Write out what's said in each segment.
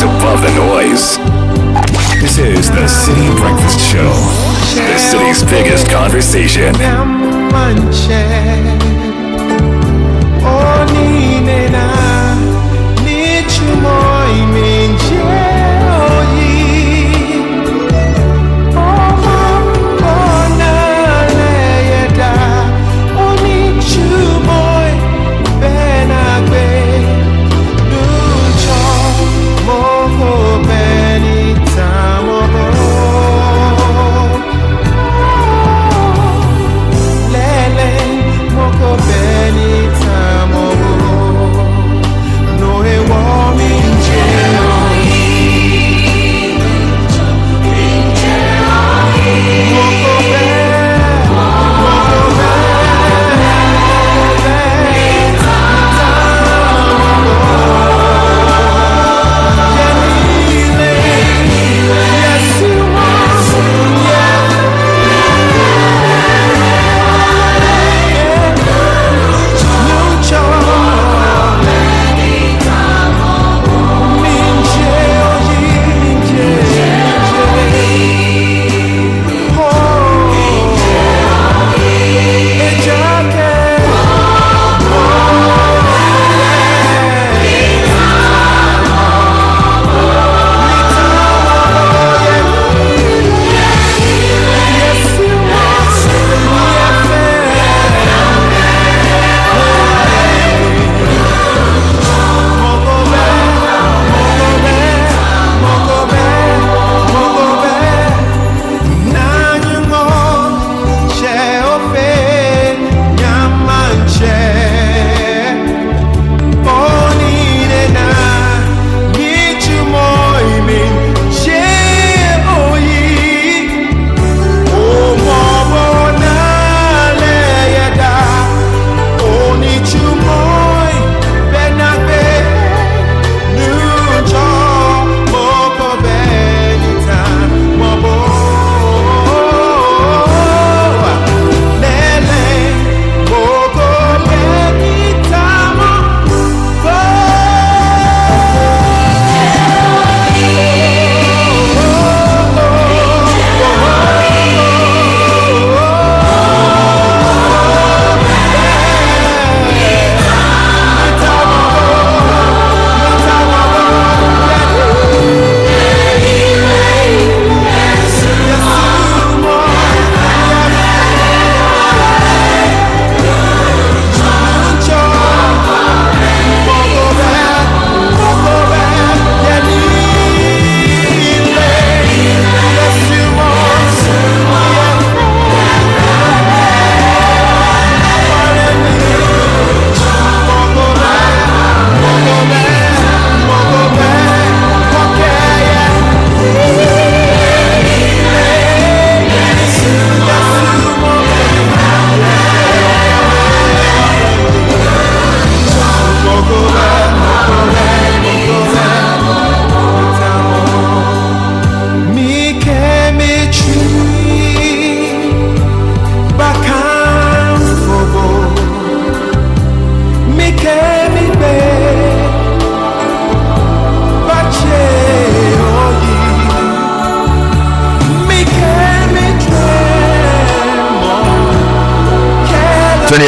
Above the noise. This is the Citi Breakfast Show, the city's biggest conversation.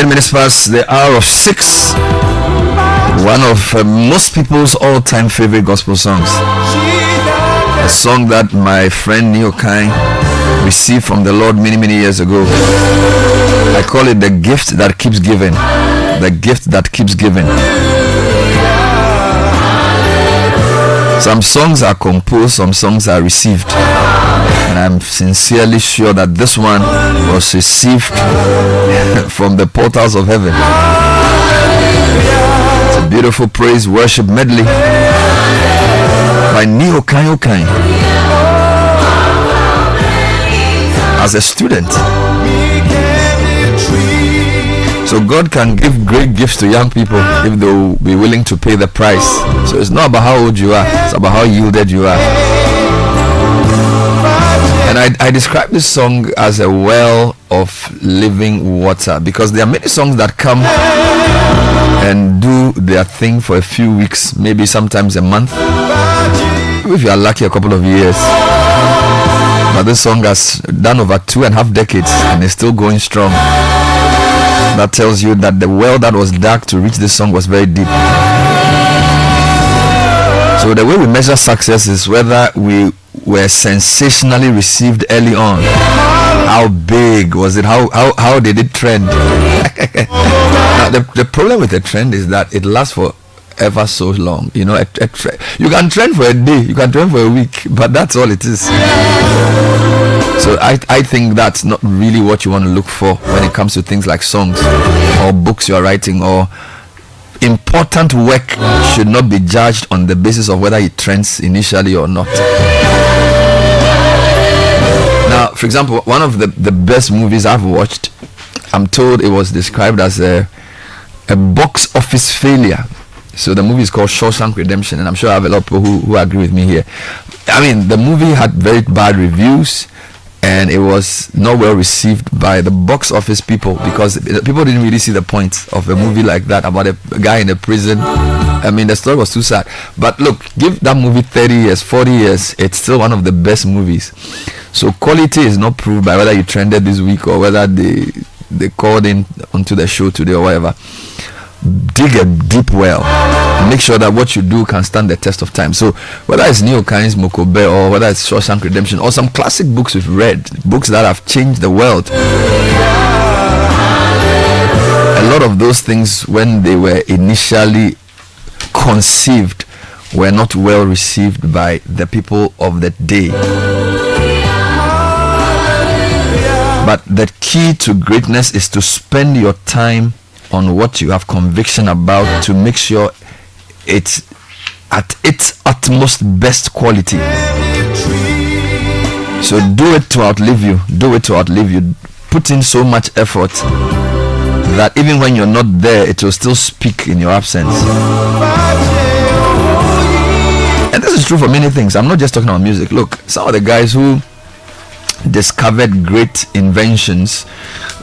Minutes past the hour of 6. One of most people's all-time favorite gospel songs. A song that my friend Neo Kai received from the Lord many years ago. I call it the gift that keeps giving. The gift that keeps giving. Some songs are composed, some songs are received. And I'm sincerely sure that this one was received from the portals of heaven. It's a beautiful praise worship medley by Neo Kain. As a student. So God can give great gifts to young people if they will be willing to pay the price. So it's not about how old you are, it's about how yielded you are. And I describe this song as a well of living water, because there are many songs that come and do their thing for a few weeks, maybe sometimes a month, if you are lucky a couple of years. But this song has done over 2.5 decades and is still going strong. That tells you that the well that was dark to reach this song was very deep. So the way we measure success is whether we were sensationally received early on. How big was it? How did it trend? Now the problem with a trend is that it lasts for ever so long. You know, you can trend for a day, you can trend for a week, but that's all it is. So I think that's not really what you want to look for when it comes to things like songs or books you're writing, or important work should not be judged on the basis of whether it trends initially or not. Now, for example, one of the best movies I've watched, I'm told it was described as a box office failure. So the movie is called Shawshank Redemption, and I'm sure I have a lot of people who agree with me here. I mean, the movie had very bad reviews, and it was not well received by the box office people, because people didn't really see the point of a movie like that about a guy in a prison. I mean, the story was too sad. But look, give that movie 30 years, 40 years, it's still one of the best movies. So quality is not proved by whether you trended this week or whether they called in onto the show today or whatever. Dig a deep well. Make sure that what you do can stand the test of time. So whether it's Neo Kain's Mokobe, or whether it's Shawshank Redemption, or some classic books we've read, books that have changed the world, a lot of those things, when they were initially conceived, were not well received by the people of the day. But the key to greatness is to spend your time on what you have conviction about, to make sure it's at its utmost best quality. So do it to outlive you. Do it to outlive you. Put in so much effort that even when you're not there, it will still speak in your absence. And this is true for many things. I'm not just talking about music. Look, some of the guys who discovered great inventions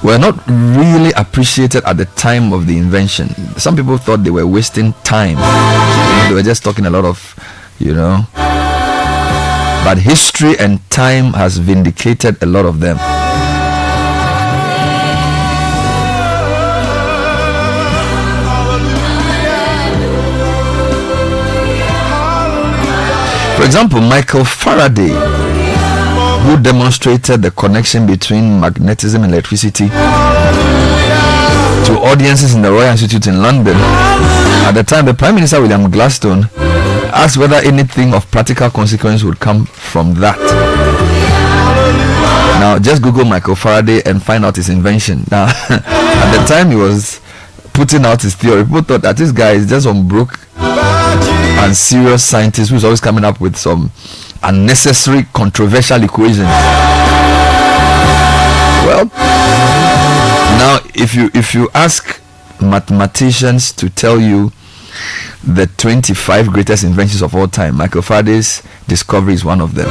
were not really appreciated at the time of the invention. Some people thought they were wasting time. They were just talking a lot of, but history and time has vindicated a lot of them. For example, Michael Faraday, who demonstrated the connection between magnetism and electricity to audiences in the Royal Institute in London. At the time, the Prime Minister William Gladstone asked whether anything of practical consequence would come from that. Now, just Google Michael Faraday and find out his invention. Now, at the time he was putting out his theory, people thought that this guy is just some broke and serious scientist who's always coming up with some unnecessary controversial equations. Well, now if you ask mathematicians to tell you the 25 greatest inventions of all time, Michael Faraday's discovery is one of them.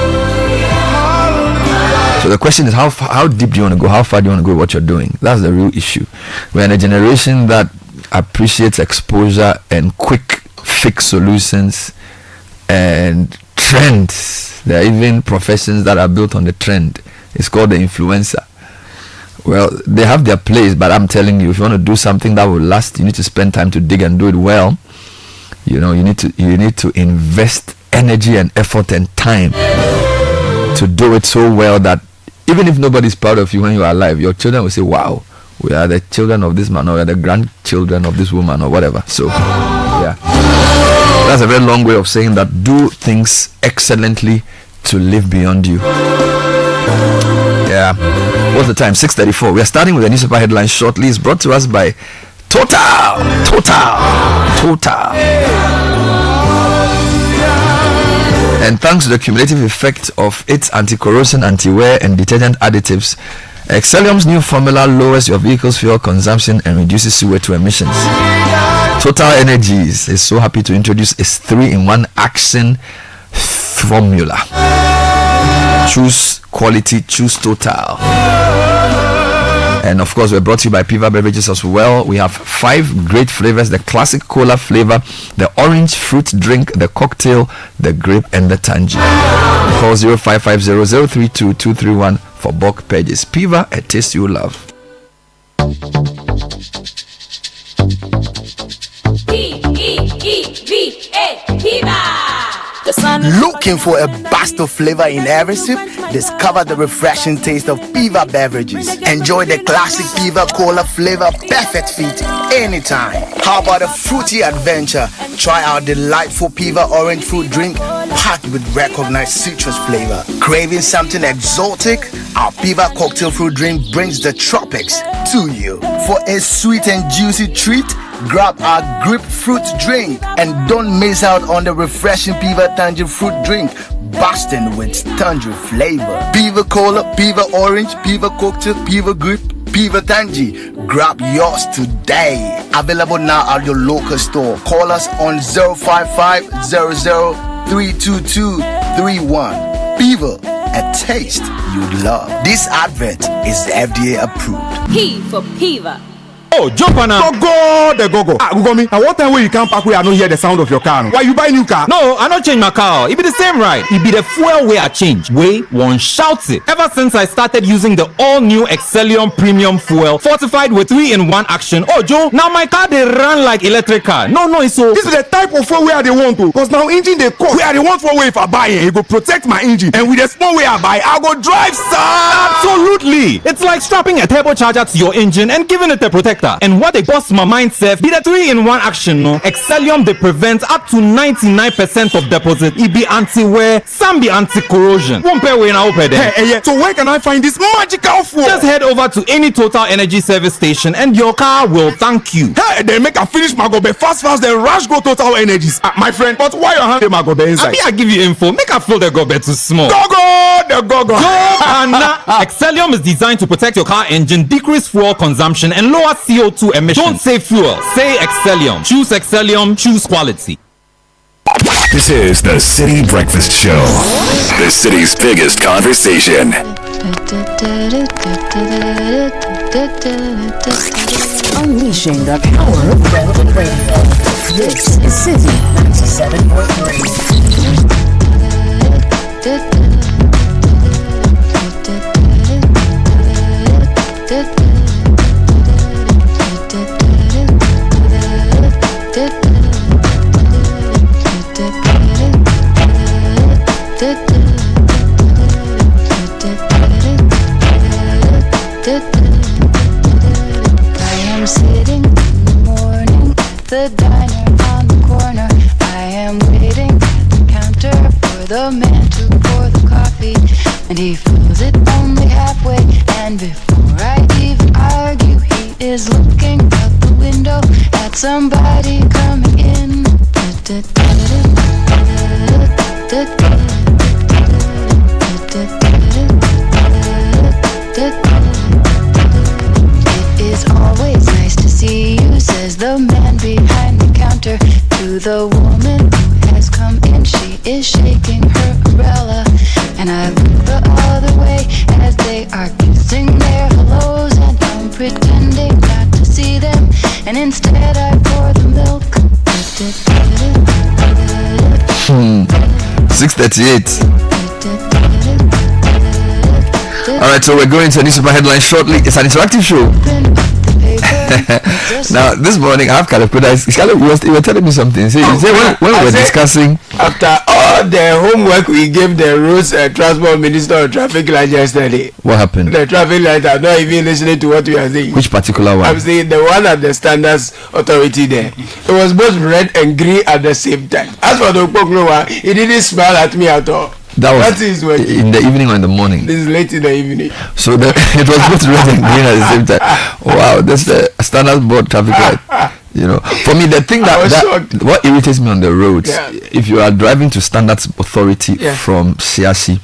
So the question is, how deep do you want to go? How far do you want to go with what you're doing? That's the real issue. We're in a generation that appreciates exposure and quick fix solutions and trends. There are even professions that are built on the trend. It's called the influencer. Well, they have their place, but I'm telling you, if you want to do something that will last, you need to spend time to dig and do it well. You need to invest energy and effort and time to do it so well that even if nobody's proud of you when you are alive, your children will say, wow, we are the children of this man, or we are the grandchildren of this woman, or whatever. So yeah. That's a very long way of saying that do things excellently to live beyond you. Yeah. What's the time? 6:34. We are starting with the newspaper headline shortly. It's brought to us by Total. And thanks to the cumulative effect of its anti-corrosion, anti-wear, and detergent additives, Excellium's new formula lowers your vehicle's fuel consumption and reduces CO2 emissions. Total Energies is so happy to introduce its 3-in-1 action formula. Choose quality, choose Total. And of course, we're brought to you by Piva Beverages as well. We have 5 great flavors: the classic cola flavor, the orange fruit drink, the cocktail, the grape, and the tangy. Call 0550-032-231 for bulk purchase. Piva, a taste you love. P-E-E-V-A, Piva. Looking for a burst of flavor in every sip? Discover the refreshing taste of Piva beverages. Enjoy the classic Piva cola flavor, perfect fit anytime. How about a fruity adventure? Try our delightful Piva orange fruit drink packed with recognized citrus flavor. Craving something exotic? Our Piva cocktail fruit drink brings the tropics to you. For a sweet and juicy treat, grab our grapefruit drink and don't miss out on the refreshing Piva tangerine fruit drink, bursting with tangerine flavor. Piva cola, Piva orange, Piva cocktail, Piva grape, Piva tangy. Grab yours today. Available now at your local store. Call us on 055-00-322-31. Piva, a taste you'd love. This advert is FDA approved. P for Piva. Oh, jump on now. Go. Google me. At what time when you come back where I don't hear the sound of your car? Why you buy new car? No, I don't change my car. It be the same ride. It be the fuel way I change. Way one shouts it. Ever since I started using the all-new Excellium Premium Fuel, fortified with 3-in-1 action. Oh, Joe, now my car they run like electric car. No, it's so. This is the type of fuel where they want to. Cause now engine they cost. Where they want for way if I buy it, it go protect my engine. And with the small way I buy, I go drive Absolutely. It's like strapping a turbocharger to your engine and giving it a protector. And what they bust my mind self be the 3-in-1 action. No, Excellium they prevent up to 99% of deposit. It be anti-wear, some be anti-corrosion. One pair way now open there. Hey, so where can I find this magical fuel? Just head over to any Total Energy service station and your car will thank you. Hey, they make a finish my go be fast then rush go Total Energies. My friend, but why you hand them go be inside? I give you info. Make a feel the go be too small. Go. Excellium is designed to protect your car engine, decrease fuel consumption, and lower CO2 emissions. Don't say fuel, say Excellium. Choose Excellium, choose quality. This is the Citi Breakfast Show, the city's biggest conversation. Unleashing the power of relevant radio. This is Citi 97.3. Sitting in the morning at the diner on the corner. I am waiting at the counter for the man to pour the coffee, and he fills it only halfway. And before I even argue, he is looking out the window at somebody coming in. It is always nice to see you, says the man behind the counter to the woman who has come in. She is shaking her umbrella, and I look the other way as they are kissing their hellos, and I'm pretending not to see them, and instead I pour the milk. 6:38. Alright, so we're going to a newspaper headline shortly. It's an interactive show. Now, this morning, I have Caleb. You were telling me something. When we were discussing. After all saw the homework we gave the Roads Transport Minister of Traffic Light yesterday. What happened? The traffic light are not even listening to what we are saying. Which particular one? I'm saying the one at the Standards Authority there. It was both red and green at the same time. As for the Okpoklowa, he didn't smile at me at all. That was in the evening or in the morning? This is late in the evening. So it was both red and green at the same time. Wow, that's the Standard Board traffic light. You know, for me, the thing that what irritates me on the roads, if you are driving to Standards Authority from CRC,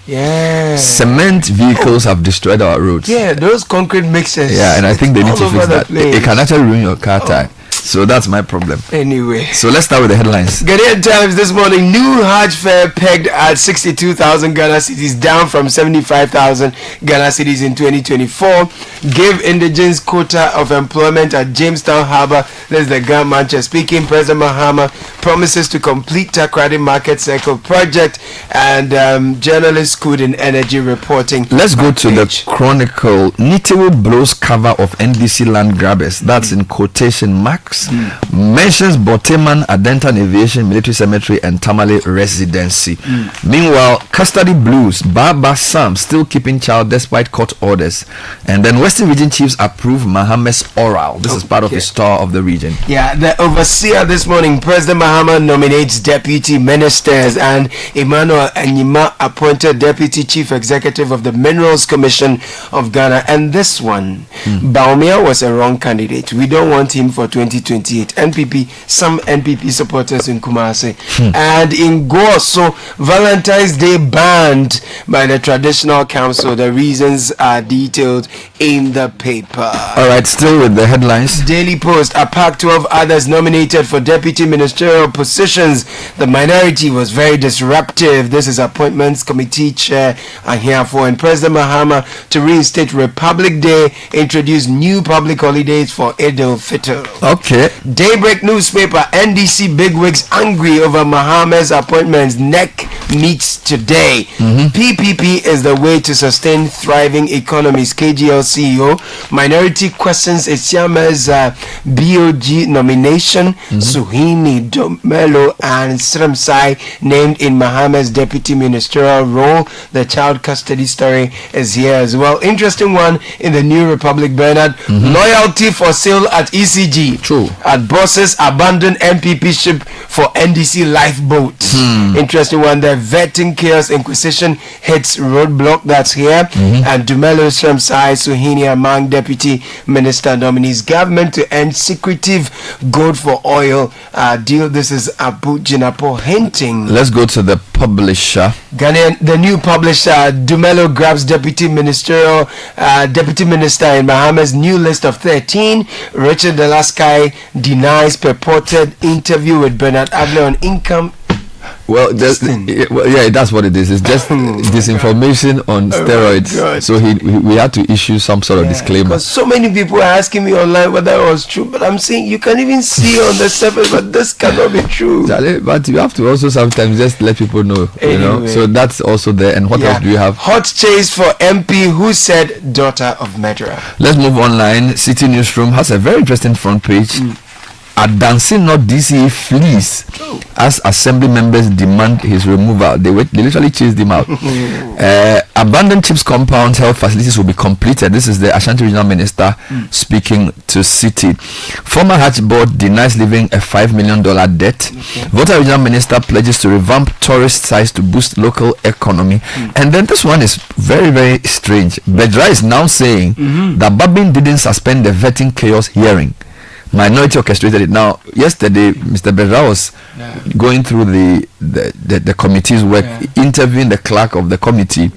cement vehicles have destroyed our roads. Yeah, those concrete mixers. Yeah, and I think they need to fix that. It can actually ruin your car tire. So that's my problem. Anyway, so let's start with the headlines. Ghanaian Times this morning: new Hajj fare pegged at 62,000 Ghana cedis, down from 75,000 Ghana cedis in 2024. Give indigents quota of employment at Jamestown Harbour. This is the Ghana Mancha speaking. President Mahama promises to complete Takrady Market Circle project, and journalist Could in Energy reporting. Let's go to the Chronicle. Nitiwo blows cover of NDC land grabbers. That's in quotation marks. Mentions Boteman, Adentan Aviation Military Cemetery and Tamale Residency. Meanwhile, custody blues. Baba Sam still keeping child despite court orders. And then Western Region Chiefs approve Mahame's oral. This is part of the star of the region. Yeah, the overseer this morning. President Mahama nominates deputy ministers, and Emmanuel Anyima appointed deputy chief executive of the Minerals Commission of Ghana. And this one, Baumia was a wrong candidate. We don't want him for 2028. NPP, some NPP supporters in Kumasi. And in Goso, Valentine's Day banned by the Traditional Council. The reasons are detailed in the paper. All right, still with the headlines. Daily Post: a pack 12 others nominated for deputy ministerial positions. The minority was very disruptive. This is Appointments Committee Chair Ahiafo. And President Mahama to reinstate Republic Day, introduce new public holidays for Eid al-Fitr. Okay. Daybreak newspaper: NDC bigwigs angry over Mahama's appointments. NEC meets today. PPP is the way to sustain thriving economies. KGL CEO: minority questions Isiama's BOG nomination. Suhini, Domelo and Sremsai named in Mahama's deputy ministerial role. The child custody story is here as well. Interesting one in the New Republic, Bernard. Loyalty for sale at ECG. True. At bosses abandon MPP ship for NDC lifeboat. Interesting one there. Vetting chaos inquisition hits roadblock. That's here. And Dumelo Sremsai Suhini among deputy minister nominees. Government to end secretive gold for oil deal. This is Abu Jinapo hinting. Let's go to the publisher. Ghanaian, the new publisher. Dumelo grabs deputy minister in Mahama's new list of 13. Richard Delaskai denies purported interview with Bernard Adler on income. Well, yeah, that's what it is. It's just disinformation on steroids. So we had to issue some sort of disclaimer. Because so many people are asking me online whether it was true, but I'm saying you can even see on the surface, but this cannot be true. But you have to also sometimes just let people know, you know. So that's also there. And what else do you have? Hot chase for MP who said daughter of murderer. Let's move online. City Newsroom has a very interesting front page. Dancing not DCE flees as assembly members demand his removal. They literally chased him out. Abandoned chips compound health facilities will be completed. This is the Ashanti Regional Minister speaking to City. Former Hajj board denies leaving a $5 million debt. Volta Regional Minister pledges to revamp tourist sites to boost local economy. And then this one is very, very strange. Bedra is now saying that Babin didn't suspend the vetting chaos hearing. Minority orchestrated it. Now, yesterday, Mr. Bedra was going through the committee's work, interviewing the clerk of the committee,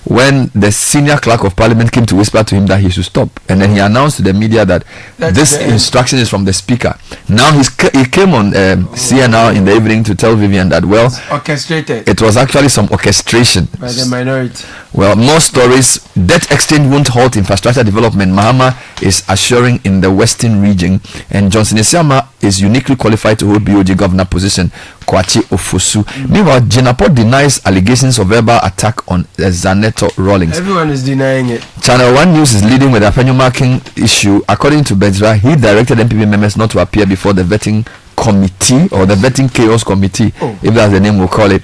when the senior clerk of parliament came to whisper to him that he should stop. And then he announced to the media that this instruction is from the speaker. Now, he came on CNR in the evening to tell Vivian that, well, orchestrated. It was actually some orchestration. By the minority. Well, more stories. Debt exchange won't halt infrastructure development. Mahama is assuring in the Western region. And Johnson Isiama is uniquely qualified to hold BOG governor position. Kwachi Ofosu. Meanwhile, Jenapo denies allegations of verbal attack on Zaneto Rawlings. Everyone is denying it. Channel 1 News is leading with a penny marking issue. According to Bedra, he directed MPP members not to appear before the vetting committee or the vetting chaos committee, if that's the name we'll call it.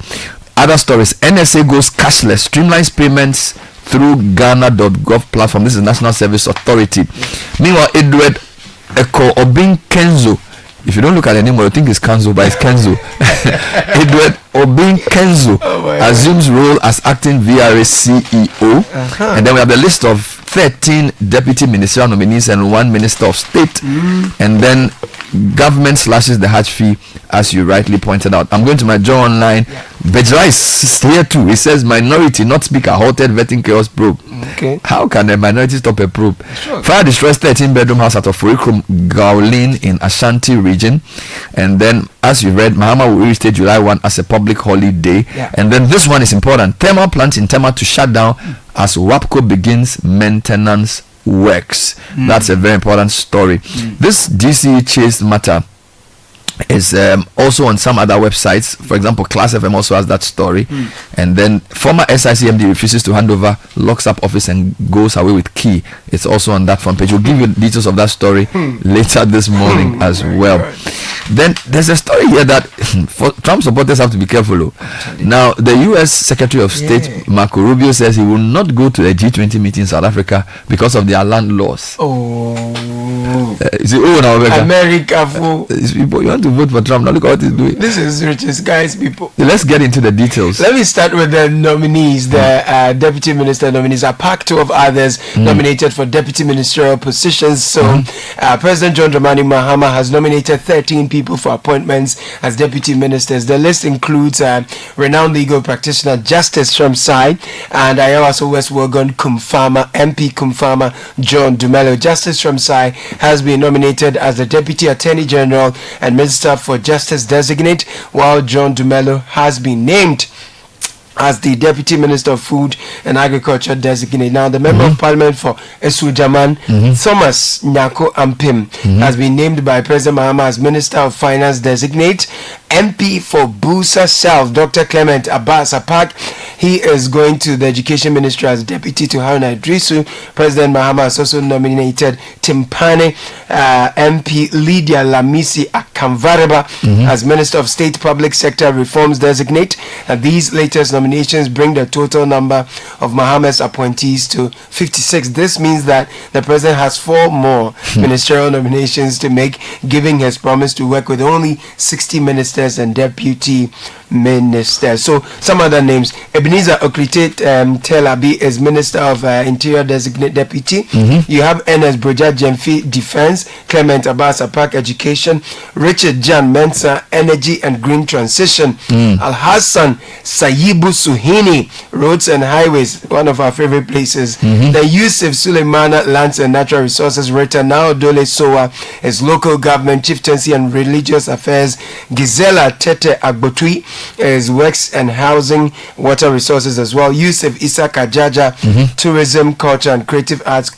Other stories: NSA goes cashless, streamlines payments through Ghana.gov platform. This is National Service Authority. Meanwhile, Edward Eko Obin Kenzo. If you don't look at the name, you think it's Kenzo, but it's Kenzo. Edward Obin Kenzo assumes role as acting VRA CEO. And then we have the list of 13 deputy ministerial nominees and 1 minister of state. And then government slashes the Hajj fee, as you rightly pointed out. I'm going to my Joe Online. Bejra is here too. He says minority, not speaker, halted vetting chaos probe. Okay. How can a minority stop a probe? Sure. Fire destroys 13-bedroom house at Ofurikrum Gaulin in Ashanti region. And then, as you read, Mahama will reinstate July 1 as a public holiday. Yeah. And then this one is important. Thermal plant in Tema to shut down as WAPCO begins maintenance works. That's a very important story. This DC chase matter is also on some other websites. For example, Class FM also has that story. And then former SIC MD refuses to hand over, locks up office and goes away with key. It's also on that front page. We'll give you details of that story later this morning as well. Then there's a story here that for Trump supporters have to be careful. Now, the US Secretary of State Marco Rubio says he will not go to the G20 meeting in South Africa because of their land laws. America, people, you want to vote for Trump? Now look at what he's doing. This is richest guys, people. Let's get into the details. Let me start with the nominees. The deputy minister nominees are packed 2 of others nominated for deputy ministerial positions. So President John Dramani Mahama has nominated 13 people for appointments as deputy ministers. The list includes renowned legal practitioner Justice Shamsai and Ayawaso West Wogan Kumfama, MP Kumfama John Dumelo. Justice Shamsai has been nominated as the Deputy Attorney General and Minister for Justice Designate, while John Dumelo has been named as the Deputy Minister of Food and Agriculture Designate. Now, the Member of Parliament for Esujaman, Thomas Nyako Ampim, has been named by President Mahama as Minister of Finance Designate. MP for Busa South, Dr. Clement Abbas Apak, he is going to the Education Ministry as Deputy to Haruna Idrisu. President Mahama has also nominated Timpane MP Lydia Lamisi Akamvareba as Minister of State Public Sector Reforms Designate. And these latest nominations bring the total number of Mahama's appointees to 56. This means that the President has 4 more ministerial nominations to make, giving his promise to work with only 60 ministers and deputy ministers. So some other names: Ebenezer Okrite Telabi is Minister of Interior Designate Deputy. You have Ernest Broja Jemfi Defense, Clement Abbas Apak Education, Richard Jan Mensa Energy and Green Transition, Al Hassan Sayibu Suhini Roads and Highways, one of our favorite places. The Yusuf Suleimana Lands and Natural Resources. Rita Nao Dole Soa is Local Government, Chieftaincy and Religious Affairs. Gizela Tete Agbotui is Works and Housing, Water Resources as well. Yusuf Issa Kajaja, Tourism, Culture and Creative Arts.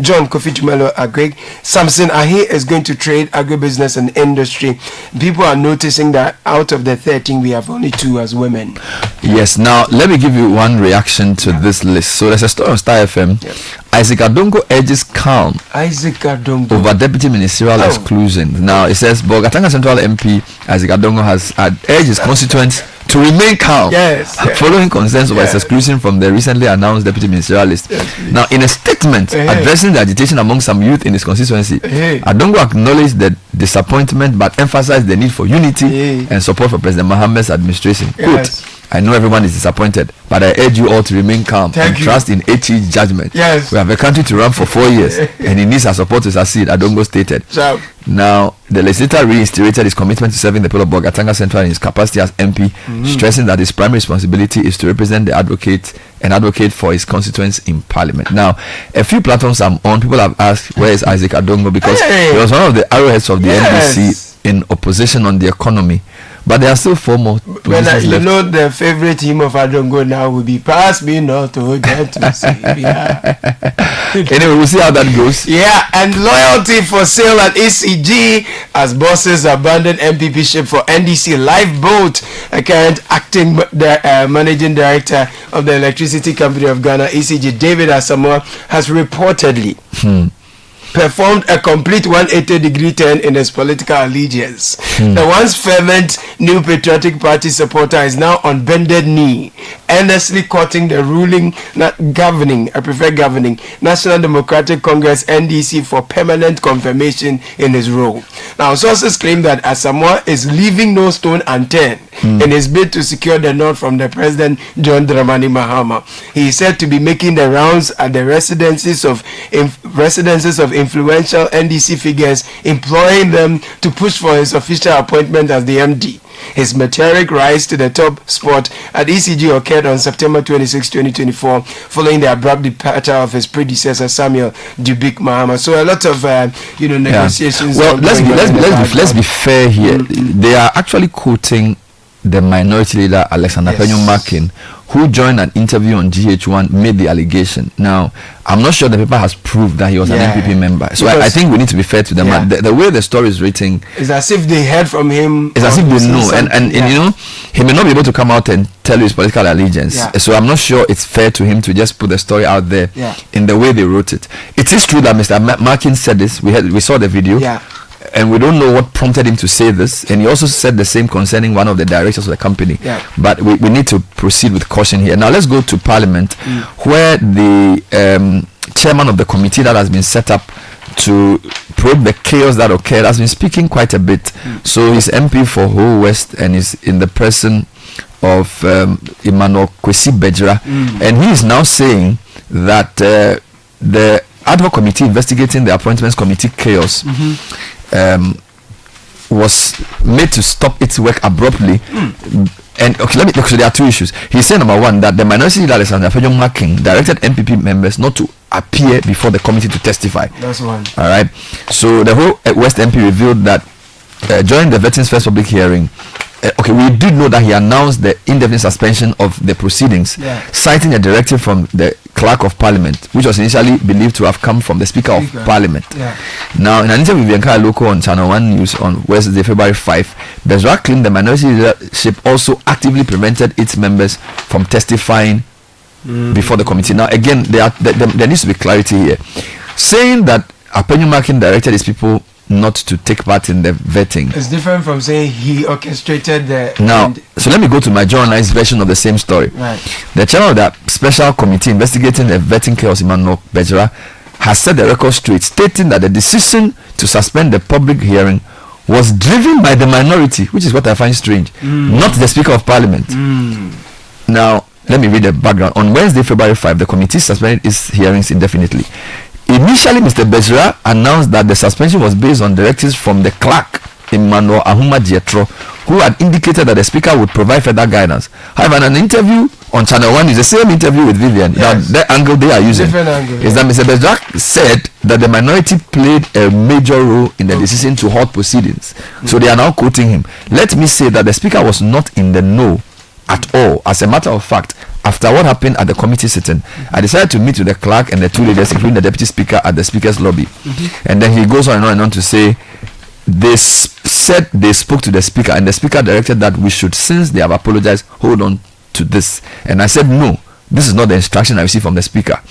John Kofi Tumelo Agreg. Samson Ahi is going to trade, agribusiness and industry. People are noticing that out of the 13 we have only 2 as women. Yes, now let me give you one reaction to this list. So there's a story on Star FM. Isaac Adongo urges calm over deputy ministerial exclusion. Now it says Bogatanga Central MP Isaac Adongo has urged his constituents to remain calm following concerns over its exclusion from the recently announced deputy ministerial list. Now, in a statement addressing the agitation among some youth in his constituency, Adongo acknowledged the disappointment but emphasized the need for unity and support for President Mahama's administration. Quote, I know everyone is disappointed, but I urge you all to remain calm and trust in HE's judgment. We have a country to run for 4 years and it needs our support to succeed, Adongo stated. Now, the legislator reiterated his commitment to serving the people of Bogatanga Central in his capacity as MP, stressing that his primary responsibility is to represent the advocate for his constituents in Parliament. Now, a few platforms I'm on, people have asked, where is Isaac Adongo? Because he was one of the arrowheads of the NDC in opposition on the economy. But there are still 4 more. You know, the favorite hymn of Adongo now will be "Pass me not, oh God, to Savior." Anyway, we'll see how that goes. And loyalty for sale at ECG as bosses abandon MPP ship for NDC Lifeboat. A current acting managing director of the Electricity Company of Ghana, ECG, David Asamoah, has reportedly performed a complete 180-degree turn in his political allegiance. The once fervent New Patriotic Party supporter is now on bended knee, earnestly courting the ruling, governing National Democratic Congress (NDC) for permanent confirmation in his role. Now, sources claim that Asamoah is leaving no stone unturned in his bid to secure the nod from the President John Dramani Mahama. He is said to be making the rounds at the residences of influential NDC figures, imploring them to push for his official appointment as the MD. His meteoric rise to the top spot at ECG occurred on September 26, 2024, following the abrupt departure of his predecessor Samuel Dubik Mahama. So a lot of negotiations. Well, let's be fair here. They are actually quoting the minority leader Alexander Penyumakin, who joined an interview on GH1, made the allegation. Now, I'm not sure the paper has proved that he was an MPP member. So I think we need to be fair to them. Yeah. The way the story is written, it's as if they heard from him. It's as if they know. And you know, he may not be able to come out and tell you his political allegiance. Yeah. So I'm not sure it's fair to him to just put the story out there in the way they wrote it. It is true that Mr. Markin said this. We saw the video. Yeah. And we don't know what prompted him to say this. And he also said the same concerning one of the directors of the company. Yeah. But we need to proceed with caution here. Now let's go to Parliament, where the chairman of the committee that has been set up to probe the chaos that occurred has been speaking quite a bit. So he's MP for Whole West and is in the person of Emmanuel Kwesi Bejra. And he is now saying that the ad hoc committee investigating the appointments committee chaos was made to stop its work abruptly. And so there are two issues. He's saying, number one, that the minority leader Alexander Penyumakin directed MPP members not to appear before the committee to testify. That's one. All right. So the whole West MP revealed that during the vetting's first public hearing, we did know that he announced the indefinite suspension of the proceedings, citing a directive from the Clerk of Parliament, which was initially believed to have come from the Speaker of Parliament. Now, in an interview with Bianca Loco on Channel 1 News on Wednesday, February 5, Bezra claimed the minority leadership also actively prevented its members from testifying before the committee. Now, again, there needs to be clarity here. Saying that Penyumakin directed his people not to take part in the vetting. It's different from saying he orchestrated the... Now, so let me go to my journalized version of the same story. Right. The chairman of the special committee investigating the vetting chaos, Emmanuel Bejra, has set the record straight, stating that the decision to suspend the public hearing was driven by the minority, which is what I find strange, not the Speaker of Parliament. Now, let me read the background. On Wednesday, February 5, the committee suspended its hearings indefinitely. Initially, Mr. Bejra announced that the suspension was based on directives from the clerk, Emmanuel Ahuma Dietro, who had indicated that the speaker would provide further guidance. However, in an interview on Channel 1, is the same interview with Vivian. Now, the angle they are using is that Mr. Bejra said that the minority played a major role in the decision to halt proceedings. So they are now quoting him. Let me say that the speaker was not in the know at all. As a matter of fact, after what happened at the committee sitting, I decided to meet with the clerk and the two leaders, including the deputy speaker, at the speaker's lobby. And then he goes on and on to say, they said they spoke to the speaker, and the speaker directed that we should, since they have apologized, hold on to this. And I said, no, this is not the instruction I received from the speaker.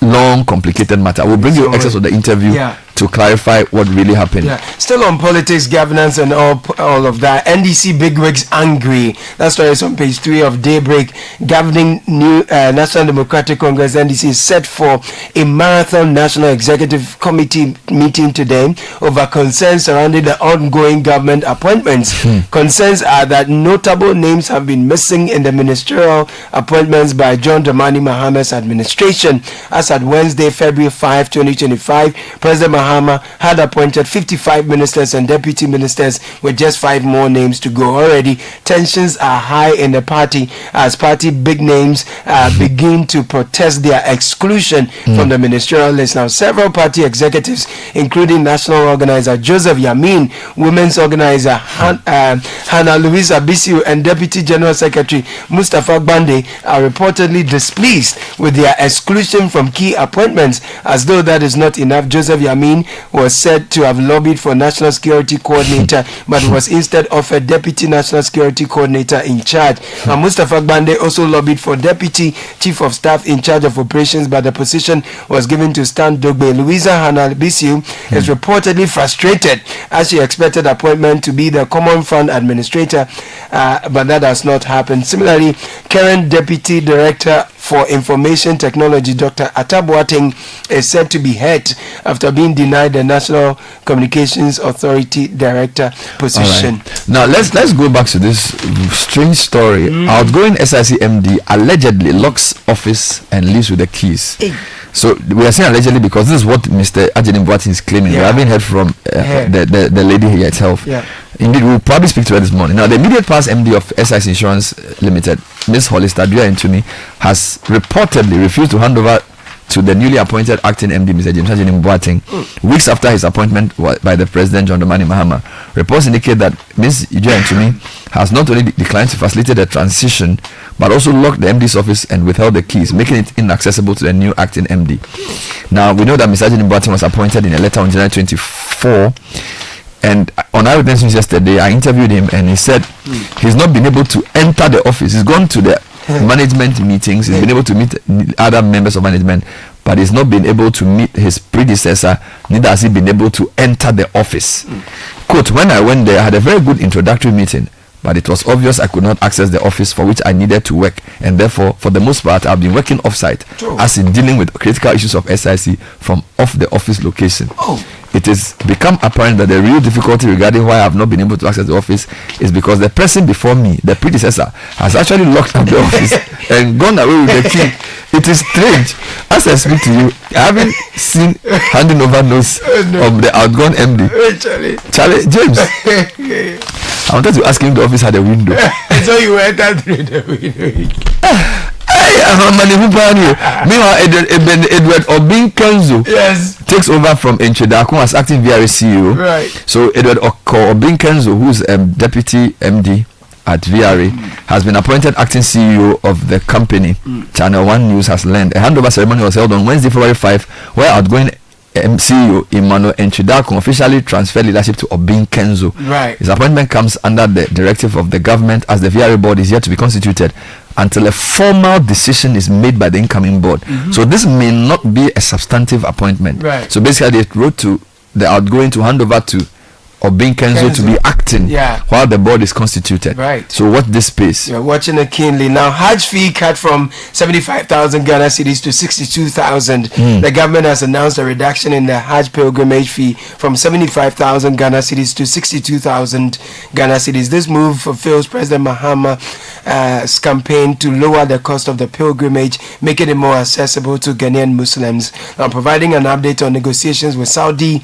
Long, complicated matter. I will bring you excess of the interview to clarify what really happened. Still on politics, governance, and all of that. NDC bigwigs angry. That story is on page 3 of Daybreak. Governing new National Democratic Congress (NDC) is set for a marathon National Executive Committee meeting today over concerns surrounding the ongoing government appointments. Concerns are that notable names have been missing in the ministerial appointments by John Dramani Mahama's administration. As at Wednesday, February 5, 2025, President Mahama had appointed 55 ministers and deputy ministers with just 5 more names to go. Already, tensions are high in the party as party big names begin to protest their exclusion from the ministerial list. Now, several party executives, including national organizer Joseph Yamin, women's organizer Hannah Louise Abisiu, and deputy general secretary Mustafa Bande, are reportedly displeased with their exclusion from key appointments. As though that is not enough, Joseph Yamin campaign was said to have lobbied for National Security Coordinator, but was instead offered Deputy National Security Coordinator in charge. And Mustafa Gbande also lobbied for Deputy Chief of Staff in charge of operations, but the position was given to Stan Dogbe. Louisa Hannah Bisiu is reportedly frustrated as she expected appointment to be the Common Fund Administrator, but that has not happened. Similarly, current Deputy Director for Information Technology, Dr. Atabuating, is said to be hurt after being denied the National Communications Authority Director position. Right. Now let's go back to this strange story. Outgoing SIC MD allegedly locks office and leaves with the keys. So we are saying allegedly because this is what Mr. Ajeni Boating is claiming. We haven't heard from the lady here itself. Indeed, we'll probably speak to her this morning. Now, the immediate past MD of SIC Insurance Limited, Ms. Hollister Dua Ntumi, has reportedly refused to hand over to the newly appointed acting MD, Mr. James Ajeni Boating, weeks after his appointment by the President, John Dramani Mahama. Reports indicate that Ms. Dua Ntumi has not only declined to facilitate the transition, but also locked the MD's office and withheld the keys, making it inaccessible to the new acting MD. Now, we know that Mr. Ajeni Boating was appointed in a letter on January 24. And on our News yesterday, I interviewed him and he said he's not been able to enter the office. He's gone to the management meetings, he's been able to meet other members of management, but he's not been able to meet his predecessor, neither has he been able to enter the office. Quote, when I went there, I had a very good introductory meeting, but it was obvious I could not access the office for which I needed to work, and therefore, for the most part, I've been working off-site, as in dealing with critical issues of SIC from off the office location. It has become apparent that the real difficulty regarding why I have not been able to access the office is because the person before me, the predecessor, has actually locked up the office and gone away with the key. It is strange. As I speak to you, I haven't seen handing over notes of the outgone MD. Charlie James, I wanted to ask him if the office had a window. So you entered through the window. Meanwhile, Edward Obin Kenzo takes over from Enchedaku as acting VRA CEO. Right. So Edward Obin Kenzo, who's Deputy MD at VRA, has been appointed acting CEO of the company. Channel 1 News has learned. A handover ceremony was held on Wednesday, February 5, where outgoing CEO Emmanuel Enchidaku officially transferred leadership to Obin Kenzo. Right. His appointment comes under the directive of the government, as the VRA board is yet to be constituted until a formal decision is made by the incoming board. So this may not be a substantive appointment. Right. So basically, they wrote to the outgoing to hand over to Obin Kenzo to be acting while the board is constituted. Right. So watch this space. You're watching it keenly. Now, Hajj fee cut from 75,000 Ghana cedis to 62,000. The government has announced a reduction in the Hajj pilgrimage fee from 75,000 Ghana cedis to 62,000 Ghana cedis. This move fulfills President Mahama's campaign to lower the cost of the pilgrimage, making it more accessible to Ghanaian Muslims. Now, providing an update on negotiations with Saudi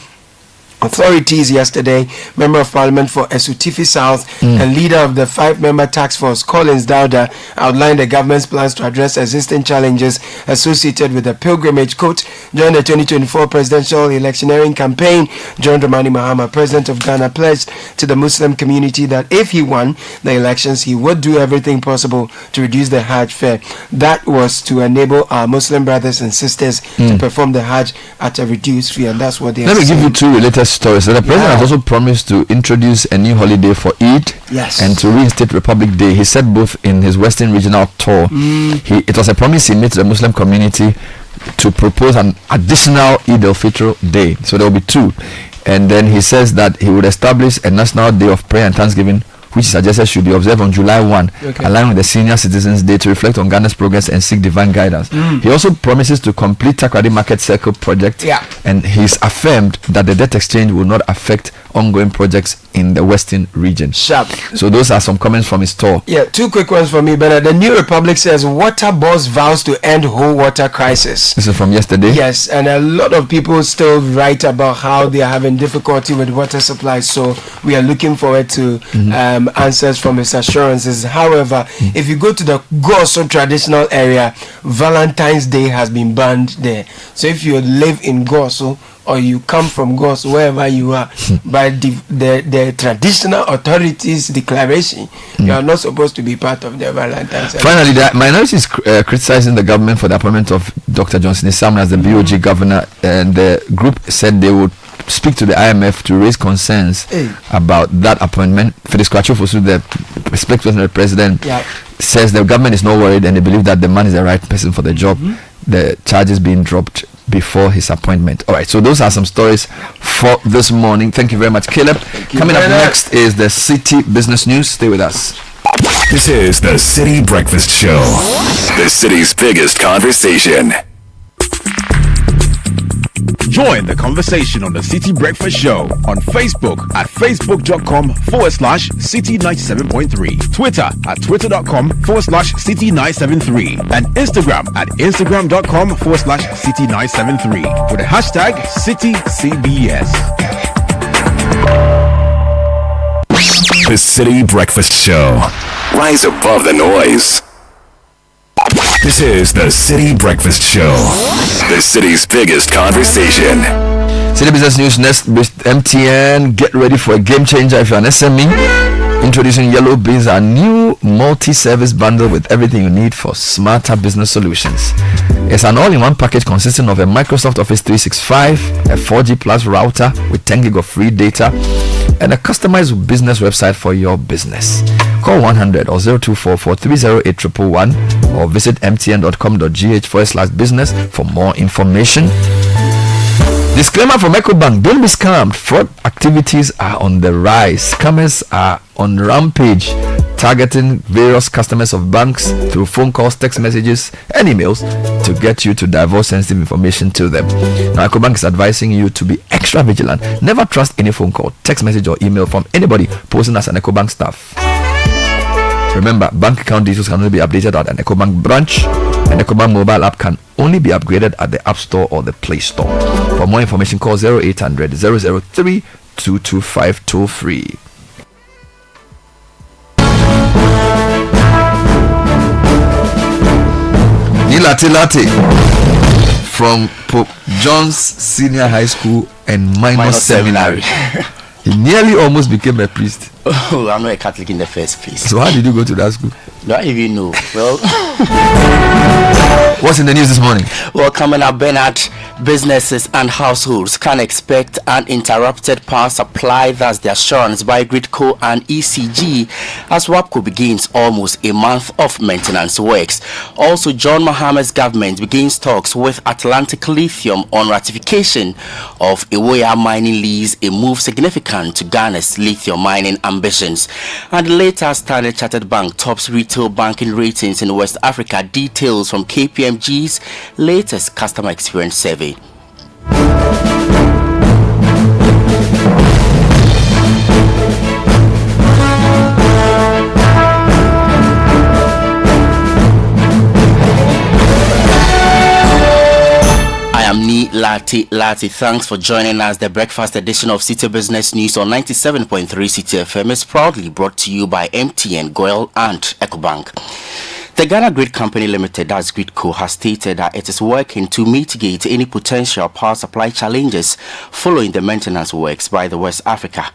authorities yesterday, Member of Parliament for Esutifi South and leader of the 5-member task force, Collins Dauda, outlined the government's plans to address existing challenges associated with the pilgrimage. Quote, during the 2024 presidential electioneering campaign, John Dramani Mahama, President of Ghana, pledged to the Muslim community that if he won the elections, he would do everything possible to reduce the Hajj fare. That was to enable our Muslim brothers and sisters to perform the Hajj at a reduced fee, and that's what they are saying. Let me give you two related stories. So the president has also promised to introduce a new holiday for Eid and to reinstate Republic Day. He said both in his Western regional tour. It was a promise he made to the Muslim community to propose an additional Eid al-Fitr day. So there will be two. And then he says that he would establish a national day of prayer and thanksgiving, which he suggested should be observed on July 1, aligned with the Senior Citizens Day, to reflect on Ghana's progress and seek divine guidance. He also promises to complete Takrady Market Circle project, and he's affirmed that the debt exchange will not affect ongoing projects in the Western region. Sharp. So those are some comments from his tour. Two quick ones for me, Bernard. The New Republic says water boss vows to end whole water crisis. This is from yesterday. Yes, and a lot of people still write about how they are having difficulty with water supply. So we are looking forward to answers from his assurances. However, if you go to the Goso traditional area, Valentine's Day has been banned there. So if you live in Goso, or you come from Goso, wherever you are, by the traditional authorities' declaration, you are not supposed to be part of the Valentine's Day. Finally, the minority is criticizing the government for the appointment of Dr. Johnson Isam as the BOG governor, and the group said they would speak to the IMF to raise concerns about that appointment. Felix Kwachofosu, the spokesperson of the president, says the government is not worried and they believe that the man is the right person for the job. The charges being dropped before his appointment. All right, so those are some stories for this morning. Thank you very much, Caleb. Coming up next is the Citi Business News. Stay with us. This is the Citi Breakfast Show, the city's biggest conversation. Join the conversation on the Citi Breakfast Show on Facebook at facebook.com/Citi97.3, Twitter at twitter.com/Citi973, and Instagram at instagram.com/Citi973 with the hashtag CitiCBS. The Citi Breakfast Show. Rise above the noise. This is the Citi Breakfast Show, the city's biggest conversation. Citi Business News next with MTN. Get ready for a game changer if you're an SME. Introducing Yellow Biz, a new multi-service bundle with everything you need for smarter business solutions. It's an all-in-one package consisting of a Microsoft Office 365, a 4G plus router with 10 gig of free data, and a customized business website for your business. Call 100 or 0244 308 111 or visit mtn.com.gh/business for more information. Disclaimer from EcoBank: don't be scammed. Fraud activities are on the rise. Scammers are on rampage, targeting various customers of banks through phone calls, text messages, and emails to get you to divulge sensitive information to them. Now, EcoBank is advising you to be extra vigilant. Never trust any phone call, text message, or email from anybody posing as an EcoBank staff. Remember, bank account details can only be updated at an EcoBank branch, and EcoBank mobile app can only be upgraded at the App Store or the Play Store. For more information, call 0800 003 225 toll free. Latte from Pope John's Senior High School and Minor Seminary. He nearly almost became a priest. Oh, I'm not a Catholic in the first place. So how did you go to that school? Don't even know. Well, what's in the news this morning? Well, coming up, Bernard, businesses and households can expect uninterrupted power supply. That's the assurance by Gridco and ECG as WAPCO begins almost a month of maintenance works. Also, John Mahama's government begins talks with Atlantic Lithium on ratification of a Woya mining lease, a move significant to Ghana's lithium mining ambitions. And later, Standard Chartered Bank tops retail banking ratings in West Africa. Details from KPMG's latest customer experience survey. Lati, thanks for joining us. The breakfast edition of Citi Business News on 97.3 Citi FM is proudly brought to you by MTN, Goil and EcoBank. The Ghana Grid Company Limited, as Gridco, has stated that it is working to mitigate any potential power supply challenges following the maintenance works by the West Africa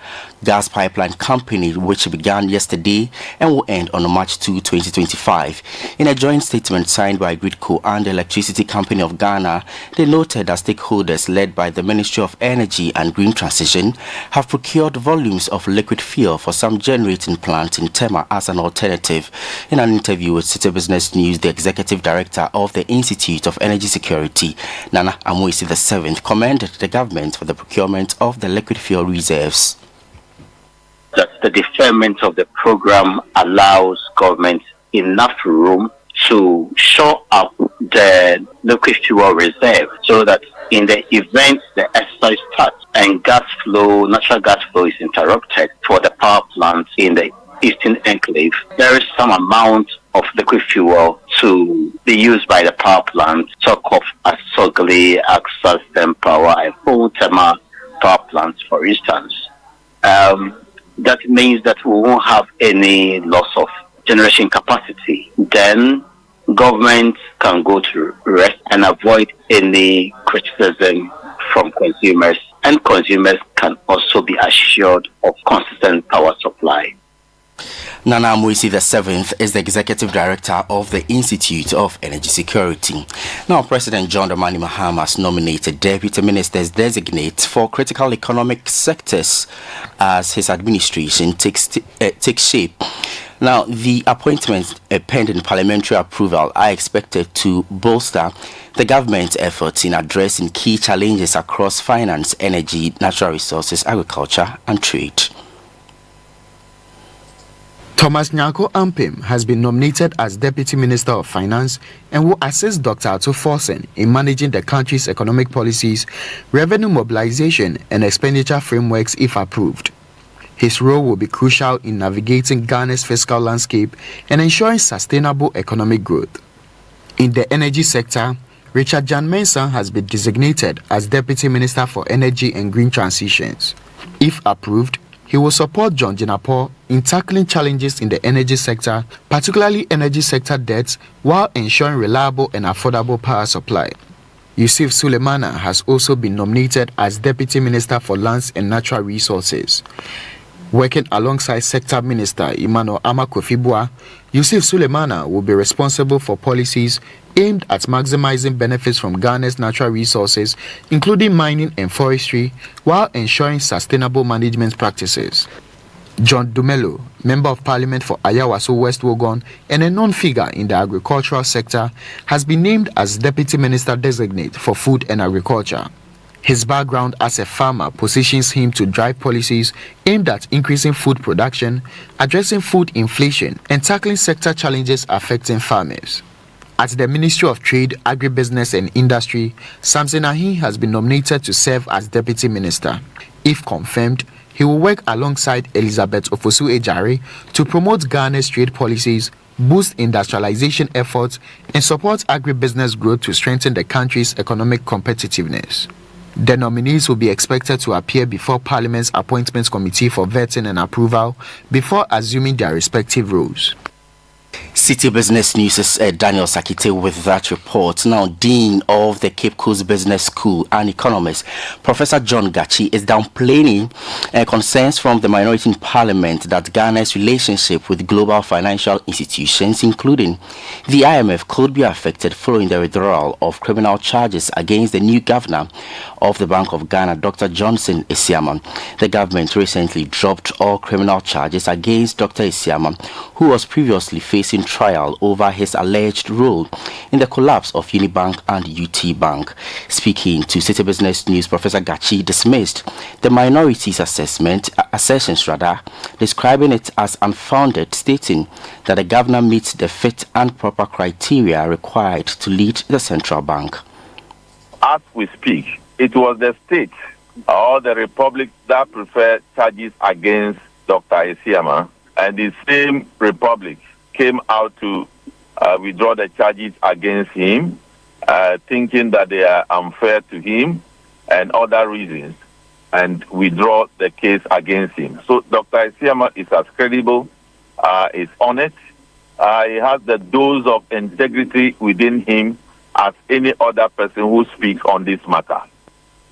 Gas Pipeline Company, which began yesterday and will end on March 2, 2025. In a joint statement signed by Gridco and the Electricity Company of Ghana, they noted that stakeholders led by the Ministry of Energy and Green Transition have procured volumes of liquid fuel for some generating plants in Tema as an alternative. In an interview with Citi Business News, the Executive Director of the Institute of Energy Security, Nana Amoisi VII, commended the government for the procurement of the liquid fuel reserves. That the deferment of the program allows government enough room to shore up the liquid fuel reserve so that in the event the exercise starts and natural gas flow is interrupted for the power plants in the Eastern Enclave, there is some amount of liquid fuel to be used by the power plant, talk of Asogli, Access, Power, and Tema power plants, for instance. That means that we won't have any loss of generation capacity. Then government can go to rest and avoid any criticism from consumers, and consumers can also be assured of consistent power supply. Nana Amoisi VII is the Executive Director of the Institute of Energy Security. Now, President John Dramani Mahama has nominated Deputy Ministers Designate for critical economic sectors as his administration takes shape. Now, the appointments pending parliamentary approval are expected to bolster the government's efforts in addressing key challenges across finance, energy, natural resources, agriculture, and trade. Thomas Nyako Ampim has been nominated as Deputy Minister of Finance and will assist Dr. Ato Forsen in managing the country's economic policies, revenue mobilization, and expenditure frameworks if approved. His role will be crucial in navigating Ghana's fiscal landscape and ensuring sustainable economic growth. In the energy sector, Richard Jan Mensah has been designated as Deputy Minister for Energy and Green Transitions. If approved, he will support John Jinapor in tackling challenges in the energy sector, particularly energy sector debts, while ensuring reliable and affordable power supply. Yusuf Sulemana has also been nominated as Deputy Minister for Lands and Natural Resources. Working alongside Sector Minister Emmanuel Amakofibua, Yusuf Sulemana will be responsible for policies aimed at maximizing benefits from Ghana's natural resources, including mining and forestry, while ensuring sustainable management practices. John Dumelo, Member of Parliament for Ayawaso West Wogon and a known figure in the agricultural sector, has been named as Deputy Minister Designate for Food and Agriculture. His background as a farmer positions him to drive policies aimed at increasing food production, addressing food inflation, and tackling sector challenges affecting farmers. At the Ministry of Trade, Agribusiness and Industry, Samson Ahi has been nominated to serve as Deputy Minister. If confirmed, he will work alongside Elizabeth Ofosu-Ejare to promote Ghana's trade policies, boost industrialization efforts, and support agribusiness growth to strengthen the country's economic competitiveness. The nominees will be expected to appear before Parliament's Appointments Committee for vetting and approval before assuming their respective roles. City Business News' Daniel Sakite with that report. Now, Dean of the Cape Coast Business School and economist, Professor John Gachi, is downplaying concerns from the minority in Parliament that Ghana's relationship with global financial institutions, including the IMF, could be affected following the withdrawal of criminal charges against the new governor of the Bank of Ghana, Dr. Johnson Esiama. The government recently dropped all criminal charges against Dr. Esiama, who was previously facing trial over his alleged role in the collapse of Unibank and UT Bank. Speaking to City Business News, Professor Gachi dismissed the minority's assertions, describing it as unfounded, stating that the governor meets the fit and proper criteria required to lead the central bank. As we speak, it was the state or the republic that preferred charges against Dr. Esiama, and the same republic came out to withdraw the charges against him, thinking that they are unfair to him and other reasons, and withdraw the case against him. So Dr. Esiama is as credible, is honest, he has the dose of integrity within him as any other person who speaks on this matter.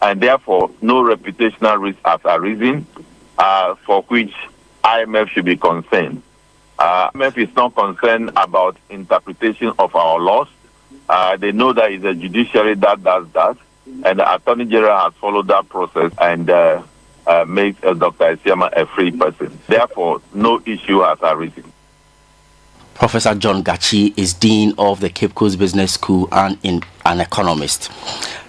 And therefore, no reputational risk has arisen for which IMF should be concerned. IMF is not concerned about interpretation of our laws. They know that it's a judiciary that does that, and the Attorney General has followed that process and makes Dr. Esiama a free person. Therefore, no issue has arisen. Professor John Gachi is Dean of the Cape Coast Business School and an economist.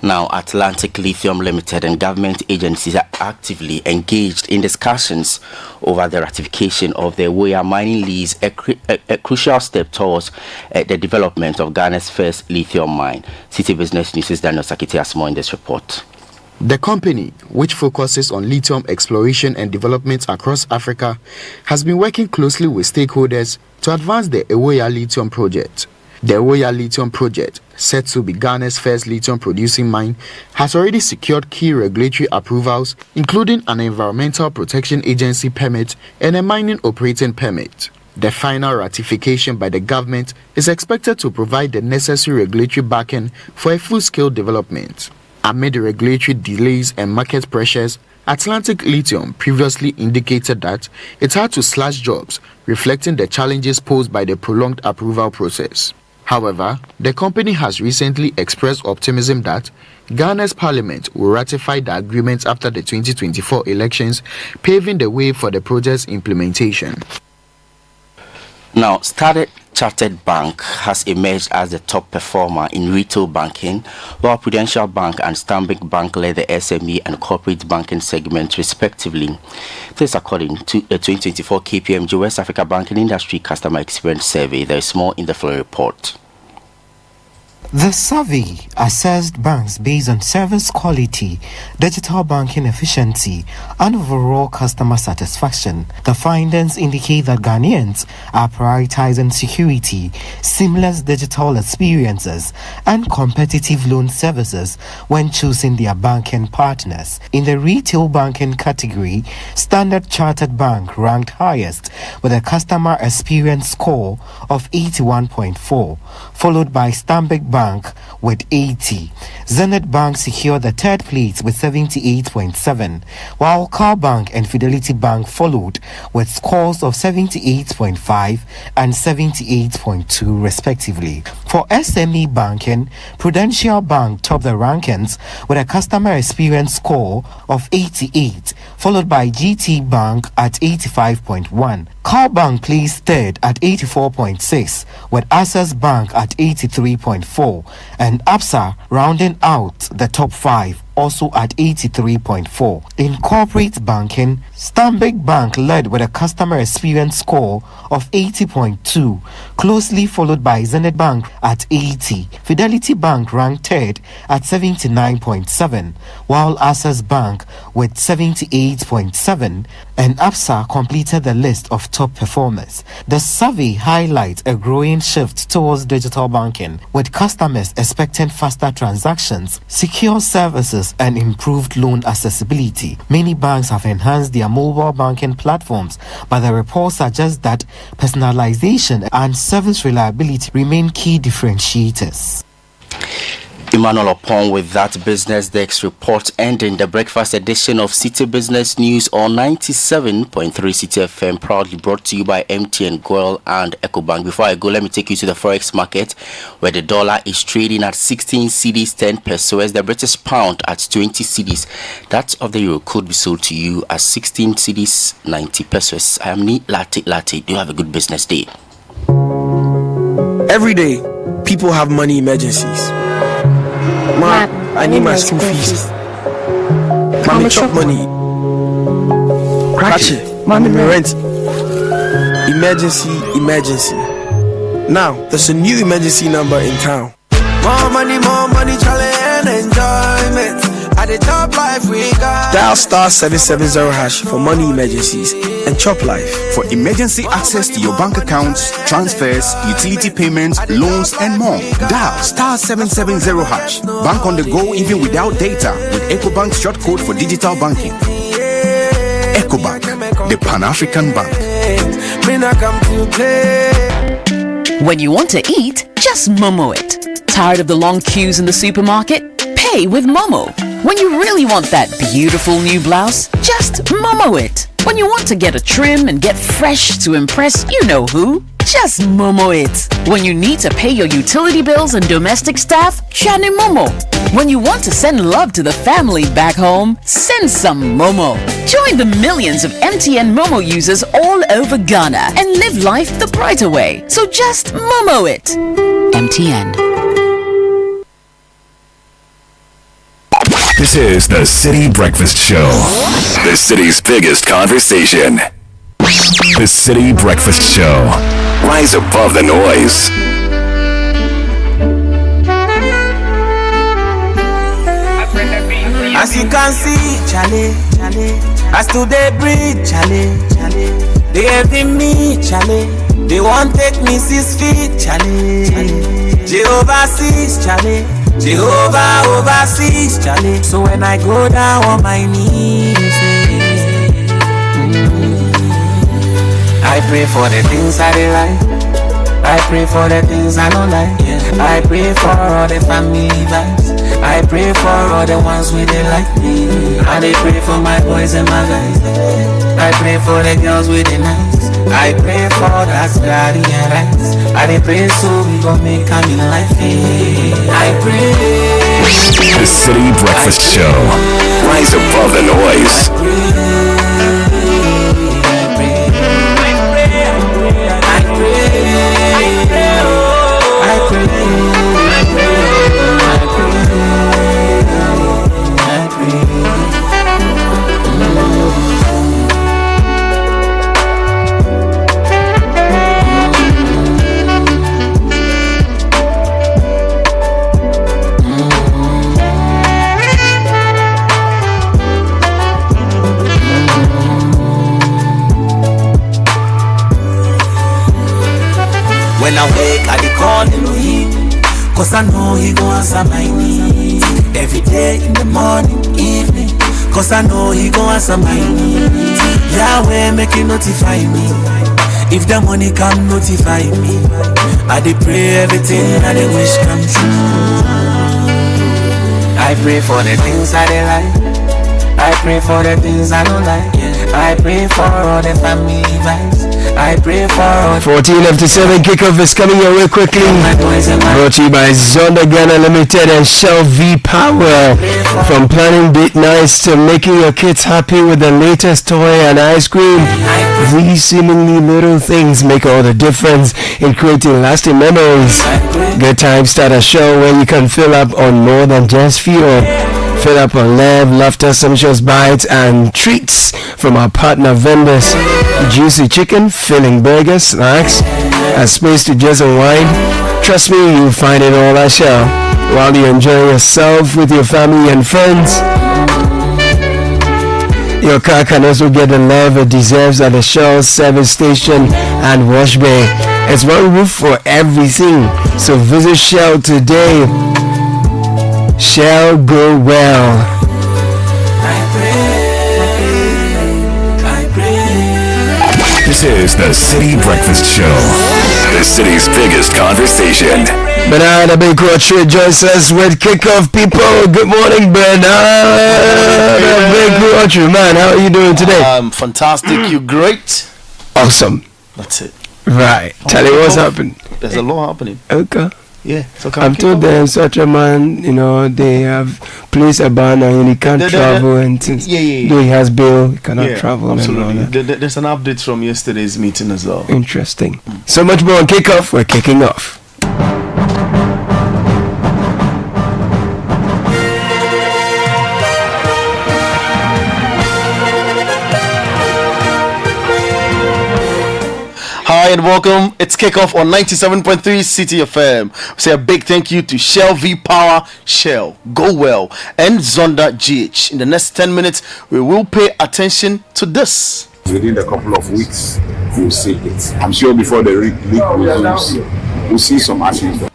Now, Atlantic Lithium Limited and government agencies are actively engaged in discussions over the ratification of the Woya mining lease, a crucial step towards the development of Ghana's first lithium mine. City Business News' Daniel Sakiti has more in this report. The company, which focuses on lithium exploration and development across Africa, has been working closely with stakeholders to advance the Ewoya lithium project. The Ewoya lithium project, set to be Ghana's first lithium producing mine, has already secured key regulatory approvals, including an Environmental Protection Agency permit and a mining operating permit. The final ratification by the government is expected to provide the necessary regulatory backing for a full-scale development. Amid regulatory delays and market pressures, Atlantic Lithium previously indicated that it had to slash jobs, reflecting the challenges posed by the prolonged approval process. However, the company has recently expressed optimism that Ghana's parliament will ratify the agreement after the 2024 elections, paving the way for the project's implementation. Now, Standard Chartered Bank has emerged as the top performer in retail banking, while Prudential Bank and Stanbic Bank led the SME and corporate banking segment respectively. This according to a 2024 KPMG West Africa Banking Industry Customer Experience Survey. There is more in the following report. The survey assessed banks based on service quality, digital banking efficiency, and overall customer satisfaction. The findings indicate that Ghanaians are prioritizing security, seamless digital experiences, and competitive loan services when choosing their banking partners. In the retail banking category, Standard Chartered Bank ranked highest with a customer experience score of 81.4, followed by Stanbic Bank with 80. Zenith Bank secured the third place with 78.7, while Car Bank and Fidelity Bank followed with scores of 78.5 and 78.2 respectively. For SME banking, Prudential Bank topped the rankings with a customer experience score of 88, followed by GT Bank at 85.1. Car Bank placed third at 84.6, with Access Bank at 83.4, and ABSA rounding out the top 5, also at 83.4. In corporate banking, Stanbic Bank led with a customer experience score of 80.2, closely followed by Zenith Bank at 80. Fidelity Bank ranked third at 79.7, while Access Bank with 78.7, and ABSA completed the list of top performers. The survey highlights a growing shift towards digital banking, with customers expecting faster transactions, secure services, and improved loan accessibility. Many banks have enhanced their mobile banking platforms, but the report suggests that personalization and service reliability remain key differentiators. Emmanuel Opon with that Business Desk report, ending the breakfast edition of Citi Business News on 97.3 Citi FM, proudly brought to you by MTN, Goil and EcoBank. Before I go, let me take you to the Forex market, where the dollar is trading at 16 cedis 10 pesos, the British pound at 20 cedis. That of the euro could be sold to you at 16 cedis 90 pesos. I am Ni Latte. Do have a good business day. Every day, people have money emergencies. Ma, I need my school fees. Mommy chop money. Ratchet, mommy rent. Emergency. Now, there's a new emergency number in town. More money, challenge and enjoyment. At the top life we got. Dial *770# for money emergencies and chop life. For emergency access to your bank accounts, transfers, utility payments, loans, and more. Dial *770#. Bank on the go even without data with EcoBank's short code for digital banking. EcoBank, the Pan-African Bank. When you want to eat, just Momo it. Tired of the long queues in the supermarket? Pay with Momo. When you really want that beautiful new blouse, just Momo it. When you want to get a trim and get fresh to impress you know who, just Momo it. When you need to pay your utility bills and domestic staff, Shani Momo. When you want to send love to the family back home, send some Momo. Join the millions of MTN Momo users all over Ghana and live life the brighter way. So just Momo it. MTN. This is the Citi Breakfast Show, the city's biggest conversation. The Citi Breakfast Show. Rise above the noise. As you can see, Charlie, as today breathe, Charlie, they having me, Charlie. They won't take me 6 feet, Charlie. Jehovah sees, Charlie. Jehovah oversees, Charlie. So when I go down on my knees, I pray for the things I like. I pray for the things I don't like. I pray for all the family vibes. I I pray for all the ones with they like me. I dey pray for my boys and my guys. I pray for the girls with the nice. I pray for that guardian rights. I dey pray so we gon' make a in life. I pray. The Citi Breakfast Show. Rise above the noise. When I wake, I dey call Elohim, cause I know he gon' answer my needs. Every day, in the morning, evening, cause I know he gon' answer my needs. Yahweh, make you notify me. If the money come, notify me. I dey pray everything I dey wish come true. I pray for the things I dey like. I pray for the things I don't like. I pray for all the family vibes. I pray for all 14:57 Kickoff is coming your way quickly. Brought to you by Zonda Ghana Limited and Shell V Power. From planning date nights to making your kids happy with the latest toy and ice cream, these seemingly little things make all the difference in creating lasting memories. Good time start a show where you can fill up on more than just fuel. Fill up on love, laughter, sumptuous bites, and treats from our partner vendors. Juicy chicken, filling burgers, snacks, a space to just unwind. Trust me, you'll find it all at Shell while you enjoy yourself with your family and friends. Your car can also get the love it deserves at the Shell service station and wash bay. It's one roof for everything, so visit Shell today. Shall go well. This is the Citi Breakfast Show. The city's biggest conversation. Bernard Abekwatri joins us with Kickoff people. Good morning, Bernard Abekwatri. Man, how are you doing today? I'm fantastic. You great? Awesome. That's it. Right. Tell me what's happening. There's a lot happening. Okay. Yeah, so I'm told there's such a man, they have placed a ban and he can't travel and since though he has bail, he cannot travel. Absolutely. There's an update from yesterday's meeting as well. Interesting. So much more on Kickoff. We're kicking off. Hi and welcome. It's Kickoff on 97.3 Citi FM. We say a big thank you to Shell V Power, Shell, Go Well, and Zonda GH. In the next 10 minutes, we will pay attention to this. Within a couple of weeks, we'll see it. I'm sure before the league resumes, we'll see some action.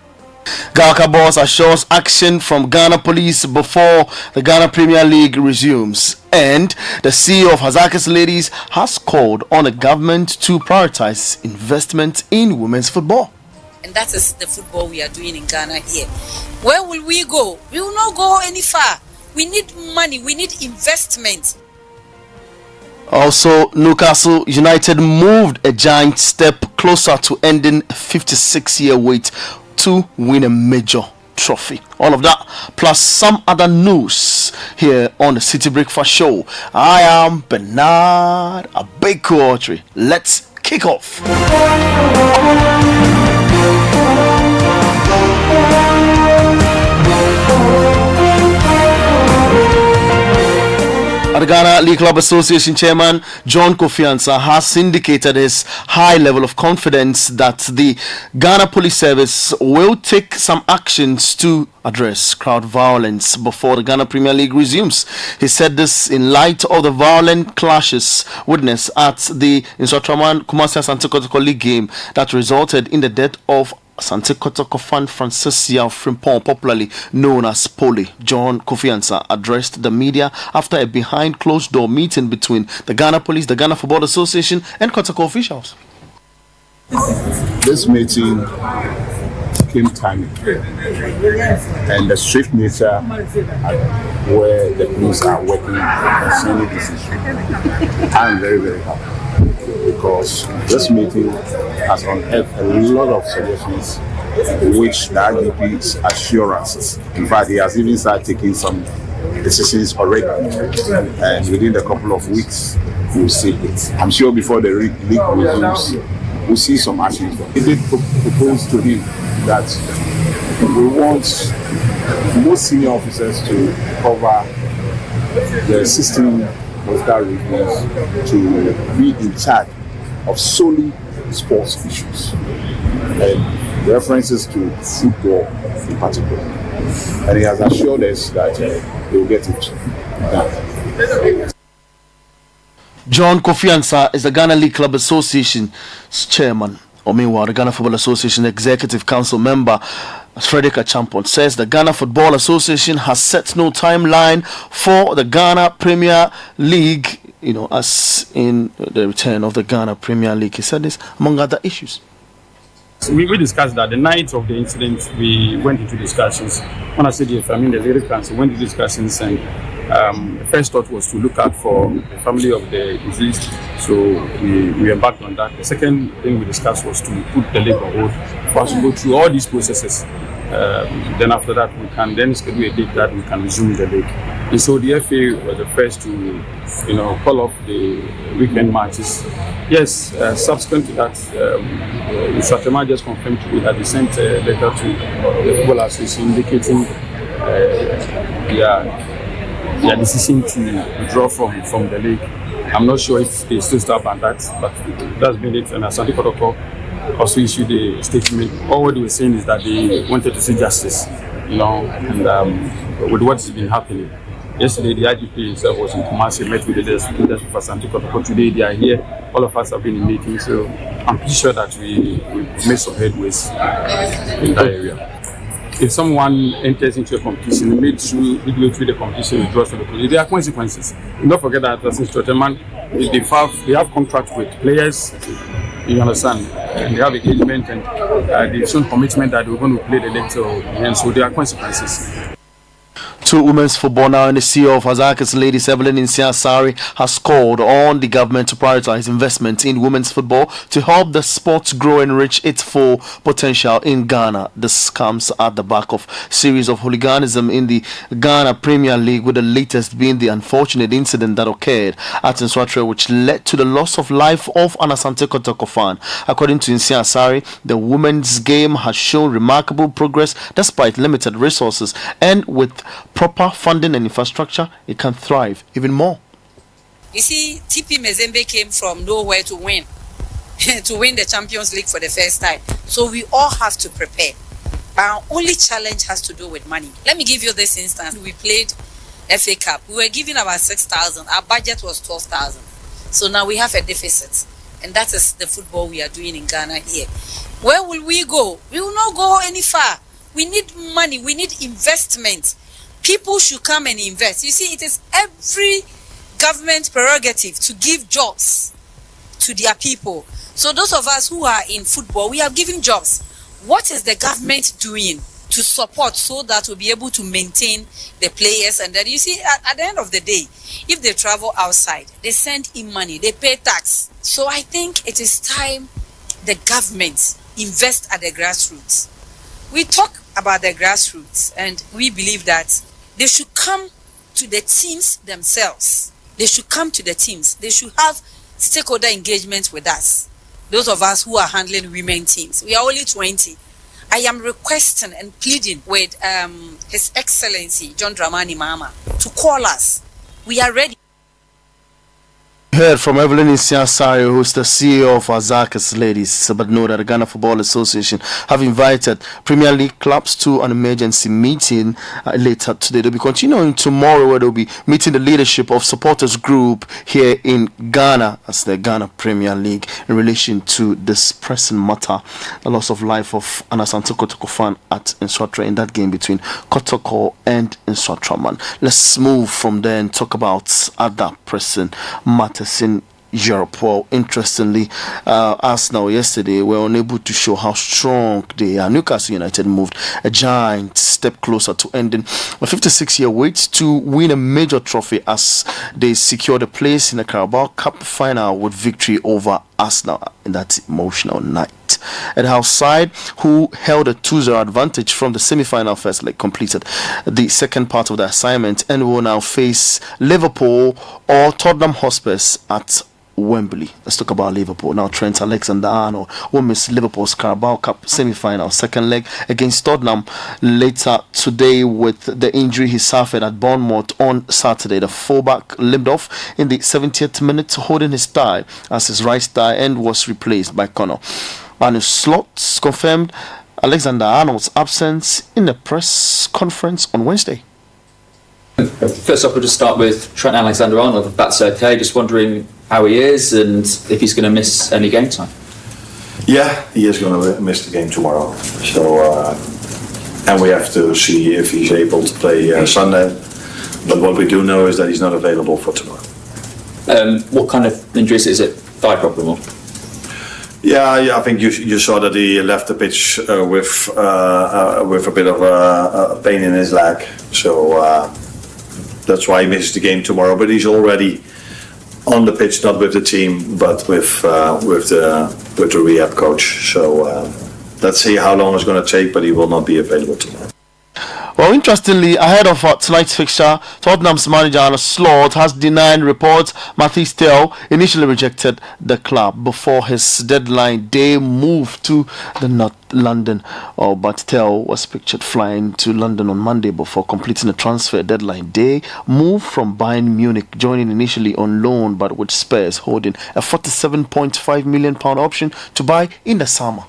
Gaka Boss assures action from Ghana Police before the Ghana Premier League resumes. And the CEO of Hazakis Ladies has called on the government to prioritize investment in women's football. And that is the football we are doing in Ghana here. Where will we go? We will not go any far. We need money. We need investment. Also, Newcastle United moved a giant step closer to ending a 56-year wait to win a major trophy. All of that plus some other news here on the Citi Breakfast Show. I am Bernard Abekwatri. Let's kick off. The Ghana League Club Association Chairman John Kofi Ansah has indicated his high level of confidence that the Ghana Police Service will take some actions to address crowd violence before the Ghana Premier League resumes. He said this in light of the violent clashes witnessed at the Insotraman Kumasi Asante Kotoko League game that resulted in the death of Asante Kotoko fan Francis Yao Frimpong, popularly known as Poli. John Kofi Ansah addressed the media after a behind closed door meeting between the Ghana Police, the Ghana Football Association and Kotoko officials. This meeting came timely. And the swift nature at where the police are working concerning this issue. I am very, very happy because this meeting has unearthed a lot of suggestions which the IGP's assurances. In fact, he has even started taking some decisions already. And within a couple of weeks, we'll see it. I'm sure before the league resumes, we'll see some action. We did propose to him that we want most senior officers to cover the existing political reviews to be in charge of solely sports issues and references to football in particular. And he has assured us that they will get it done. John Kofi Ansah is the Ghana League Club Association's chairman. Meanwhile, the Ghana Football Association Executive Council member Frederick Achampon says the Ghana Football Association has set no timeline for the Ghana Premier League, as in the return of the Ghana Premier League. He said this among other issues. We discussed that the night of the incident, we went into discussions. When I said the Executive Council went into discussions, and the first thought was to look out for the family of the deceased. So we embarked on that. The second thing we discussed was to put the league on hold for us to go through all these processes. Then after that, we can then schedule a date that we can resume the league. And so the FA was the first to, call off the weekend matches. Yes, subsequent to that, Satema just confirmed to me that they sent a letter to the Football Association indicating their decision to withdraw from the league. I'm not sure if they still stand by that, but that's been it. And Asante Kotoko also issued a statement. All what they were saying is that they wanted to see justice, and with what's been happening. Yesterday, the IGP himself was in Kumasi, met with the leaders of Asante Kotoko. Today, they are here. All of us have been in meetings, so I'm pretty sure that we made some headways in that area. If someone enters into a competition, midway through the competition, withdraws from the competition, there are consequences. Don't forget that as instructorman, they have contracts with players, you understand, and they have engagement, and they've shown commitment that they're going to play the league till the end, so there are consequences. To women's football now, and the CEO of Hazak's ladies, Evelyn Insiasari, has called on the government to prioritize investment in women's football to help the sport grow and reach its full potential in Ghana. This comes at the back of series of hooliganism in the Ghana Premier League, with the latest being the unfortunate incident that occurred at Nswatre, which led to the loss of life of an Asante Kotoko fan. According to Insiasari, the women's game has shown remarkable progress despite limited resources, and with proper funding and infrastructure, it can thrive even more. You see, TP Mazembe came from nowhere to win the Champions League for the first time. So we all have to prepare. Our only challenge has to do with money. Let me give you this instance. We played FA Cup. We were giving about 6,000. Our budget was 12,000. So now we have a deficit. And that is the football we are doing in Ghana here. Where will we go? We will not go any far. We need money. We need investment. People should come and invest. You see, it is every government prerogative to give jobs to their people. So those of us who are in football, we are giving jobs. What is the government doing to support so that we'll be able to maintain the players? And then you see, at the end of the day, if they travel outside, they send in money, they pay tax. So I think it is time the government invest at the grassroots. We talk about the grassroots, and we believe that they should come to the teams themselves. They should come to the teams. They should have stakeholder engagement with us. Those of us who are handling women teams, we are only 20. I am requesting and pleading with His Excellency John Dramani Mahama to call us. We are ready. Heard from Evelyn Insiasari, who's the CEO of Azaka's ladies, but know that the Ghana Football Association have invited Premier League clubs to an emergency meeting later today. They'll be continuing tomorrow, where they'll be meeting the leadership of supporters group here in Ghana as the Ghana Premier League in relation to this pressing matter, the loss of life of an Asante Kotoko fan at Nswatre in that game between Kotoko and Nswatraman. Let's move from there and talk about other pressing matters in Europe. Well, interestingly, Arsenal yesterday were unable to show how strong they are. Newcastle United moved a giant step closer to ending a 56-year wait to win a major trophy as they secured a place in the Carabao Cup final with victory over Arsenal in that emotional night. At House side, who held a 2-0 advantage from the semi-final first leg, completed the second part of the assignment and will now face Liverpool or Tottenham Hotspur at Wembley. Let's talk about Liverpool now. Trent Alexander-Arnold will miss Liverpool's Carabao Cup semi-final second leg against Tottenham later today with the injury he suffered at Bournemouth on Saturday. The fullback limped off in the 70th minute, holding his thigh as his right thigh end was replaced by Connor. Arne Slot confirmed Alexander-Arnold's absence in a press conference on Wednesday. First off, we'll just start with Trent Alexander-Arnold, if that's okay. Just wondering how he is and if he's going to miss any game time. Yeah, he is going to miss the game tomorrow. So, and we have to see if he's able to play Sunday. But what we do know is that he's not available for tomorrow. What kind of injury is it? Thigh problem or? Yeah, I think you saw that he left the pitch with a bit of a pain in his leg. So that's why he misses the game tomorrow. But he's already on the pitch, not with the team, but with the rehab coach. So let's see how long it's going to take, but he will not be available tomorrow. Well, interestingly, ahead of tonight's fixture, Tottenham's manager Arne Slot has denied reports Matthias Tel initially rejected the club before his deadline day move to the North London. But Tel was pictured flying to London on Monday before completing a transfer deadline day move from Bayern Munich, joining initially on loan but with Spurs holding a £47.5 million option to buy in the summer.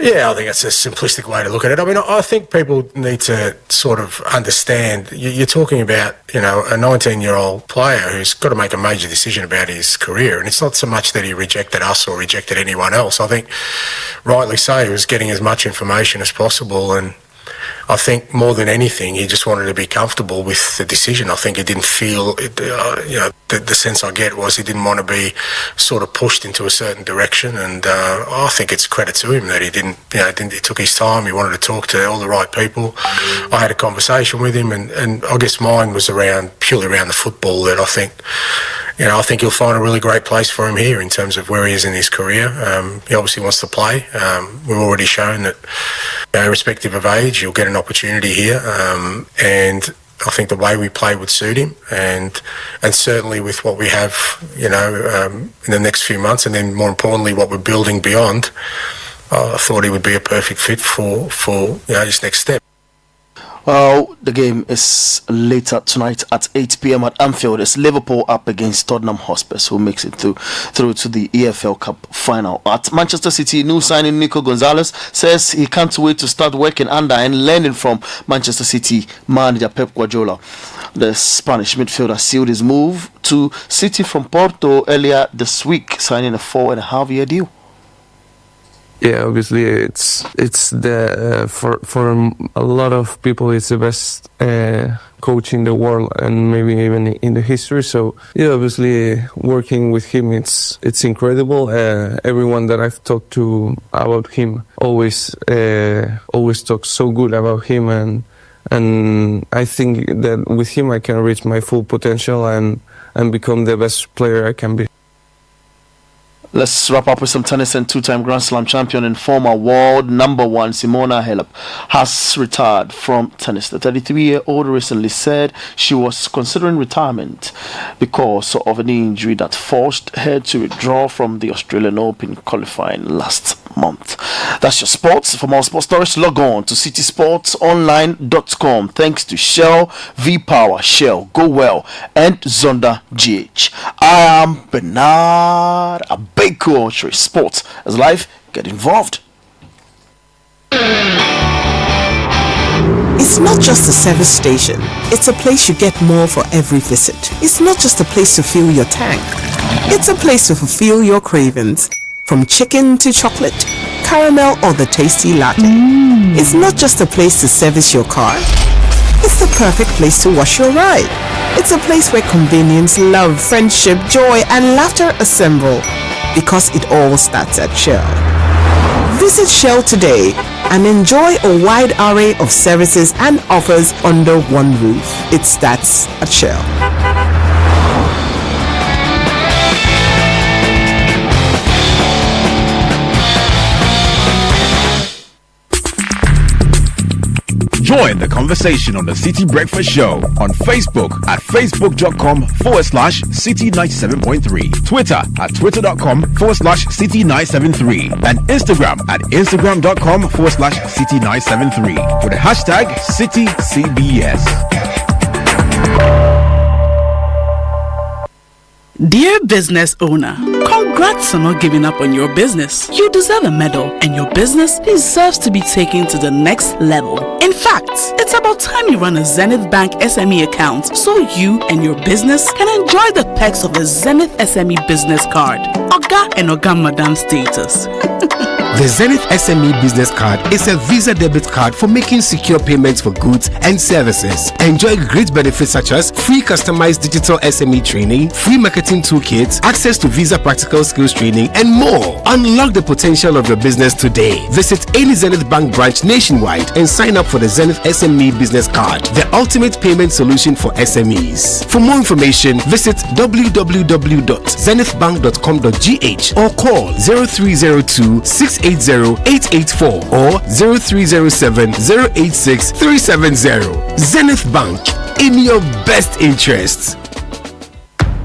Yeah, I think that's a simplistic way to look at it. I mean, I think people need to sort of understand, you're talking about, a 19-year-old player who's got to make a major decision about his career, and it's not so much that he rejected us or rejected anyone else. I think, rightly so, he was getting as much information as possible, and I think more than anything, he just wanted to be comfortable with the decision. I think he didn't feel, the sense I get was he didn't want to be sort of pushed into a certain direction. And I think it's credit to him that he didn't, he took his time. He wanted to talk to all the right people. I had a conversation with him, and I guess mine was purely around the football. That I think you'll find a really great place for him here in terms of where he is in his career. He obviously wants to play. We've already shown that, irrespective of age, you'll get an opportunity here. And I think the way we play would suit him, and certainly with what we have, in the next few months, and then more importantly, what we're building beyond, I thought he would be a perfect fit for his next step. Well, the game is later tonight at 8 p.m. at Anfield. It's Liverpool up against Tottenham Hotspur, who makes it through to the EFL Cup final. At Manchester City, new signing Nico Gonzalez says he can't wait to start working under and learning from Manchester City manager Pep Guardiola. The Spanish midfielder sealed his move to City from Porto earlier this week, signing a 4.5-year deal. Yeah, obviously it's the for a lot of people it's the best coach in the world and maybe even in the history. So yeah, obviously working with him it's incredible. Everyone that I've talked to about him always talks so good about him, and I think that with him I can reach my full potential and become the best player I can be. Let's wrap up with some tennis. And two-time Grand Slam champion and former world number one Simona Halep has retired from tennis. The 33-year-old recently said she was considering retirement because of an injury that forced her to withdraw from the Australian Open qualifying last month. That's your sports. For more sports stories, log on to citysportsonline.com. Thanks to Shell, V-Power, Shell, Go Well, and Zonda GH. I am Bernard Abeku. Sports as life. Get involved. It's not just a service station. It's a place you get more for every visit. It's not just a place to fill your tank. It's a place to fulfill your cravings. From chicken to chocolate, caramel or the tasty latte. It's not just a place to service your car. It's the perfect place to wash your ride. It's a place where convenience, love, friendship, joy, and laughter assemble. Because it all starts at Shell. Visit Shell today and enjoy a wide array of services and offers under one roof. It starts at Shell. Join the conversation on the Citi Breakfast Show on Facebook at facebook.com/Citi97.3, Twitter at twitter.com/Citi973, and Instagram at instagram.com/Citi973 with the hashtag CitiCBS. Dear business owner, congrats on not giving up on your business. You deserve a medal, and your business deserves to be taken to the next level. In fact, it's about time you run a Zenith Bank SME account so you and your business can enjoy the perks of the Zenith SME business card. Oga and Oga Madam status. The Zenith SME Business Card is a Visa debit card for making secure payments for goods and services. Enjoy great benefits such as free customized digital SME training, free marketing toolkits, access to Visa practical skills training, and more. Unlock the potential of your business today. Visit any Zenith Bank branch nationwide and sign up for the Zenith SME Business Card, the ultimate payment solution for SMEs. For more information, visit www.zenithbank.com.gh or call 0302-680-884 or 0307-086-370. Zenith Bank, in your best interests.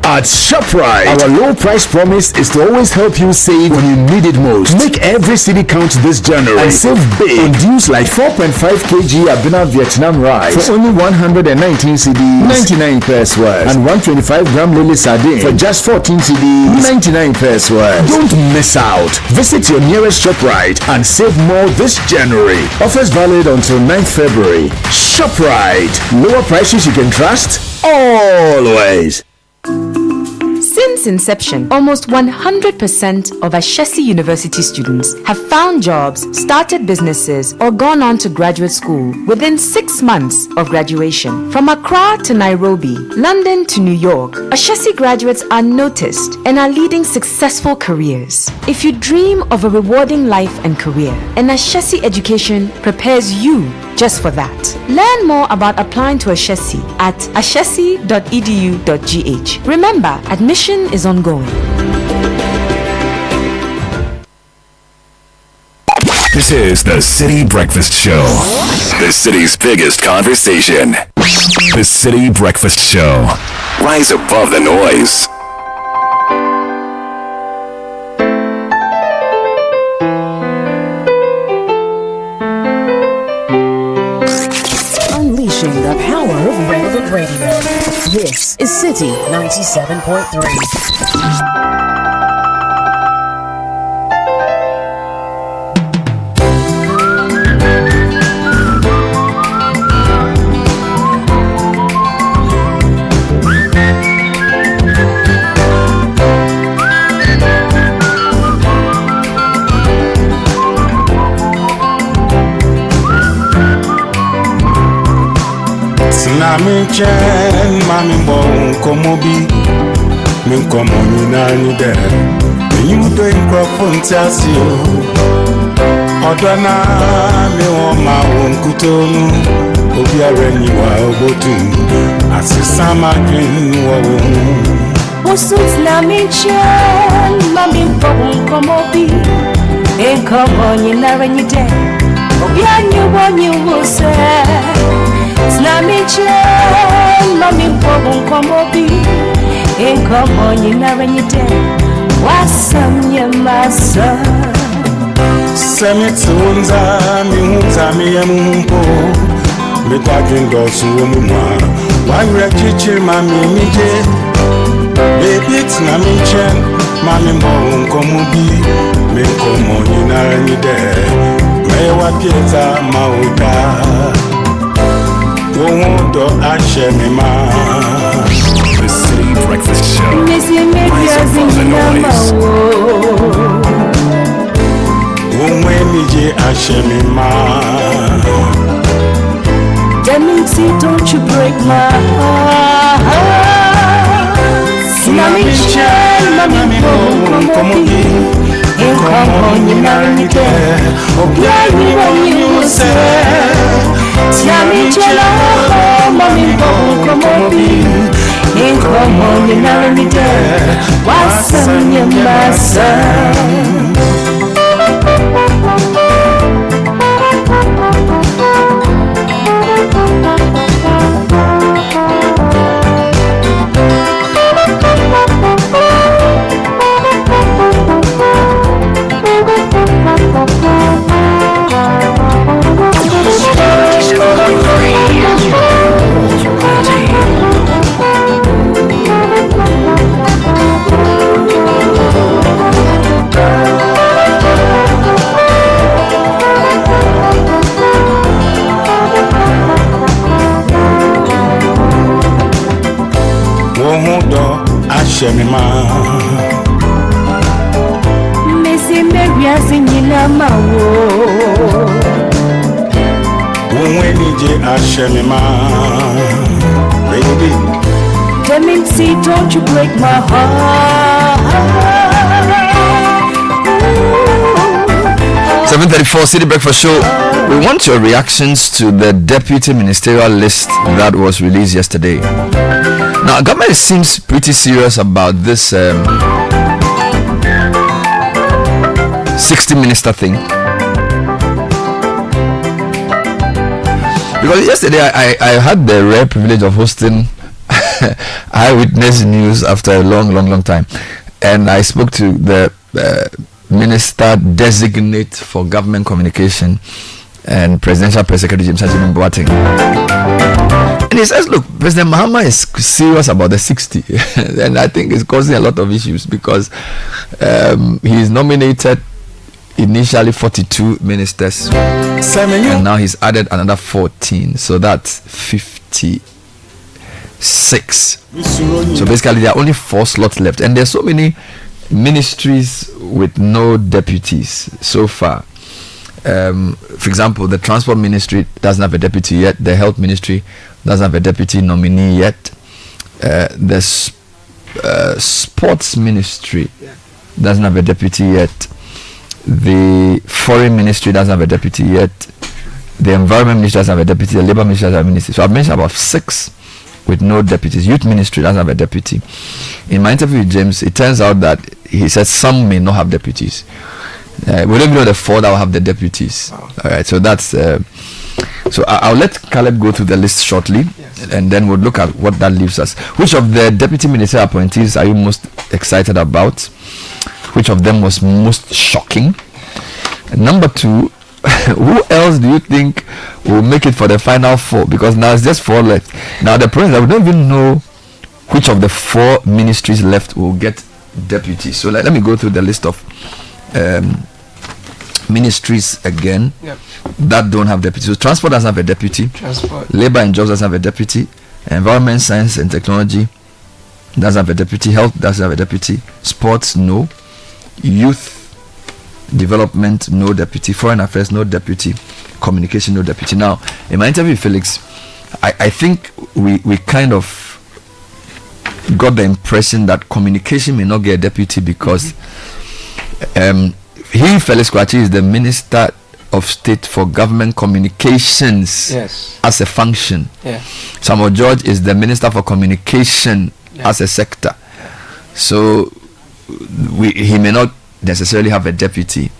At ShopRite, our low price promise is to always help you save when you need it most. Make every city count this January and save big on deals like 4.5 kg Abena Vietnam rice for only 119 cedis, 99 pairs worth, and 125 gram Lily sardine for just 14 cedis, 99 pairs worth. Don't miss out. Visit your nearest ShopRite and save more this January. Offers valid until 9th February. ShopRite, lower prices you can trust always. Since inception, almost 100% of Ashesi University students have found jobs, started businesses, or gone on to graduate school within 6 months of graduation. From Accra to Nairobi, London to New York, Ashesi graduates are noticed and are leading successful careers. If you dream of a rewarding life and career, an Ashesi education prepares you just for that. Learn more about applying to Ashesi at ashesi.edu.gh. Remember, admission is ongoing. This is the Citi Breakfast Show, the city's biggest conversation. The Citi Breakfast Show. Rise above the noise. Unleashing the power of relevant radio. This is Citi 97.3. Mami chen, mami bon komobi, min komoni nani de. You doing profuntasio. Odana mi woma unkutonu, obiareni wa obotun, asisama green wa Usut na mi chen, mami bon komobi, in komoni nani de. Obiareni wa nyuse. Slami chen, mami pobun komobi, inkomo nyina renyite, wasamye masa. Semitunza, miunza miyemumpo, mitagendo suwumwa, wangre chichir mami mije. Baby slami chen, mami pobun komobi, minkomo nyina renyite, mewa pieta mauda. The Citi Breakfast Show. Rise above the noise. Umwe nije ashemima. Jamiti don't you break my heart. Mami Chen, Mami Komogi, come on, you marry me there. Obey me when you say, Mami Chen, Mami Komogi, come on, you marry me there. What's on your master? Missy Maria Zinila Mawo. Baby. Demincy, don't you break my heart. 7:34 Citi Breakfast Show. We want your reactions to the deputy ministerial list that was released yesterday. Now, government seems pretty serious about this 60 minister thing. Because yesterday I had the rare privilege of hosting Eyewitness News after a long time. And I spoke to the Minister Designate for Government Communication and Presidential Press Secretary James Boateng. And he says, look, President Mahama is serious about the 60. And I think it's causing a lot of issues because he's nominated initially 42 ministers. And now he's added another 14. So that's 56. So basically there are only 4 slots left. And there's so many ministries with no deputies so far. For example, the Transport Ministry doesn't have a deputy yet. The Health Ministry doesn't have a deputy nominee yet. The Sports Ministry doesn't have a deputy yet. The Foreign Ministry doesn't have a deputy yet. The Environment Ministry doesn't have a deputy. The Labour Ministry doesn't have a ministry. So I've mentioned about 6 with no deputies. Youth Ministry doesn't have a deputy. In my interview with James, it turns out that he said some may not have deputies. We don't even know the 4 that will have the deputies. All right, so that's so I'll let Caleb go through the list shortly, and then we'll look at what that leaves us. Which of the deputy minister appointees are you most excited about? Which of them was most shocking? And number 2, who else do you think will make it for the final 4? Because now it's just 4 left. Now the problem is that we don't even know which of the 4 ministries left will get deputies. So let me go through the list of ministries again that don't have deputies. So Transport doesn't have a deputy. Labour and Jobs doesn't have a deputy. Environment, Science and Technology doesn't have a deputy. Health doesn't have a deputy. Sports, no. Youth Development, no deputy. Foreign Affairs, no deputy. Communication, no deputy. Now, in my interview with Felix, I think we kind of got the impression that communication may not get a deputy because Felix Kwachi is the Minister of State for Government Communications as a function. Samuel George is the Minister for Communication as a sector. So he may not necessarily have a deputy.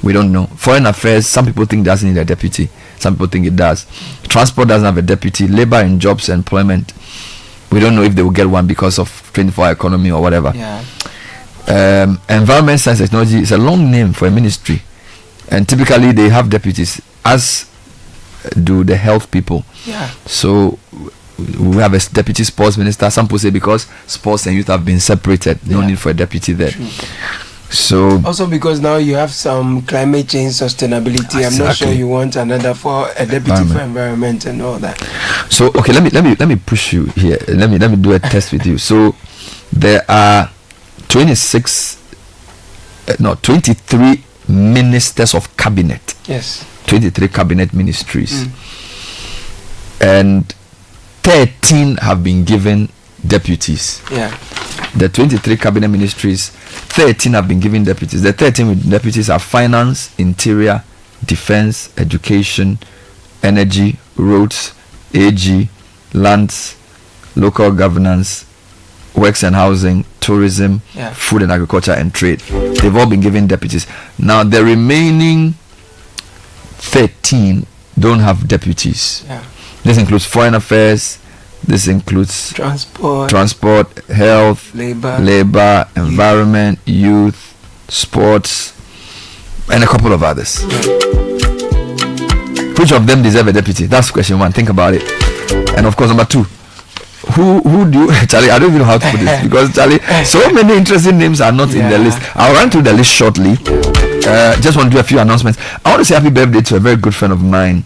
We don't know. Foreign Affairs, some people think doesn't need a deputy. Some people think it does. Transport doesn't have a deputy. Labour and Jobs and Employment, we don't know if they will get one because of 24-hour economy or whatever. Environment, Science and Technology is a long name for a ministry, and typically they have deputies, as do the health people. So we have a deputy sports minister. Some people say because sports and youth have been separated, no need for a deputy there. So also because now you have some climate change sustainability. I'm not sure you want another for a deputy for environment and all that. So okay, let me push you here. Let me do a test with you. So there are 23 ministers of cabinet. 23 cabinet ministries. And 13 have been given deputies. Yeah. The 23 cabinet ministries, 13 have been given deputies. The 13 deputies are finance, interior, defense, education, energy, roads, AG, lands, local governance, works and housing, tourism, food and agriculture, and trade. They've all been given deputies. Now the remaining 13 don't have deputies. Yeah. This includes foreign affairs. This includes transport, health, labor, environment, youth, sports, and a couple of others. Which of them deserve a deputy? That's question one. Think about it. And of course, number two, who do you, Charlie? I don't even know how to put this because Charlie, so many interesting names are not in the list. I'll run through the list shortly. Just want to do a few announcements. I want to say happy birthday to a very good friend of mine,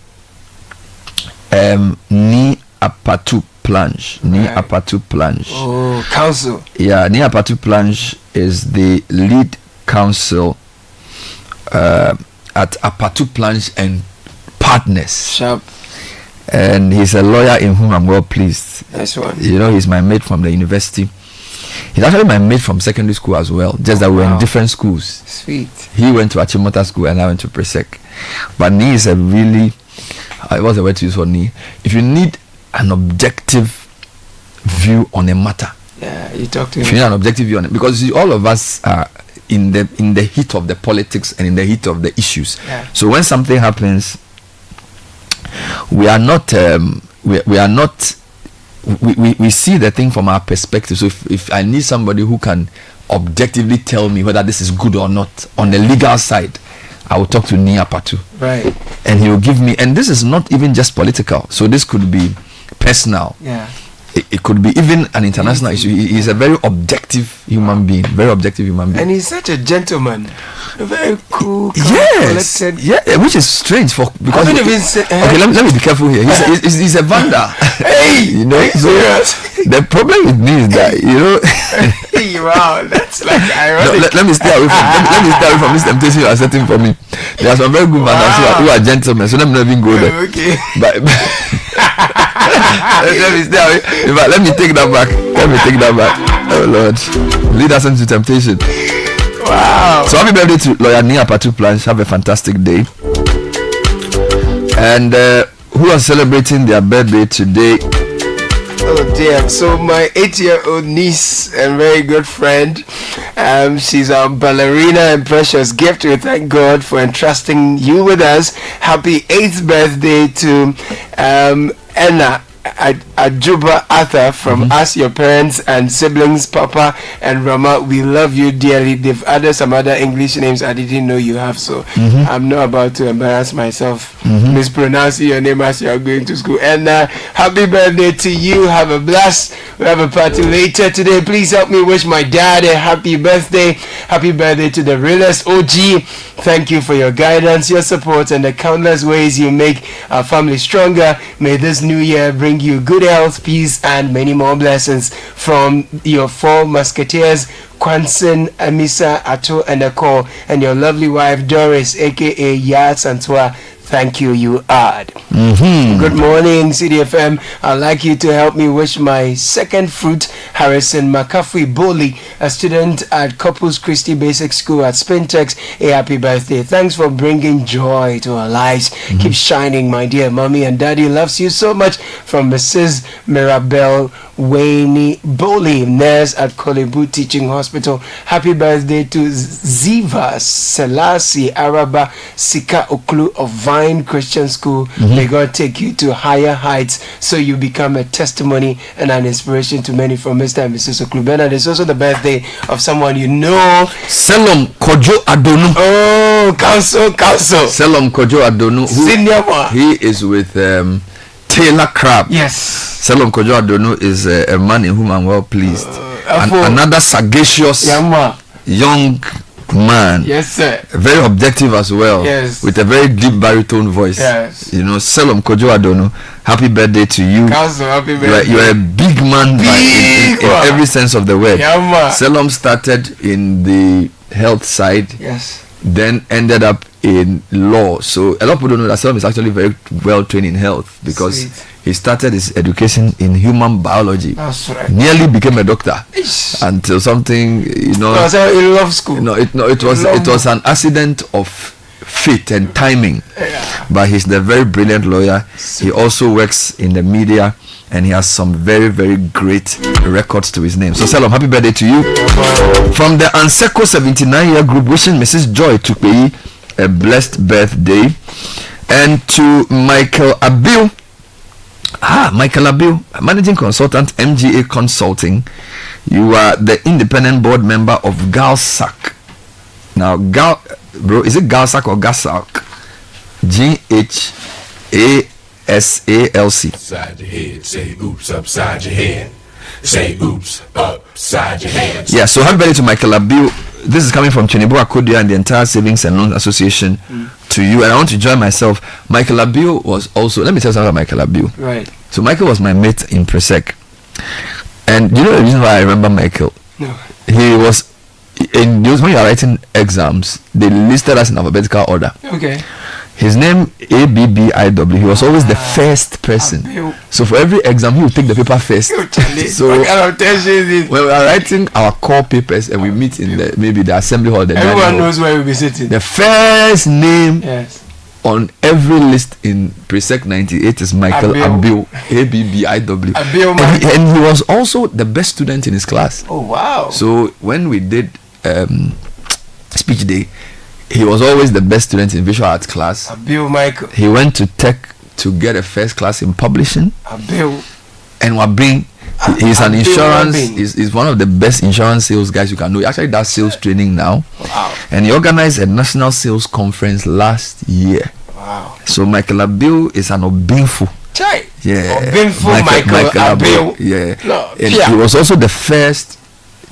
Ni Apatu Planche. Apatu Planche. Oh, council. Yeah, Ni Apatu Planche is the lead counsel at Apatu Planche and Partners. Sharp. And he's a lawyer in whom I'm well pleased. Nice one. You know, he's my mate from the university. He's actually my mate from secondary school as well. Just that we're in different schools. Sweet. He went to Achimota school and I went to Presec. But Ni is a really, what's the word to use for Ni? If you need an objective view on a matter, you talk to him. If you need an objective view on it, because all of us are in the heat of the politics and in the heat of the issues. So when something happens, we see the thing from our perspective. So if I need somebody who can objectively tell me whether this is good or not on the legal side, I will talk to Ni Apatu. Right. And he will give me, and this is not even just political. So this could be personal. Yeah. It could be even an international issue. He's a very objective human being. And he's such a gentleman. A very cool, collected. Yeah, which is strange because let me be careful here. He's a vanda. Hey, you know. So the problem with me is that wow, that's like ironic. Let me stay away from this temptation you are setting for me. There are some very good vandas who are gentlemen, so let me not even go there. Okay. But let me stay away. Let me take that back. Oh Lord, lead us into temptation. Wow. So happy birthday to lawyer Ni Apatu Planche. Have a fantastic day. And who are celebrating their birthday today? Oh dear. So my 8-year-old niece and very good friend, she's our ballerina and precious gift. We thank God for entrusting you with us. Happy 8th birthday to Anna Ajuba Arthur from us, your parents and siblings, Papa and Rama. We love you dearly. They've added some other English names I didn't know you have, so I'm not about to embarrass myself mispronouncing your name as you are going to school. And happy birthday to you. Have a blast. We have a party later today. Please help me wish my dad a happy birthday. Happy birthday to the realest OG. Thank you for your guidance, your support, and the countless ways you make our family stronger. May this new year bring you good health, peace, and many more blessings from your 4 musketeers, Kwansin, Amisa, Ato, and Akol, and your lovely wife Doris, aka Yad Santua. Thank you, you are. Good morning, Citi FM. I'd like you to help me wish my second fruit, Harrison McCaffrey Bowley, a student at Corpus Christi Basic School at Spintex, a happy birthday. Thanks for bringing joy to our lives. Keep shining, my dear mommy and daddy loves you so much. From Mrs. Mirabelle Wayne Bowley, nurse at Kolebu Teaching Hospital. Happy birthday to Ziva Selassie Araba Sika Oklu of Vine Christian School. May God take you to higher heights so you become a testimony and an inspiration to many. From Mr. and Mrs. Oklu. Bernard, it's also the birthday of someone you know. Selom Kojo Adonu. Oh, council. Selom Kojo Adonu. Senior one. He is with Taylor Crab. Yes. Selom Kojo Adonu is a man in whom I'm well pleased. Another sagacious young man. Yes, sir. Very objective as well. Yes. With a very deep baritone voice. Yes. You know, Selom Kojo Adonu, happy birthday to you. Council, happy birthday. You are a big man in every sense of the word. Yeah, Selom started in the health side. Yes. Then ended up in law. So a lot of people don't know that Selom is actually very well trained in health because he started his education in human biology. That's right. Nearly became a doctor until something, He was in love school. It was an accident of fate and timing. But he's the very brilliant lawyer. He also works in the media, and he has some very, very great records to his name. So Salom, happy birthday to you. From the Anseko 79-year group, wishing Mrs. Joy Tukpeyi a blessed birthday. And to Michael Abil, managing consultant, MGA Consulting. You are the independent board member of GALSAC. Now, bro, is it GALSAC or GASAC? GHASALC. Upside your head, say oops upside your head. Say oops upside your head. Yeah, so happy birthday to Michael Abil. This is coming from Chenibo Akodia and the entire Savings and Loans Association to you. And I want to join myself. Michael Abil was also, let me tell you something about Michael Abil. Right. So Michael was my mate in Presec. And do you know the reason why I remember Michael? No. He was, when you are writing exams, they listed us in alphabetical order. Okay. His name ABBIW. He was always the first person. So for every exam, he would take the paper first. So when we are writing our core papers and we meet in the assembly hall, everyone knows where we'll be sitting. The first name on every list in Presec 98 is Michael Abil, ABBIW. And he was also the best student in his class. Oh wow! So when we did speech day, he was always the best student in visual arts class. Abil Michael. He went to Tech to get a first class in publishing. Abil. And he's an insurance. He's one of the best insurance sales guys you can know. He actually does sales training now. Wow. And he organized a national sales conference last year. Wow. So Michael Abil is an Obinfu. Chai. Yeah. Obinfu Michael Abil. Yeah. No, and he was also the first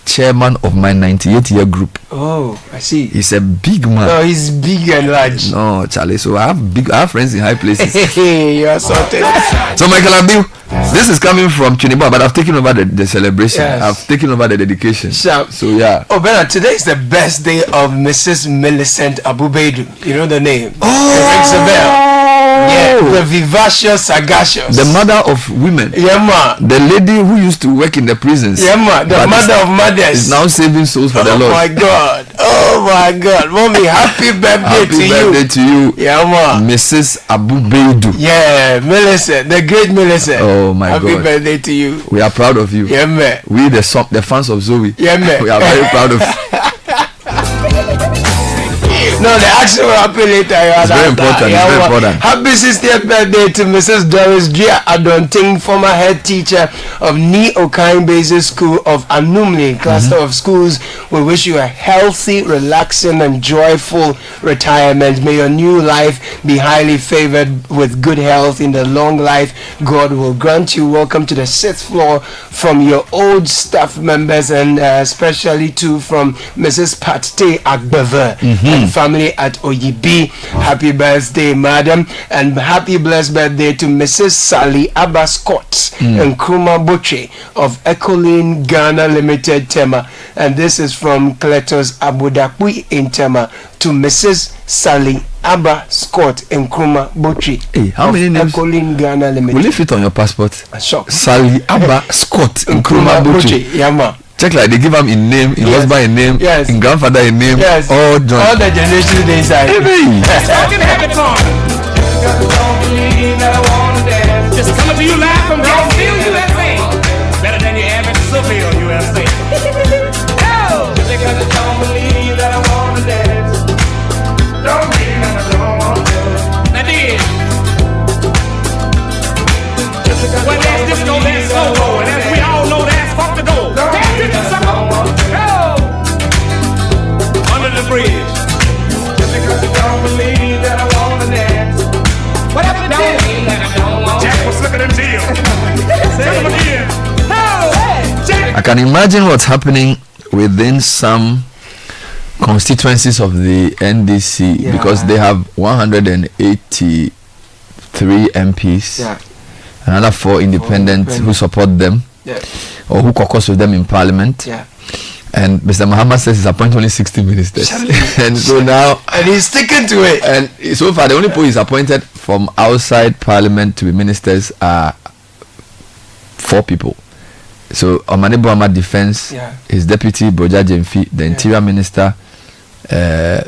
chairman of my 98-year group. Oh, I see. He's a big man. No, he's big and large. No, Charlie. So I have friends in high places. Hey, you're sorted. So Michael Abil, this is coming from Chunibo, but I've taken over the celebration. Yes. I've taken over the dedication. Sharp. So yeah. Oh, Bernard, today is the birthday of Mrs. Millicent Abubeidu. You know the name? Oh, it rings a bell. Yeah, the vivacious, sagacious. The mother of women. Yeah, ma. The lady who used to work in the prisons. Yeah, ma. The mother of mothers. Is now saving souls for the Lord. Oh my God. Oh my God. Mommy, happy birthday to you. Happy birthday to you. Yeah, ma. Mrs. Abubeidu. Yeah, Millicent, the great Millicent. Oh my happy God. Happy birthday to you. We are proud of you. Yeah, man. We the fans of Zoe. Yeah, man. We are very proud of you. No, the action will happen later. It's very important. It's very important. Happy 60th birthday to Mrs. Doris Gia Adonting, former head teacher of Ni Okain Basic School of Anumli, cluster of schools. We wish you a healthy, relaxing, and joyful retirement. May your new life be highly favored with good health. In the long life God will grant you. Welcome to the 6th floor from your old staff members, and especially too from Mrs. Patte Agbever and family at Oyibi. Happy birthday, madam, and happy blessed birthday to Mrs. Sally Abba Scott and Kruma Boche of Ecoline Ghana Limited, Tema. And this is from Cletus Abudakwi in Tema to Mrs. Sally Abba Scott and Kruma Boche. Hey, how many names? Ecoline Ghana Limited. Will it fit on your passport? Sure. Sally Abba Scott and Kruma Boche. Yeah, ma. Check, like they give him in name, in husband in name, in grandfather in name, all joined. All the generations they inside. Just coming to you live from Brownsville, USA. Better than your average Seville, USA. Oh, because I don't believe that I wanna dance. Don't believe that I don't wanna dance. Now dig. Well, there's disco, there's solo, and as we all know, that's fuck the door. Under the bridge. Just because I don't believe that I wanna dance. Whatever it don't mean that I don't want. Jack was looking at Jill. Tell him again. I can imagine what's happening within some constituencies of the NDC because they have 183 MPs, another 4 independents who support them or who caucus with them in Parliament. And Mr. Muhammad says he's appointed only 60 ministers. And so now... And he's sticking to it. And so far, the only people he's appointed from outside Parliament to be ministers are 4 people. So Omani Boama Defense, his deputy Broja Jemfi, the Interior Minister, the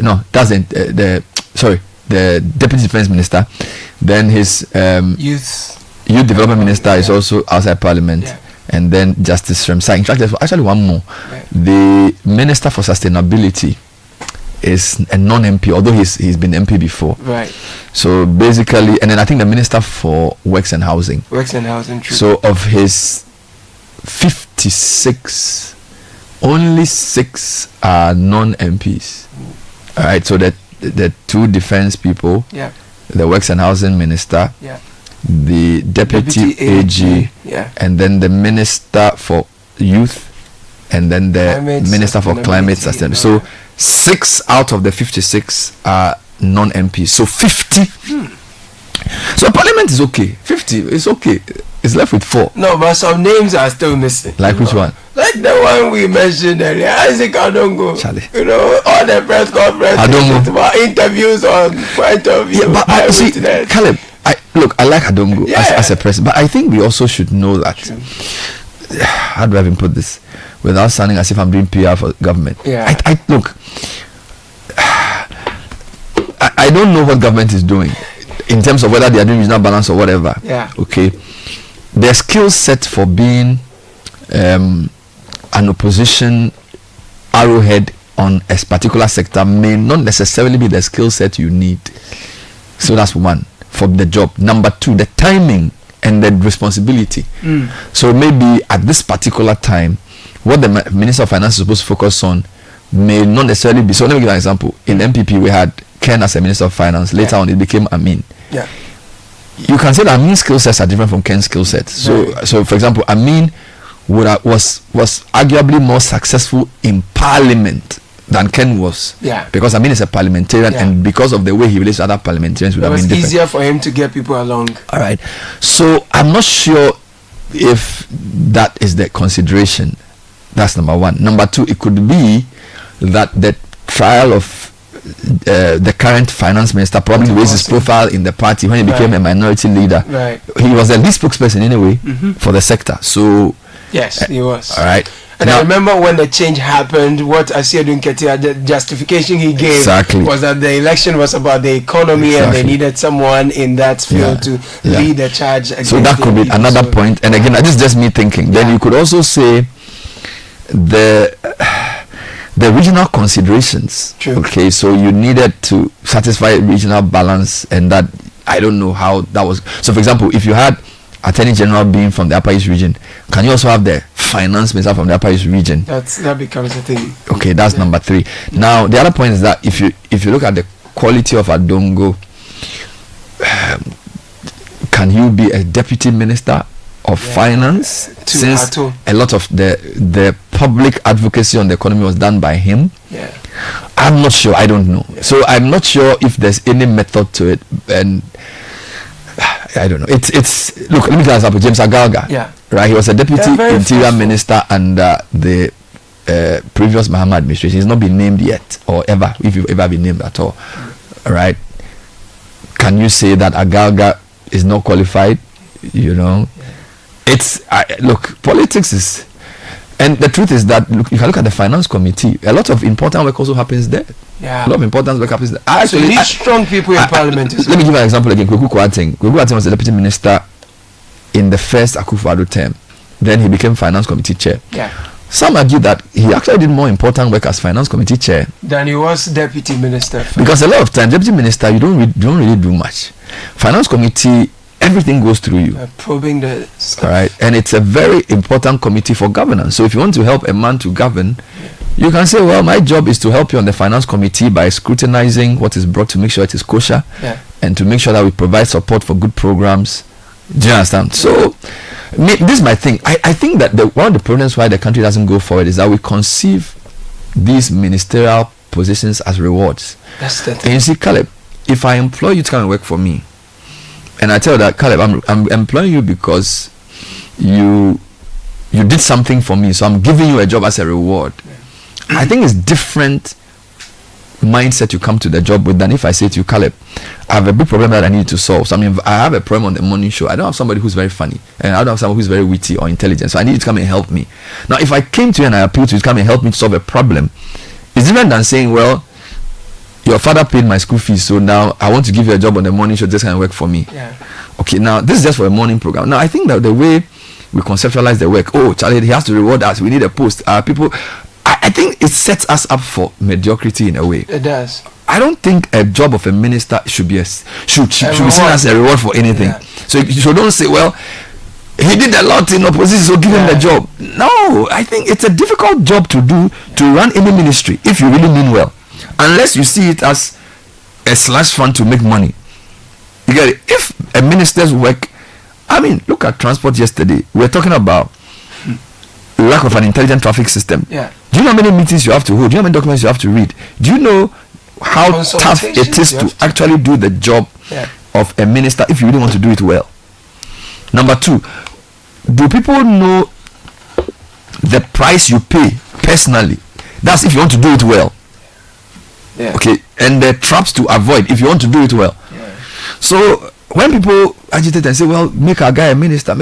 Deputy Defense Minister, then his Youth Development Minister is also outside Parliament, and then Justice Remsa. In fact, there's actually one more. The Minister for Sustainability is a non-MP, although he's been MP before. Right. So basically, and then I think the Minister for Works and Housing. True. So of his 56, only 6 are non-MPs. All right, so the 2 defense people, the Works and Housing Minister, the Deputy AG, and then the Minister for Youth, and then the Minister for Climate Sustainability. So 6 out of the 56 are non-MPs. So 50. So Parliament is okay. 50 is okay. It's left with 4. No, but some names are still missing. Like which one? Like the one we mentioned earlier, SIC Adongo. You know, all the press conferences about interviews on point of view. Yeah, but see, Caleb, I like Adongo as a president, but I think we also should know that. How do I even put this without sounding as if I'm doing PR for government? I don't know what government is doing in terms of whether they are doing regional balance or whatever. Okay. Their skill set for being an opposition arrowhead on a particular sector may not necessarily be the skill set you need. So that's one for the job. Number 2, the timing and the responsibility. So maybe at this particular time, what the Minister of Finance is supposed to focus on may not necessarily be. So let me give you an example. In MPP, we had Ken as a Minister of Finance. Later on, it became Amin. You can say that Amin's skill sets are different from Ken's skill sets. So for example, Amin was arguably more successful in Parliament than Ken was. Because Amin is a parliamentarian, and because of the way he relates to other parliamentarians, it was easier for him to get people along. All right. So I'm not sure if that is the consideration. That's number 1. Number 2, it could be that the trial of the current finance minister probably raised his profile in the party when he became a minority leader. He was the lead spokesperson anyway for the sector. So yes, he was. All right. And now, I remember when the change happened, what Asiadu Nketia, the justification he gave was that the election was about the economy and they needed someone in that field to lead the charge. So that could be another point. And again, this is just me thinking. Then you could also say the regional considerations. Okay, so you needed to satisfy regional balance, and that I don't know how that was. So for example, if you had Attorney General being from the Upper East region, can you also have the Finance Minister from the Upper East region? That becomes a thing. Okay, that's number 3. Now the other point is that if you look at the quality of Adongo, can you be a deputy minister of finance, since a lot of the public advocacy on the economy was done by him? I'm not sure. I don't know. So I'm not sure if there's any method to it, and I don't know. It's look. Let me give you an example. James Agalga. Right. He was a deputy interior minister under the previous Mahama administration. He's not been named yet, or ever, if you've ever been named at all. Right. Can you say that Agalga is not qualified? You know. It's look, politics is, and the truth is that look, you can look at the finance committee. A lot of important work also happens there. A lot of important work happens there. So you need strong people in Parliament. Let me give you an example again. Kweku Kwarteng. Kweku Kwarteng was the deputy minister in the first Akufo-Addo term. Then he became finance committee chair. Some argue that he actually did more important work as finance committee chair than he was deputy minister. Because a lot of times, deputy minister, you don't really do much. Finance committee, everything goes through you. Probing the stuff. All right, and it's a very important committee for governance. So if you want to help a man to govern, you can say, well, my job is to help you on the finance committee by scrutinizing what is brought to make sure it is kosher, and to make sure that we provide support for good programs. Do you understand? So this is my thing. I think that one of the problems why the country doesn't go forward is that we conceive these ministerial positions as rewards. That's the thing. And you see, Caleb, if I employ you to come and work for me, and I tell you that, Caleb, I'm employing you because you did something for me, so I'm giving you a job as a reward. I think it's different mindset you come to the job with than if I say to you, Caleb, I have a big problem that I need to solve. So I mean, I have a problem on the morning show. I don't have somebody who's very funny, and I don't have someone who's very witty or intelligent. So I need you to come and help me. Now, if I came to you and I appealed to you to come and help me to solve a problem, it's different than saying, well, your father paid my school fees, so now I want to give you a job on the morning show. Just can work for me. Yeah. Okay, now this is just for a morning program. Now I think that the way we conceptualize the work, oh, Charlie, he has to reward us. We need a post. People, I think it sets us up for mediocrity in a way. It does. I don't think a job of a minister should be should be seen as a reward for anything. Yeah. So you don't say, well, he did a lot in opposition, so give him the job. No, I think it's a difficult job to do, to run any ministry, if you really mean well, unless you see it as a slush fund to make money. You get it? If a minister's work, I mean, look at transport yesterday. We were talking about lack of an intelligent traffic system. Yeah. Do you know how many meetings you have to hold? Do you know how many documents you have to read? Do you know how tough it is to actually do the job of a minister if you really want to do it well? Number two, do people know the price you pay personally? That's if you want to do it well. Yeah. Okay, and the traps to avoid if you want to do it well. Yeah. So when people agitate and say, well, make our guy a minister,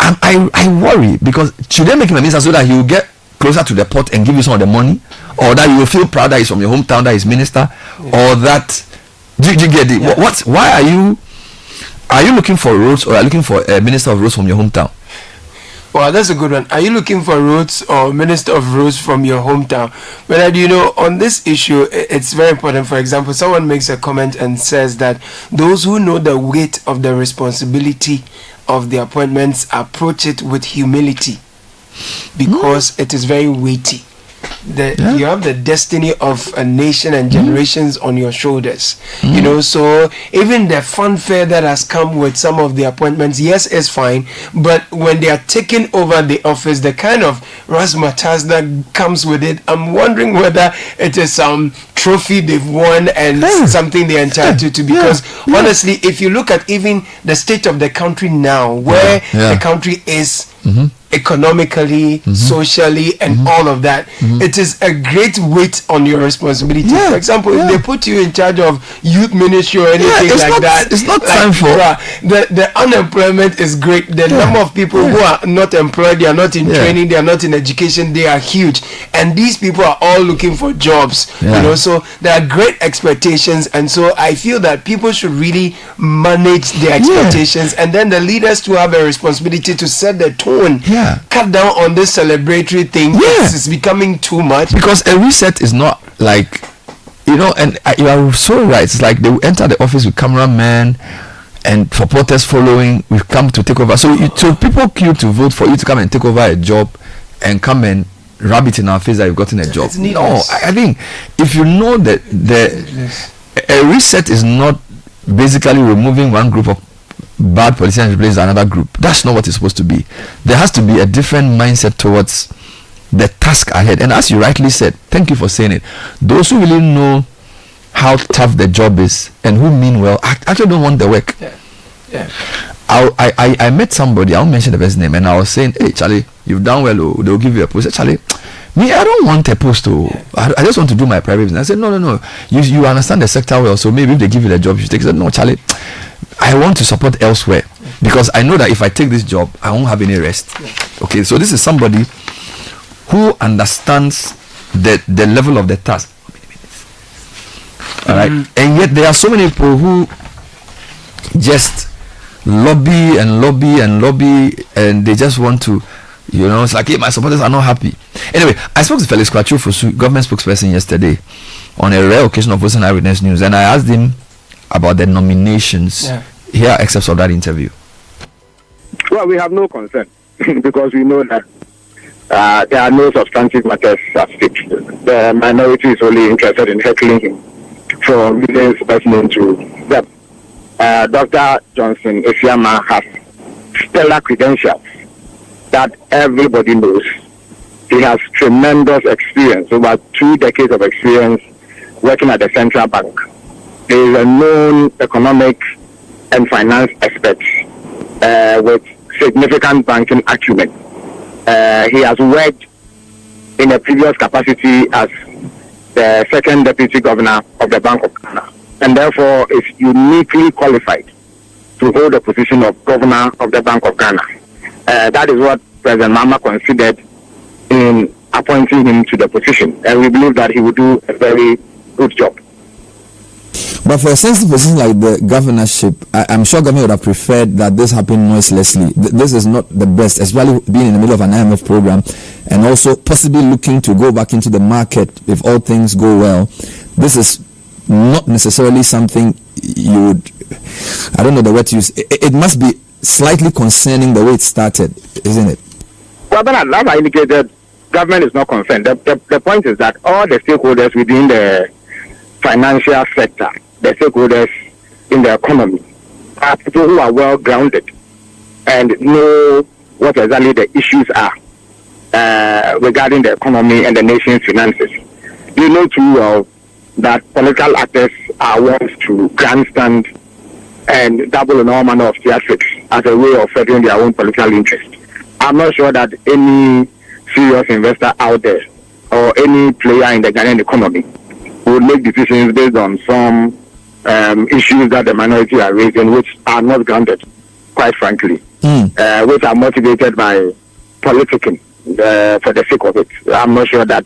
I worry, because should they make him a minister so that he will get closer to the pot and give you some of the money, or that you will feel proud that he's from your hometown, that he's minister, or that do you get it? Why are you looking for roads, or are you looking for a minister of roads from your hometown? Well, that's a good one. Are you looking for roads or minister of roads from your hometown? But you know, on this issue, it's very important. For example, someone makes a comment and says that those who know the weight of the responsibility of the appointments approach it with humility, because it is very weighty. You have the destiny of a nation and generations on your shoulders. You know, so even the fanfare that has come with some of the appointments, yes, is fine, but when they are taking over the office, the kind of razzmatazz that comes with it, I'm wondering whether it is some trophy they've won and something they're entitled to, because honestly, if you look at even the state of the country now, where the country is economically, socially, and all of that, it is a great weight on your responsibility. For example, if they put you in charge of youth ministry or anything like that, it's not time for the unemployment is great. The number of people who are not employed, they are not in training, they are not in education, they are huge, and these people are all looking for jobs. You know, so there are great expectations, and so I feel that people should really manage their expectations, and then the leaders to have a responsibility to set the tone. Cut down on this celebratory thing. It's becoming too much, because a reset is not like, you know, and you are so right. It's like they will enter the office with cameramen and supporters following. We've come to take over, so people queue to vote for you to come and take over a job and come and rub it in our face that you've gotten a job. No, I think if you know that a reset is not basically removing one group of bad politicians and replace another group. That's not what it's supposed to be. There has to be a different mindset towards the task ahead. And as you rightly said, thank you for saying it, those who really know how tough the job is and who mean well actually don't want the work. I met somebody, I won't mention the person's name, and I was saying, hey Charlie, you've done well, they'll give you a post. Charlie, me, I don't want a post. I just want to do my private business. I said, no, you understand the sector well, so maybe if they give you the job, you should take it. I said, no, Charlie, I want to support elsewhere, because I know that if I take this job, I won't have any rest. Okay, so this is somebody who understands the level of the task. All right, and yet there are so many people who just lobby, and they just want to, you know, it's like, hey, my supporters are not happy. Anyway, I spoke to Felix Kwachu, government spokesperson, yesterday on a rare occasion of Voice Eyewitness News, and I asked him about the nominations. Here are excerpts of that interview. Well, we have no concern because we know that there are no substantive matters at stake. The minority is only interested in heckling him from millions listening to them. Dr. Johnson Esiama has stellar credentials that everybody knows. He has tremendous experience, over 2 decades of experience working at the central bank. He is a known economic and finance expert with significant banking acumen. He has worked in a previous capacity as the second deputy governor of the Bank of Ghana, and therefore is uniquely qualified to hold the position of governor of the Bank of Ghana. That is what President Mahama considered in appointing him to the position, and we believe that he will do a very good job. But for a sensitive position like the governorship, I'm sure government would have preferred that this happened noiselessly. This is not the best, especially being in the middle of an IMF program and also possibly looking to go back into the market if all things go well. This is not necessarily something you would, I don't know the word to use. It must be slightly concerning the way it started, isn't it? Well, but as I indicated, government is not concerned. The point is that all the stakeholders within the financial sector, the stakeholders in the economy, are people who are well grounded and know what exactly the issues are regarding the economy and the nation's finances. You know too well that political actors are wont to grandstand and dabble in all manner of theatrics as a way of furthering their own political interest. I'm not sure that any serious investor out there or any player in the Ghanaian economy would make decisions based on some issues that the minority are raising, which are not grounded, quite frankly, which are motivated by politicking for the sake of it. I'm not sure that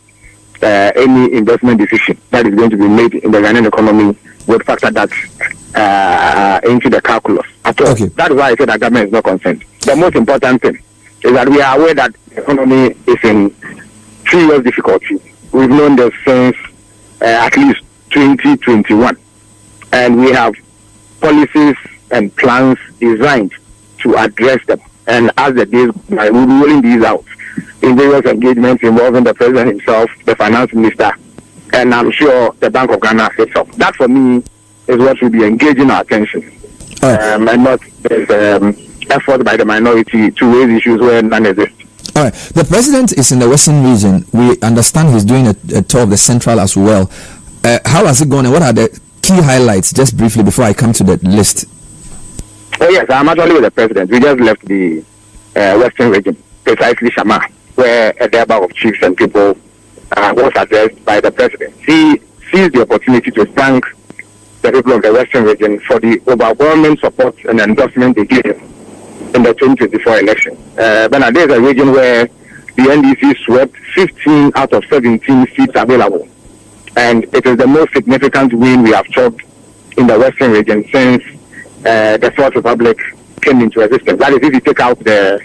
any investment decision that is going to be made in the Ghanaian economy would factor that into the calculus at all. Okay. That is why I said that government is not concerned. The most important thing is that we are aware that the economy is in serious difficulty. We've known this since at least 2021, and we have policies and plans designed to address them. And as the days go by, we'll be rolling these out in various engagements involving the president himself, the finance minister, and I'm sure the Bank of Ghana itself. That for me is what should be engaging our attention, and not effort by the minority to raise issues where none exist. All right. The president is in the Western region. We understand he's doing a tour of the Central as well. How has it gone, and what are the key highlights, just briefly, before I come to the list? Oh, yes, I'm actually with the president. We just left the Western region, precisely Shama, where a number of chiefs and people was addressed by the president. He seized the opportunity to thank the people of the Western region for the overwhelming support and endorsement they gave him in the 2024 election. But there's a region where the NDC swept 15 out of 17 seats available. And it is the most significant win we have chalked in the Western region since the Fourth Republic came into existence. That is, if you take out the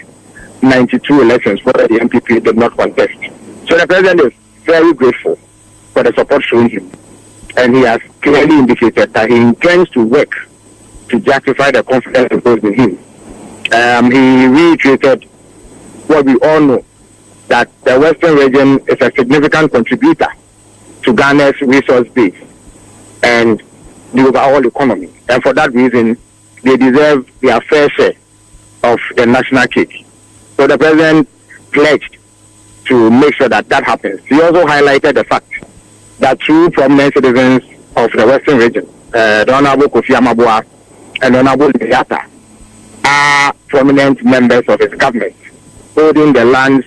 92 elections where the MPP did not contest. So the president is very grateful for the support shown him. And he has clearly indicated that he intends to work to justify the confidence imposed in him. He reiterated what we all know, that the Western region is a significant contributor to Ghana's resource base and the overall economy. And for that reason, they deserve their fair share of the national cake. So the president pledged to make sure that that happens. He also highlighted the fact that two prominent citizens of the Western region, the Honorable Kofi Amabua and the Honorable Leata, are prominent members of his government, holding the lands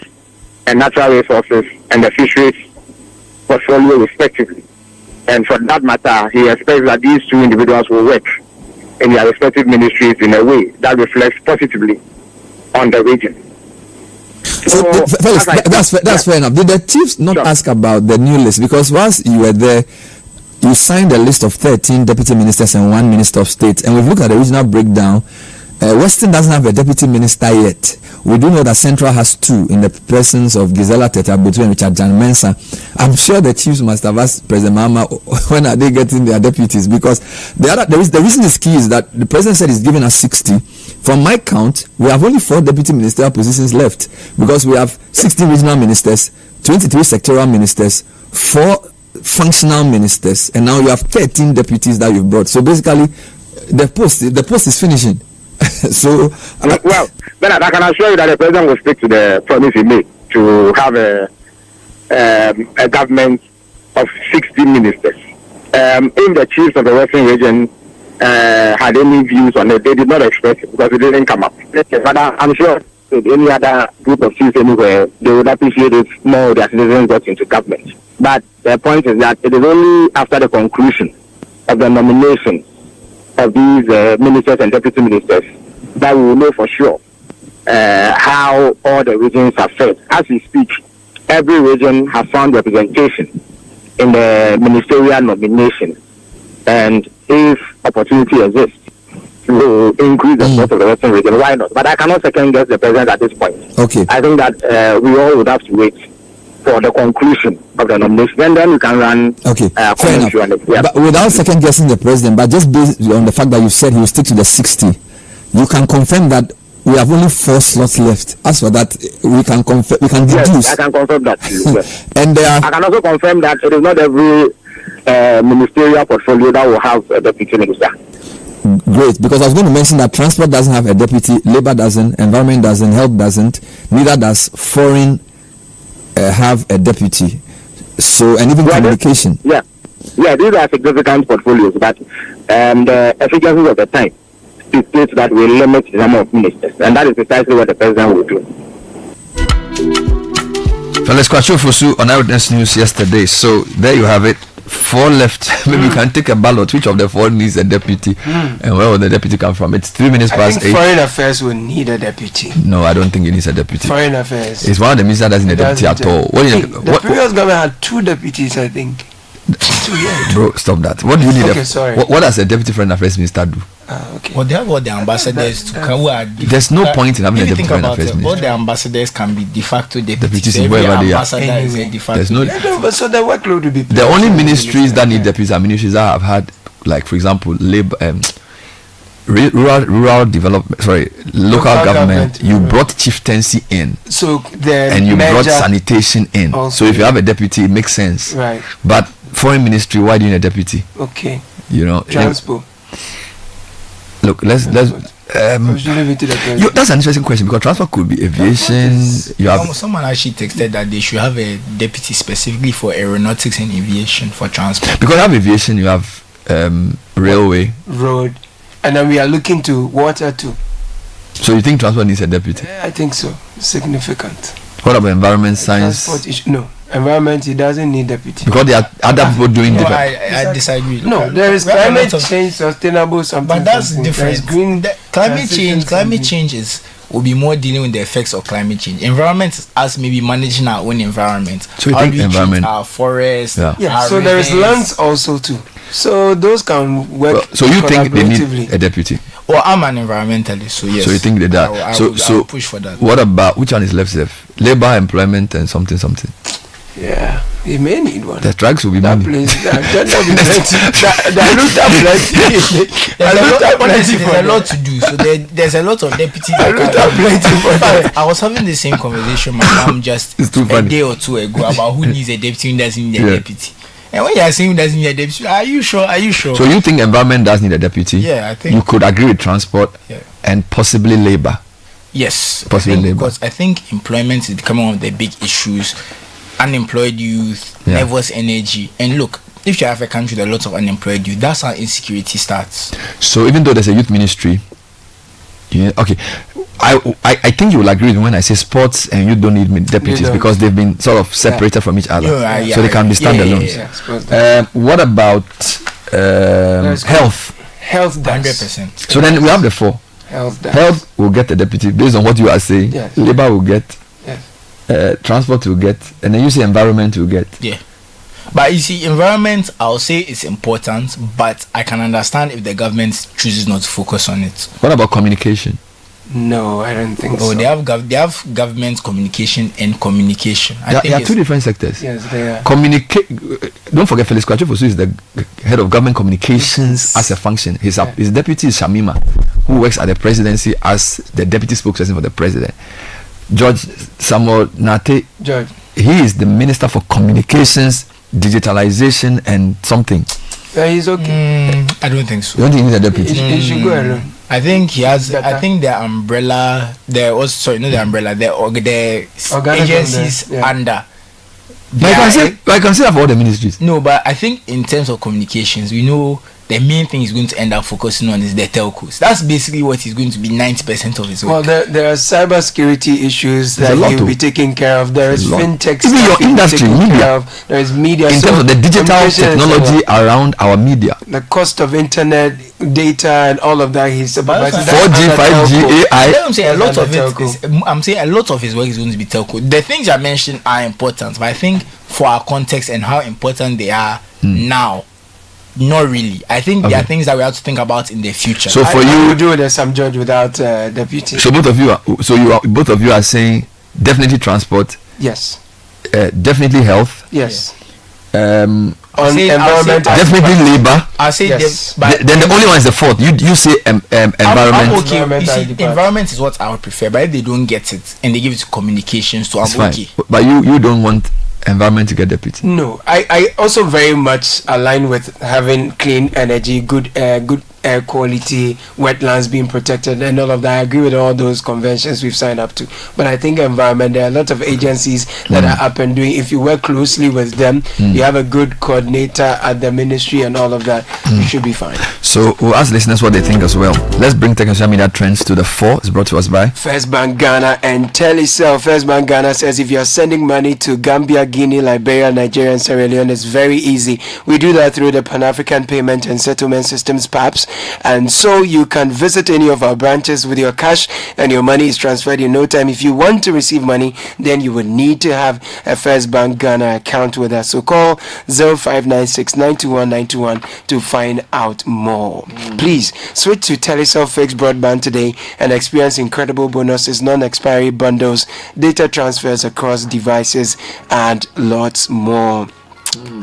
and natural resources and the fisheries portfolio respectively. And for that matter, he expects that these two individuals will work in their respective ministries in a way that reflects positively on the region. So, Felix, that's fair enough. Did the chiefs not ask about the new list? Because whilst you were there, you signed a list of 13 deputy ministers and 1 minister of state. And we've looked at the regional breakdown. Western doesn't have a deputy minister yet. We do know that Central has 2 in the presence of Gisela Tetabutu and Richard Jan Mensah. I'm sure the chiefs must have asked President Mahama when are they getting their deputies, because the reason is key is that the president said he's giving us 60. From my count, we have only 4 deputy ministerial positions left, because we have 60 regional ministers, 23 sectorial ministers, 4 functional ministers, and now you have 13 deputies that you've brought. So basically, the post is finishing. So well, Bernard, I can assure you that the president will stick to the promise he made to have a government of 60 ministers. If the chiefs of the Western region had any views on it, they did not express it because it didn't come up. But I'm sure with any other group of chiefs anywhere, they would appreciate if more of their citizens got into government. But the point is that it is only after the conclusion of the nomination of these ministers and deputy ministers that we will know for sure how all the regions are fared. As we speak, every region has found representation in the ministerial nomination, and if opportunity exists, we will increase the support of the Western region. Why not? But I cannot second guess the president at this point. Okay. I think that we all would have to wait for the conclusion of the nomination, and then we can run. Okay, fair enough. Yeah. But without second guessing the president, but just based on the fact that you said he will stick to the 60, you can confirm that we have only 4 slots left. As for that, we can confirm. We can deduce. Yes, I can confirm that. Yes. And I can also confirm that it is not every ministerial portfolio that will have a deputy minister. Great, because I was going to mention that transport doesn't have a deputy, labor doesn't, environment doesn't, health doesn't, neither does foreign have a deputy. So, and even communication. Yeah, these are significant portfolios, but the efficiency of the time states that we limit the number of ministers, and that is precisely what the president will do. Fellas, Kwacho Fosu on Eyewitness News yesterday. So there you have it. 4 left. Maybe you can take a ballot. Which of the 4 needs a deputy, and where will the deputy come from? It's 3 minutes past 8. Foreign Affairs will need a deputy. No, I don't think it needs a deputy. Foreign Affairs. It's one of the ministers that doesn't need a deputy at all. The previous government had 2 deputies, I think. 2 years. Bro, stop that. What do you need? Sorry. What does a deputy foreign affairs minister do? Okay. Well, they have all the ambassadors to come. There's no point in having a deputy foreign affairs minister. All the ambassadors can be de facto deputies. Deputies wherever they are. Is a de facto. There's no. But so the workload will be. The only ministries that need deputies are ministries that have had, like for example, labor, rural development. Sorry, local government. You brought chieftaincy in. So and you brought sanitation in. Also, so if you have a deputy, it makes sense. Right. But foreign ministry, why do you need a deputy? Okay. You know. Transport. Look, let's that's an interesting question, because transport could be aviation. Someone actually texted that they should have a deputy specifically for aeronautics and aviation for transport. Because you have aviation, you have railway, road, and then we are looking to water too. So you think transport needs a deputy? I think so. Significant. What about environment, science? No. Environment, it doesn't need deputy. Because there are other people doing different. I disagree. No, there is climate change, sustainable something. But that's different. Green climate change will be more dealing with the effects of climate change. Environment is us maybe managing our own environment. So you think environment, our forests, our so there is lands also too. So those can work. Well, so you think they need a deputy? Well, I'm an environmentalist, so yes. So you think that? I will push for that. What about which one is left? Labor, employment, and something. Yeah, he may need one. The strikes will be money. There's a lot to do, so there's a lot of deputies. I was having the same conversation with my mom just a day or 2 ago about who needs a deputy, who doesn't need a deputy. And when you are saying who doesn't need a deputy, are you sure? So you think environment does need a deputy? Yeah, I think you could agree with transport and possibly labor. Yes, possibly labor. Because I think employment is becoming one of the big issues. Unemployed youth, nervous energy, and look, if you have a country with a lot of unemployed youth, that's how insecurity starts. So even though there's a youth ministry, okay, I think you will agree with me when I say sports and you don't need deputies because they've been sort of separated from each other, so they can be standalone. What about health? Health, 100%. So then we have the 4. Health will get a deputy based on what you are saying. Yes. Labor will get. Transport will get, and then you say environment will get. Yeah, but you see, environment, I'll say it's important, but I can understand if the government chooses not to focus on it. What about communication? No, I don't think so. They have government communication and communication. There are 2 different sectors. Yes, they are. Don't forget, Felix Kwacho Fosu is the head of government communications as a function. His deputy is Shamima, who works at the presidency as the deputy spokesperson for the president. George Samuel Nate, he is the Minister for Communications, Digitalization, and something. He's okay. I don't think so. You don't think he's a deputy? He should go alone. I think he has. I think the umbrella. The umbrella. The agencies under. I can say that for all the ministries. No, but I think in terms of communications, we know the main thing he's going to end up focusing on is the telcos. That's basically what he's going to be 90% of his work. Well, there are cybersecurity issues that he'll be taking care of. There is fintech. Even your industry, media. There is media. In terms of the digital technology around our media. The cost of internet, data, and all of that, he's supervising. 4G, 5G, AI. I'm saying a lot of it. I'm saying a lot of his work is going to be telco. The things I mentioned are important, but I think for our context and how important they are now, not really. I think there are things that we have to think about in the future. So for you, do the some judge without deputy. So both of you are saying definitely transport. Yes. Definitely health. Yes. On environment, definitely labor. I say yes. Then the only one is the fourth. You say environment. I'm okay. You see, environment is what I would prefer, but if they don't get it and they give it to communications, so I'm okay. But you don't want environment to get deputy. No, I also very much align with having clean energy, good air quality, wetlands being protected, and all of that. I agree with all those conventions we've signed up to. But I think environment, there are a lot of agencies that are up and doing. If you work closely with them, you have a good coordinator at the ministry and all of that, you should be fine. So we'll ask listeners what they think as well. Let's bring tech and social media trends to the fore. It's brought to us by First Bank Ghana and Telecel. First Bank Ghana says if you're sending money to Gambia, Guinea, Liberia, Nigeria, and Sierra Leone, it's very easy. We do that through the Pan-African Payment and Settlement Systems, PAPS. And so you can visit any of our branches with your cash and your money is transferred in no time. If you want to receive money, then you would need to have a First Bank Ghana account with us. So call 0596-921-921 to find out more. Please switch to Telecel Fixed Broadband today and experience incredible bonuses, non-expiry bundles, data transfers across devices, and lots more.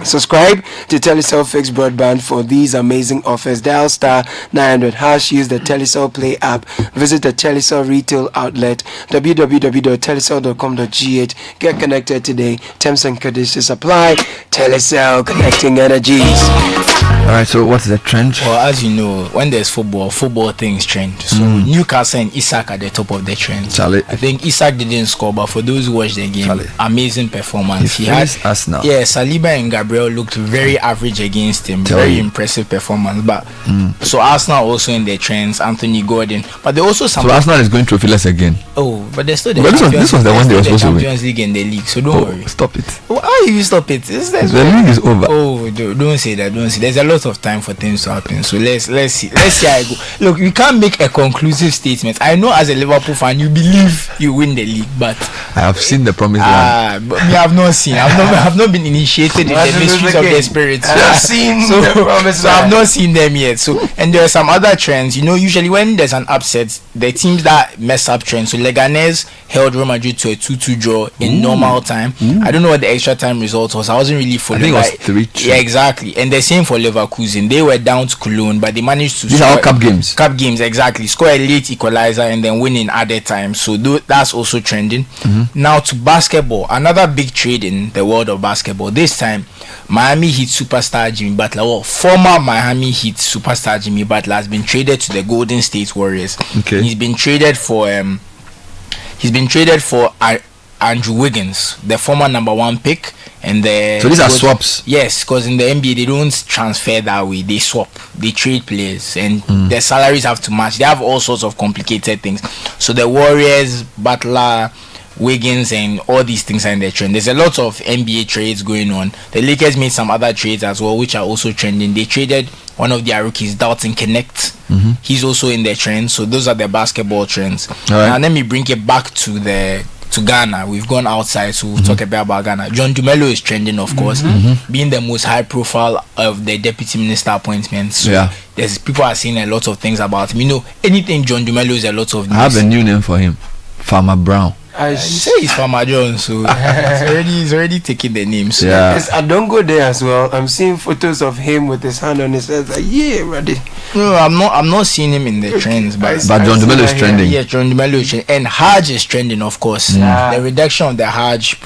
Subscribe to Telecel Fixed Broadband for these amazing offers. Dial star 900 hash, use the Telecel Play app, visit the Telecel retail outlet www.telecel.com.gh. Get connected today. Terms and conditions apply. Telecel, connecting energies. Alright, so what's the trend? Well, as you know, when there's football things trend. So Newcastle and Isaac at the top of the trend. Charlie. I think Isaac didn't score, but for those who watched the game, amazing performance. He had us now. Yeah, Saliba and Gabriel looked very average against him. Very impressive performance. But so Arsenal also in their trends, Anthony Gordon. But they also So Arsenal is going trophyless again. Oh, but they're still the this was the one they were supposed to win. Champions League in the league, so don't worry. Stop it. Why you stop it? The league is over. Oh, don't say that. Don't say. There's a lot of time for things to happen. So let's see how I go. Look, we can't make a conclusive statement. I know as a Liverpool fan, you believe you win the league, but I have seen the promised land. But me, have not seen. I've not been initiated in the mysteries of the spirit. So I've seen the promised land. I've not seen them yet. So and there are some other trends. You know, usually when there's an upset, the teams that mess up trends. So Leganés held Real Madrid to a 2-2 draw in normal time. I don't know what the extra time result was. I wasn't really following. I think it was 3-2. Yeah, exactly. And the same for Leverkusen. They were down to Cologne, but they managed to. These are all cup games. Cup games, exactly. Score a late equalizer and then win in added time. So that's also trending. Now to basketball, another big trade in the world of basketball. This time, Miami Heat superstar Jimmy Butler, or former Miami Heat superstar Jimmy Butler, has been traded to the Golden State Warriors. Okay. He's been traded for Andrew Wiggins, the former number 1 pick. And so these are swaps. Yes, because in the NBA they don't transfer that way. They swap. They trade players, and their salaries have to match. They have all sorts of complicated things. So the Warriors, Butler, Wiggins, and all these things are in the trend. There's a lot of NBA trades going on. The Lakers made some other trades as well, which are also trending. They traded one of their rookies, Dalton Connect. He's also in the trend. So those are the basketball trends. Now let me bring it back to Ghana. We've gone outside, so we'll talk about Ghana. John Dumelo is trending, of course, being the most high profile of the deputy minister appointments. So there's people are saying a lot of things about him. You know, anything John Dumelo is a lot of news. I have a new name for him, Farmer Brown. You say he's Farmer John, so he's already taking the names. So. I don't go there as well. I'm seeing photos of him with his hand on his head. Like, ready. No, I'm not seeing him in the trends, but John Dumelo is trending. Yeah, John Dumelo is trending, and Hajj is trending, of course. The reduction of the Hajj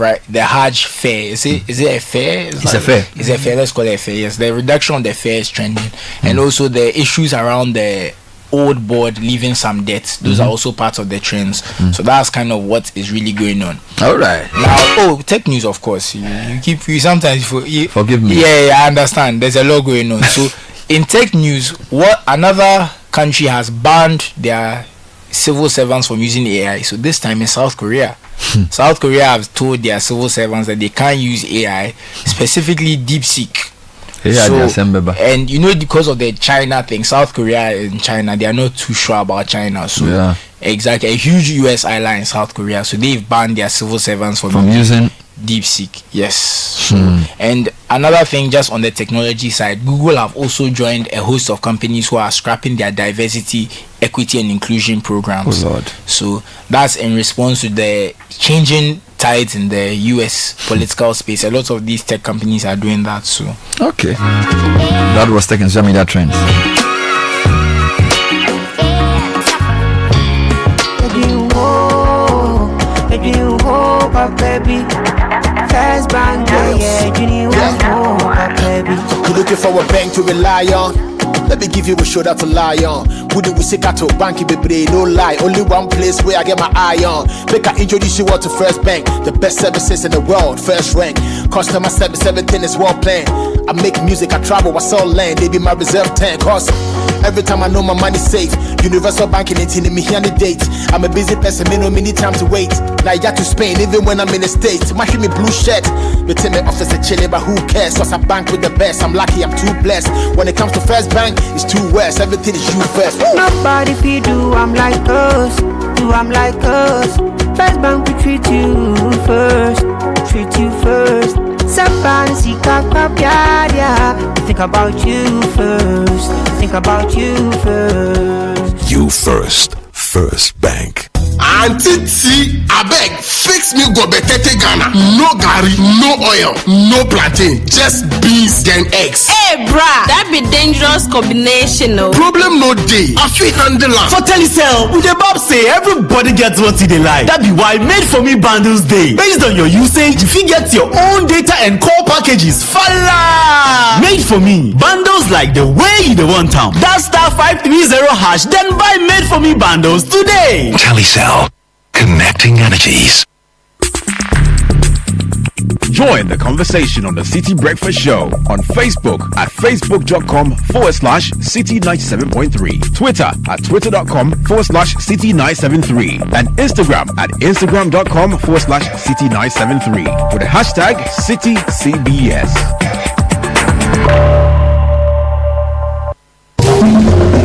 fare. Is it a fare? It's a fare. It's a fare. Let's call it a fare. Yes, the reduction of the fare is trending, and also the issues around the old board leaving some debts. Those are also part of the trends. So that's kind of what is really going on. All right. Now, tech news, of course. You sometimes forgive me. Yeah, I understand. There's a lot going on. So In tech news, what another country has banned their civil servants from using AI. So this time in South Korea. South Korea have told their civil servants that they can't use AI, specifically DeepSeek. And you know, because of the China thing, South Korea and China, they are not too sure about China. So exactly, a huge US ally in South Korea, so they've banned their civil servants from using DeepSeek. Yes. And another thing, just on the technology side, Google have also joined a host of companies who are scrapping their diversity, equity and inclusion programs. Oh Lord. So that's in response to the changing tides in the US political space. A lot of these tech companies are doing that. So okay, that was taking some media trends. You're looking for a bank to rely on. Let me give you a shoulder to lie on. Who do we seek out to bank? Baby, no lie. Only one place where I get my eye on. Make I introduce you all to First Bank, the best services in the world, first rank. Customer service, everything is well planned. I make music, I travel, I sell land. They be my reserve tank. Cause every time I know my money's safe. Universal banking ain't in me here on the date. I'm a busy person, me no need time to wait. Now I got to Spain, even when I'm in the States. My me blue shirt, but tell me office a chilling, but who cares? Cause I bank with the best. I'm lucky, I'm too blessed. When it comes to First Bank, it's too west. Everything is you first. Nobody feed do I'm like us. Do I'm like us. First Bank we treat you first. Treat you first. Think about you first. Think about you first. You first. First Bank. Auntie T, abeg, fix me go betete Ghana. No garri, no oil, no plantain, just beans and eggs. Hey, brah, that be dangerous combination, no. Problem no day. I fit handle am. For Telecel, we the Bob say everybody gets what they like. That be why Made For Me bundles day. Based on your usage, you fit get your own data and call packages. Fala! Made For Me bundles like the way you the want town. That *530#, then buy Made For Me bundles today. Telecel, connecting energies. Join the conversation on the Citi Breakfast Show on Facebook at facebook.com/Citi97.3, Twitter at twitter.com/Citi973, and Instagram at instagram.com/Citi973 with the hashtag CitiCBS.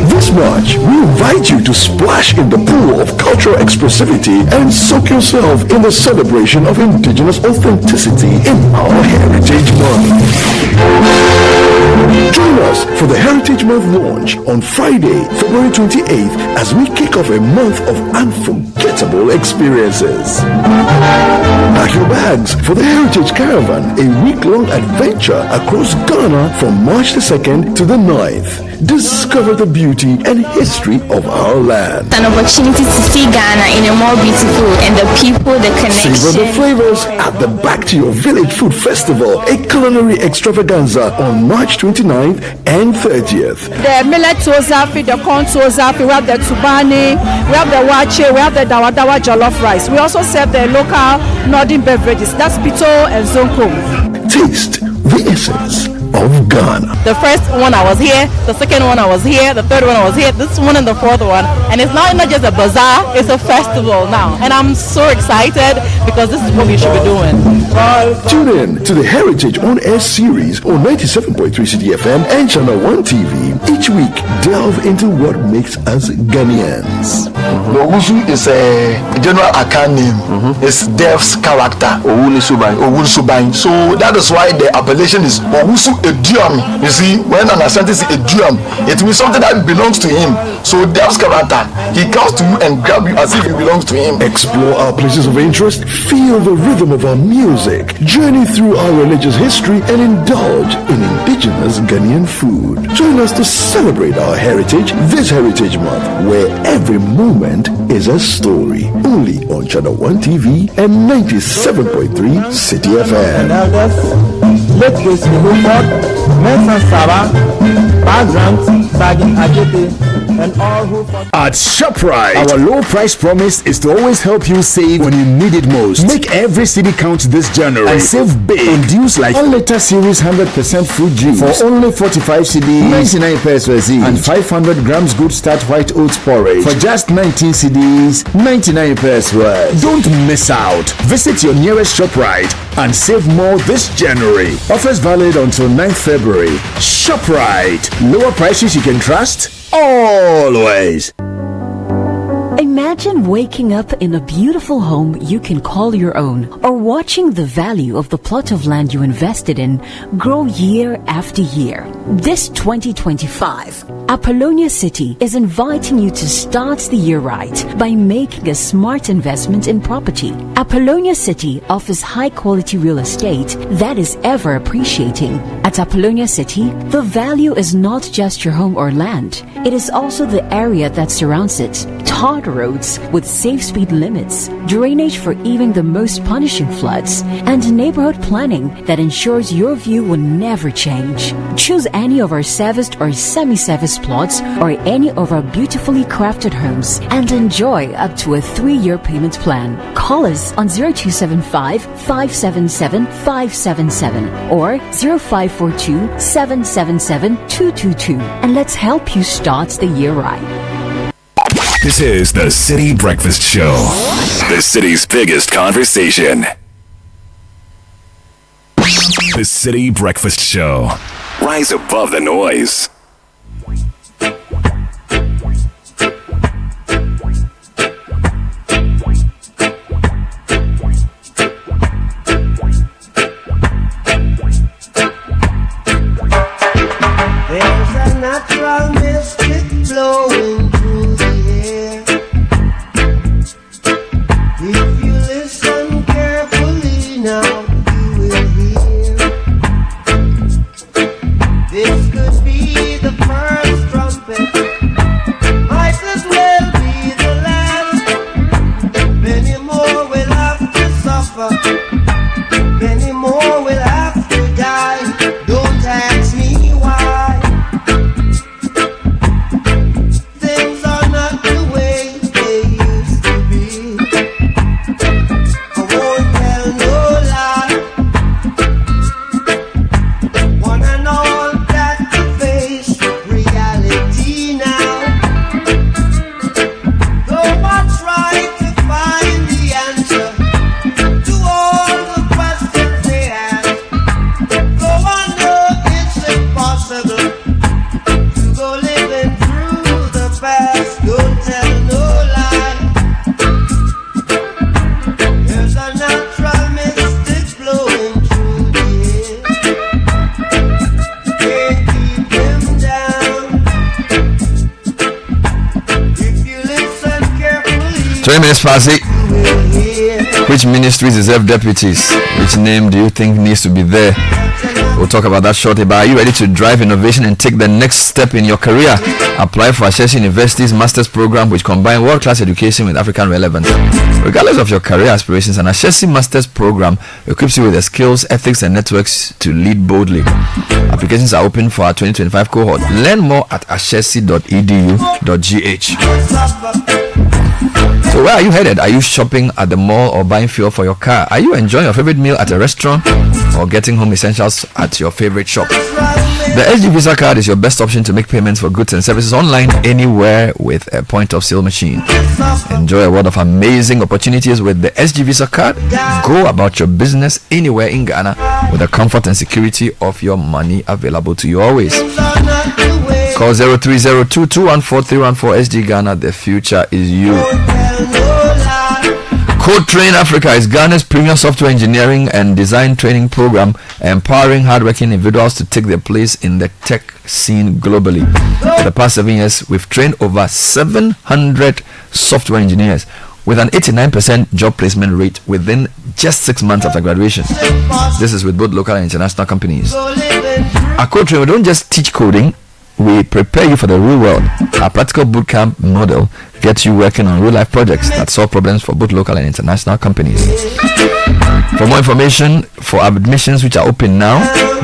This March, we invite you to splash in the pool of cultural expressivity and soak yourself in the celebration of indigenous authenticity in our Heritage Month. Join us for the Heritage Month launch on Friday, February 28th, as we kick off a month of unforgettable experiences. Pack your bags for the Heritage Caravan, a week-long adventure across Ghana from March the 2nd to the 9th. Discover the beauty and history of our land. An opportunity to see Ghana in a more beautiful, and the people, the connection. Savor the flavors at the Back to Your Village Food Festival, a culinary extravaganza on March 29th and 30th. The millet tozafi, the corn tozafi, we have the tubani, we have the wache, we have the dawadawa jollof rice. We also serve the local northern beverages, that's pito and zonko. Taste the essence of Ghana. The first one I was here, the second one I was here, the third one I was here, this one and the fourth one. And it's not just a bazaar, it's a festival now. And I'm so excited because this is what we should be doing. Tune in to the Heritage On Air series on 97.3 Citi FM and Channel 1 TV. Each week, delve into what makes us Ghanaians. Owusu is a general account name. It's Dev's character. Owusu. So that is why the appellation is Owusu Eduam. You see, when an asante is Eduam, it means something that belongs to him. So Dev's character, he comes to you and grab you as if it belongs to him. Explore our places of interest, feel the rhythm of our music, journey through our religious history, and indulge in indigenous Ghanaian food. Join us to celebrate our heritage this Heritage Month, where every moment is a story. Only on Channel 1 TV and 97.3 Citi FM. Let's Mensa Saba, background, Sagin Ajete, and all who... At ShopRite, our low price promise is to always help you save when you need it most. Make every city count this January and save big on deals like 1 liter series 100% fruit juice for only 45 cedis, 99 pesos and 500 grams good start white oats porridge for just 19 cedis, 99 pesos. Don't miss out. Visit your nearest ShopRite and save more this January. Offers valid until 9th February. ShopRite. Lower prices you can trust always. Imagine waking up in a beautiful home you can call your own, or watching the value of the plot of land you invested in grow year after year. This 2025, Apollonia City is inviting you to start the year right by making a smart investment in property. Apollonia City offers high-quality real estate that is ever appreciating. At Apollonia City, the value is not just your home or land. It is also the area that surrounds it. Tarred roads with safe speed limits, drainage for even the most punishing floods, and neighborhood planning that ensures your view will never change. Choose any of our serviced or semi-serviced plots or any of our beautifully crafted homes and enjoy up to a 3-year payment plan. Call us on 0275 577 577 or 0542 777 222 and let's help you start the year right. This is the Citi Breakfast Show, the city's biggest conversation. The Citi Breakfast Show. Rise above the noise. There's a natural mystic flowing through the air. If you listen carefully now, you will hear. This could be the first trumpet, might as well be the last. Many more will have to suffer, many more will have to die. Don't ask me why. Things are not the way they used to be. I won't tell no lie. One and all got to face reality now. Though I try to find the answer to all the questions they ask, though I know it's impossible to go living through the past. Don't tell no lie. There's a natural mystic flowing through the air. Can't keep him down. If you listen carefully, 20 minutes past 8. you will hear. Which ministries deserve deputies? Which name do you think needs to be there? We'll talk about that shortly. But are you ready to drive innovation and take the next step in your career? Apply for SIC University's master's program, which combines world-class education with African relevance. Regardless of your career aspirations, an SIC master's program equips you with the skills, ethics, and networks to lead boldly. Applications are open for our 2025 cohort. Learn more at ashesi.edu.gh. So where are you headed? Are you shopping at the mall or buying fuel for your car? Are you enjoying your favorite meal at a restaurant or getting home essentials at your favorite shop? The SG Visa card is your best option to make payments for goods and services online anywhere with a point of sale machine. Enjoy a world of amazing opportunities with the SG Visa card. Go about your business anywhere in Ghana with the comfort and security of your money available to you always. Call 0302214314 SG Ghana. The future is you. Code Train Africa is Ghana's premier software engineering and design training program, empowering hardworking individuals to take their place in the tech scene globally. For the past 7 years, we've trained over 700 software engineers with an 89% job placement rate within just 6 months after graduation. This is with both local and international companies. At Code Train, we don't just teach coding, we prepare you for the real world. Our practical bootcamp model gets you working on real life projects that solve problems for both local and international companies. For more information, for admissions which are open now,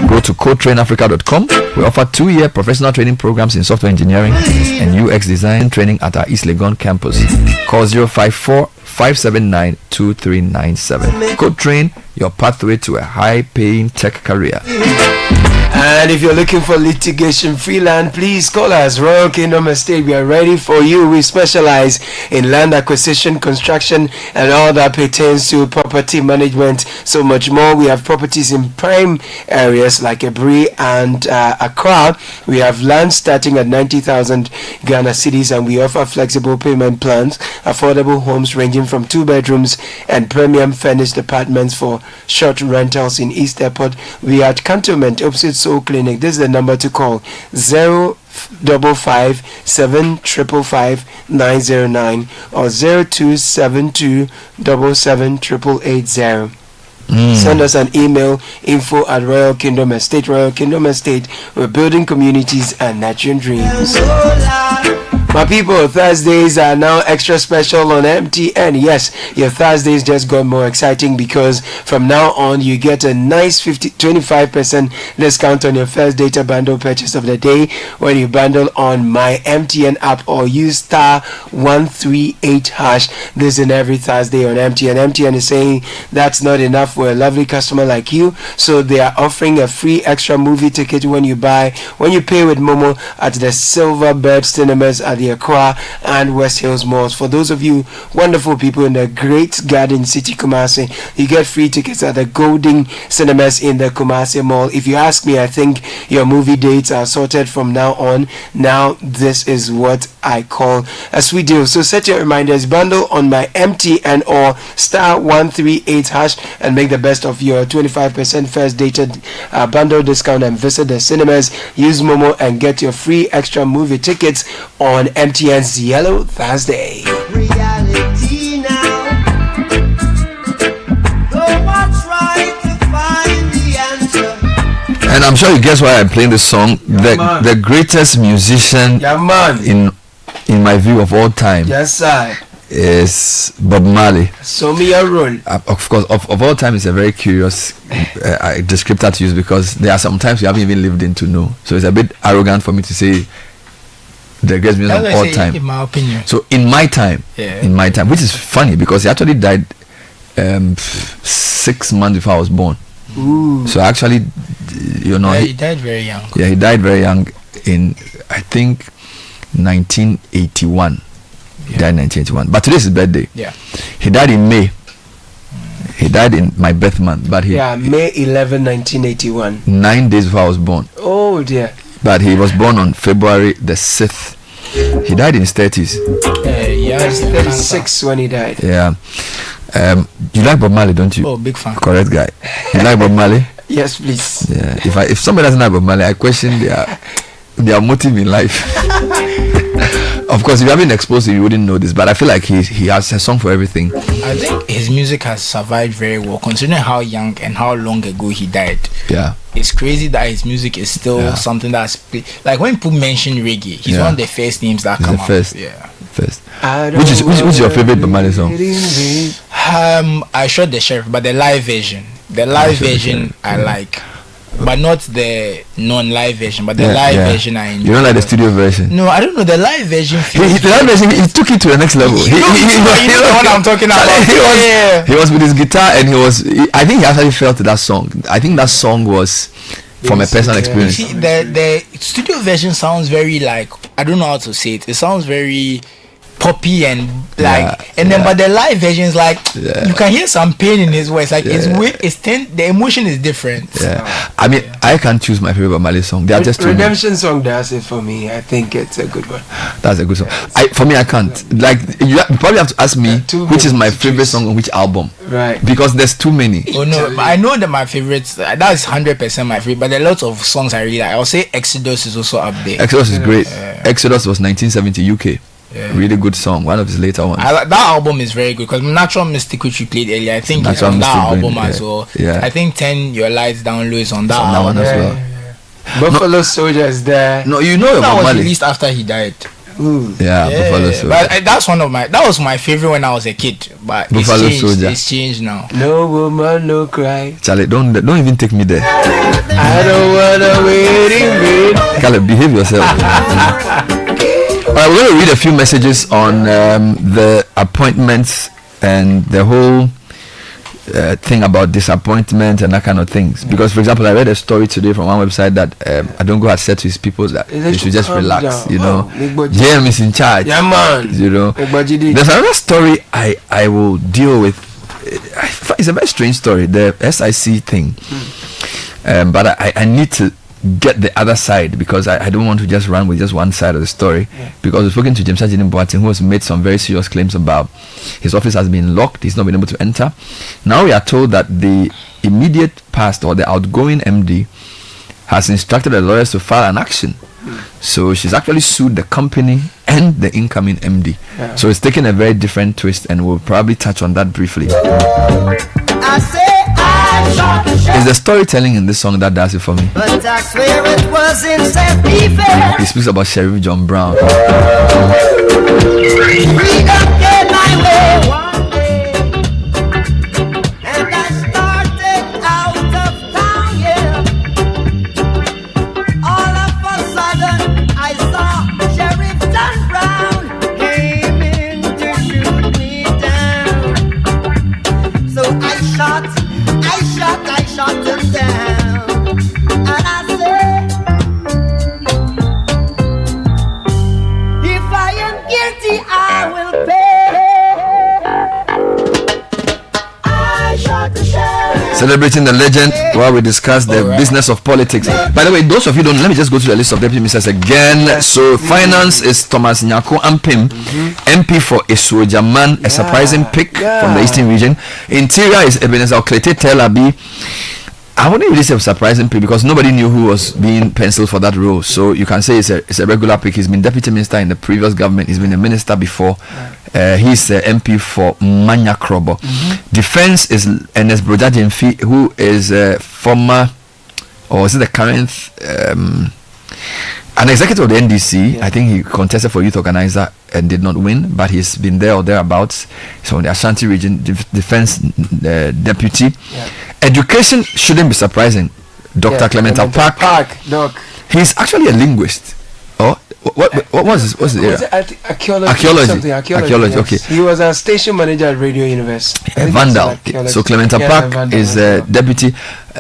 Go to codetrainafrica.com. We offer 2-year professional training programs in software engineering and UX design training at our East Legon campus. Call 054-579-2397. Code Train, your pathway to a high-paying tech career. And if you're looking for litigation free land, please call us. Royal Kingdom Estate, we are ready for you. We specialize in land acquisition, construction, and all that pertains to property management. So much more. We have properties in prime areas like Ebri and Accra. We have land starting at 90,000 Ghana cedis, and we offer flexible payment plans, affordable homes ranging from 2 bedrooms and premium furnished apartments for short rentals in East Airport. We are at Cantonment, opposite Soul Clinic. This is the number to call: 055-755-909 or 0272-778880. Send us an email, info@Royal Kingdom Estate. Royal Kingdom Estate, we're building communities and nurturing dreams. My people, Thursdays are now extra special on MTN. Yes, your Thursdays just got more exciting because from now on you get a nice 25% discount on your first data bundle purchase of the day when you bundle on my MTN app or use *138#. This is every Thursday on MTN. MTN is saying that's not enough for a lovely customer like you, so they are offering a free extra movie ticket when you pay with Momo at the Silverbird Cinemas at the Accra and West Hills malls. For those of you wonderful people in the Great Garden City, Kumasi, you get free tickets at the Golden Cinemas in the Kumasi Mall. If you ask me, I think your movie dates are sorted from now on. Now this is what I call a sweet deal. So set your reminders, bundle on my MTN or *138# and make the best of your 25% first data bundle discount and visit the cinemas. Use Momo and get your free extra movie tickets on MTN's Yellow Thursday. Reality now. Though I try to find the answer. And I'm sure you guess why I'm playing this song. The greatest musician in my view of all time. Yes, sir. Is Bob Marley. So me a role. Of course, of all time, it's a very curious descriptor to use because there are some times you haven't even lived in to know. So it's a bit arrogant for me to say the greatest musician of all time. In my opinion. So in my time, which is funny because he actually died 6 months before I was born. Ooh. So actually, he died very young. Yeah, he died very young in I think 1981. He died in 1981. But today's his birthday. Yeah. He died in May. He died in my birth month. But May 11, 1981. 9 days before I was born. Oh dear. But he was born on February the 6th. He died in his 30s. Yeah, he's 36 when he died. Yeah. You like Bob Marley, don't you? Oh, big fan. Correct guy. You like Bob Marley? Yes, please. Yeah. If somebody doesn't like Bob Marley, I question their motive in life. Of course, if you haven't exposed to it, you wouldn't know this. But I feel like he has a song for everything. I think his music has survived very well, considering how young and how long ago he died. Yeah. It's crazy that his music is still something that's like when people mention reggae, he's one of the first names that come up. First. Yeah. First. Which is your favorite Bob Marley song? I shot the sheriff, but the live version. The live version I like. But not the non-live version, but the live version I enjoy. You don't like the studio version? No, I don't know. The live version. The live version, he took it to the next level. You know what I'm talking about. He was with his guitar, and I think he actually felt that song. I think that song was from a personal experience. See, the studio version sounds very like, I don't know how to say it. It sounds very poppy and like, but the live version is like you can hear some pain in his voice. Like the emotion is different. Yeah, I mean, I can't choose my favorite Marley song. They are just Redemption song does it for me. I think it's a good one. That's a good song. For me, I can't. Like you probably have to ask me which is my favorite song on which album. Right. Because there's too many. Oh no, I know that my favorites. That is 100% my favorite. But there are lots of songs I really like. I'll say Exodus is also up there. Exodus is great. Exodus was 1970 UK. Yeah. Really good song, one of his later ones. That album is very good because Natural Mystic, which we played earlier, I think it's on that album as well. Yeah. I think 10 Your Lights Down Low is on that album one as well. Buffalo Soldier is there. No, you know that about was Marley. released after he died. Yeah, Buffalo Soldier. But that was my favorite when I was a kid. But Buffalo Soldier. It's changed now. No woman, no cry. Charlie, don't even take me there. I don't wanna wait in vain. Caleb, behave yourself. Alright, we're going to read a few messages on the appointments and the whole thing about disappointment and that kind of things. Because, for example, I read a story today from one website that Adongo had said to his people that they should just relax. Down. You know, JM is in charge. Yeah, man. You know, there's another story I will deal with. It's a very strange story, the SIC thing. But I need to get the other side because I don't want to just run with just one side of the story. Because we've spoken to James Sajini Boateng, who has made some very serious claims about his office has been locked, he's not been able to enter. Now we are told that the immediate past or the outgoing MD has instructed the lawyers to file an action. So she's actually sued the company and the incoming MD. So it's taken a very different twist, and we'll probably touch on that briefly. It's the storytelling in this song that does it for me. But I swear it was in self-defense. He speaks about Sheriff John Brown. Freedom came my way one day, and I started out of town, yeah. All of a sudden, I saw Sheriff John Brown came in to shoot me down. So I shot him down, and I said, if I am guilty, I will pay. I shot the sheriff. Celebrating the legend while we discuss the business of politics. By the way, those of you don't, let me just go to the list of deputy ministers again. So finance is Thomas Nyako Ampim, MP for Esuojaman, a surprising pick from the Eastern region. Interior is Ebenezer Oklete Telabi. I wouldn't really say a surprising pick because nobody knew who was being penciled for that role. So you can say it's a regular pick. He's been deputy minister in the previous government. He's been a minister before. He's MP for Manya Krobo. Defense is Ernest Brojajemfi, who is a former, or is it the current, an executive of the NDC. I think he contested for youth organizer and did not win, but he's been there or thereabouts. So in the Ashanti region, defense deputy. Education shouldn't be surprising. Dr. Clementa Park. Doc. He's actually a linguist. Oh, what was his? What's the area? Archaeology. Archaeology. Yes. Okay. He was a station manager at Radio University. Vandal. So Clementa Park is a deputy.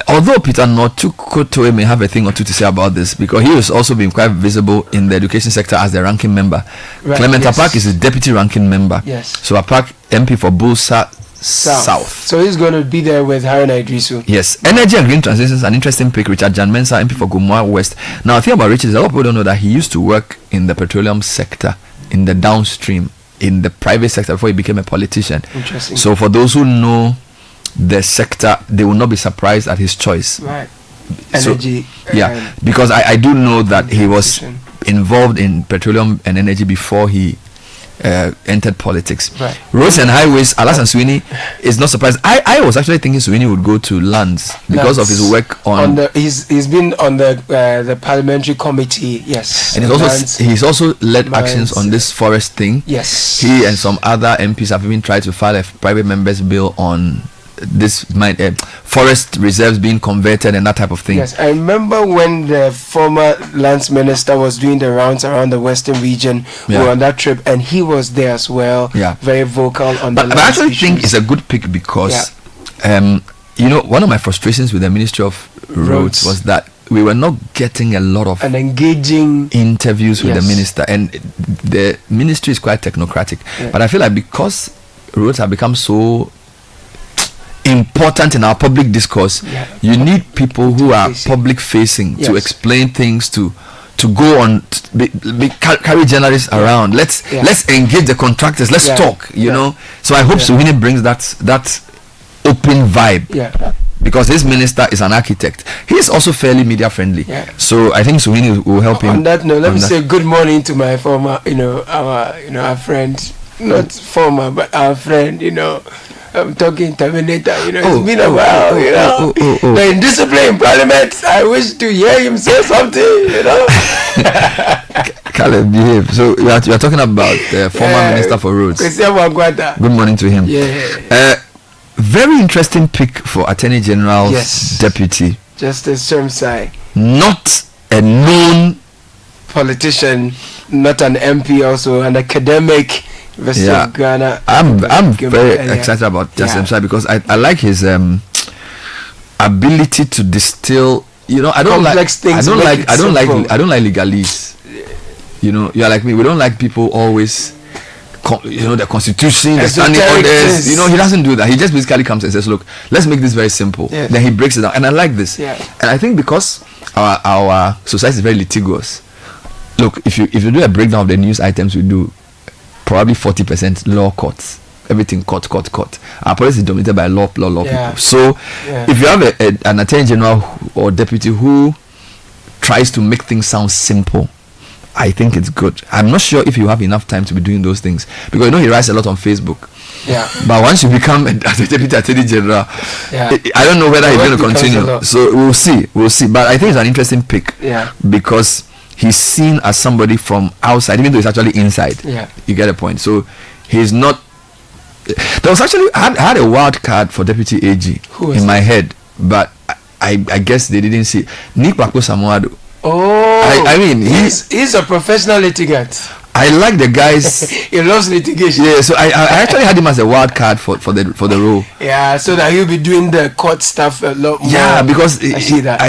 Although Peter Notukotoe may have a thing or two to say about this, because he has also been quite visible in the education sector as the ranking member. Right, Clementa Park is a deputy ranking member. Yes. So a Park MP for Bulsa South. So he's going to be there with Haruna Idrisu. Yes. Energy and Green Transition is an interesting pick. Richard Jan Mensah, MP for Gumwa West. Now, the thing about Richard is a lot of people don't know that he used to work in the petroleum sector, in the downstream, in the private sector before he became a politician. Interesting. So for those who know the sector, they will not be surprised at his choice. Right. Energy. So, because I do know that he was involved in petroleum and energy before he entered politics. Right. Roads and highways, Alas and Sweeney is not surprised. I was actually thinking Sweeney would go to lands because of his work on the he's been on the parliamentary committee. Yes. And he's also led actions on this forest thing. Yes. He and some other MPs have even tried to file a private members bill on this forest reserves being converted and that type of thing. Yes, I remember when the former lands minister was doing the rounds around the western region. We were on that trip and he was there as well. Very vocal on but I actually think it's a good pick because you know, one of my frustrations with the Ministry of Roads was that we were not getting a lot of engaging interviews with the minister, and the ministry is quite technocratic. But I feel like because roads have become so important in our public discourse, you need people who are public facing to explain things, to go on, carry journalists around. Let's engage the contractors. Let's talk. You know. So I hope Sweeney brings that open vibe. Because this minister is an architect. He is also fairly media friendly. So I think Sweeney will help him. On that note, let me say good morning to my former, our friend, not former, but our friend, I'm talking Terminator, it's been a while, The indiscipline in Parliament, I wish to hear him say something, Caleb, behave. So we are talking about the former Minister for Roads. Good morning to him. Very interesting pick for Attorney General's deputy. Justice Shermsai. Not a known politician, not an MP, also an academic. Of Ghana. I'm very excited about Justice Shermsai because I like his ability to distill. You know, I don't like legalese. You know, you're like me. We don't like people always. The Constitution, the standing orders. You know, he doesn't do that. He just basically comes and says, "Look, let's make this very simple." Yeah. Then he breaks it down, and I like this. Yeah. And I think because our society is very litigious. Look, if you do a breakdown of the news items we do, probably 40% law courts. Everything court. Our policy is dominated by law people. So, if you have an attorney general or deputy who tries to make things sound simple, I think it's good. I'm not sure if you have enough time to be doing those things because you know he writes a lot on Facebook. Yeah. But once you become a deputy attorney general, I don't know whether he's going to continue. So we'll see. But I think it's an interesting pick. Yeah. Because he's seen as somebody from outside, even though he's actually inside. Yeah. You get a point. So he's not. There was actually I had a wild card for deputy AG in my head, but I guess they didn't see Nick Bako Samoado. Oh, I mean he's a professional litigant. I like the guys. He loves litigation. Yeah, so I actually had him as a wild card for the role. Yeah, so that he'll be doing the court stuff a lot more. Yeah, because I see that.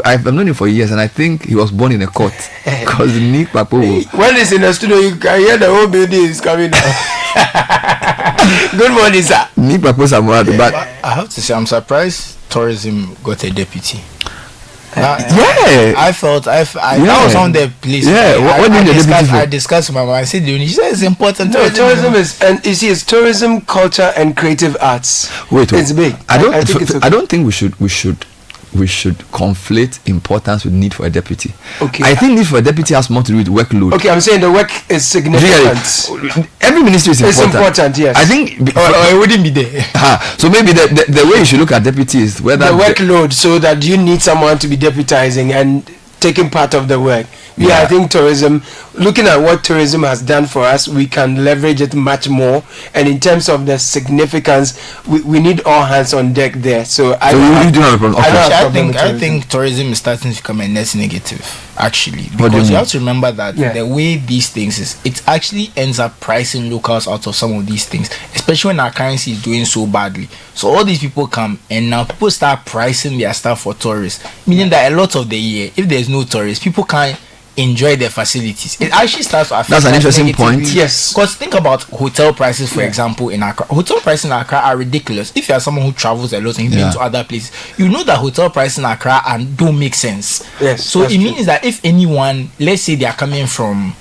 I've known him for years, and I think he was born in a court. Because Nick Papo. When he's in the studio, you can hear the whole building is coming down. Good morning, sir. Nick Papo Samuel, but I have to say, I'm surprised tourism got a deputy. I felt that was on the place. I discussed with my mom. I said, she said it's important. Tourism is, and you see, it's tourism, culture, and creative arts. Wait, it's big. I don't think we should conflate importance with need for a deputy. Okay. I think need for a deputy has more to do with workload. Okay, I'm saying the work is significant. Every ministry is important. It's important, yes. I think or it wouldn't be there. So maybe the way you should look at deputy is whether the workload, so that you need someone to be deputizing and taking part of the work. I think tourism, looking at what tourism has done for us, we can leverage it much more. And in terms of the significance, we need all hands on deck there. So I think tourism is starting to become a net negative, actually, because you have to remember that the way these things is, it actually ends up pricing locals out of some of these things, especially when our currency is doing so badly. So all these people come, and now people start pricing their stuff for tourists, meaning that a lot of the year, if there's no tourists, people can't enjoy their facilities. It actually starts to affect. That's an interesting point. Yes, because think about hotel prices, for example, in Accra. Hotel prices in Accra are ridiculous. If you are someone who travels a lot and you've been to other places, you know that hotel prices in Accra don't make sense. Yes. So it means that if anyone, let's say they are coming from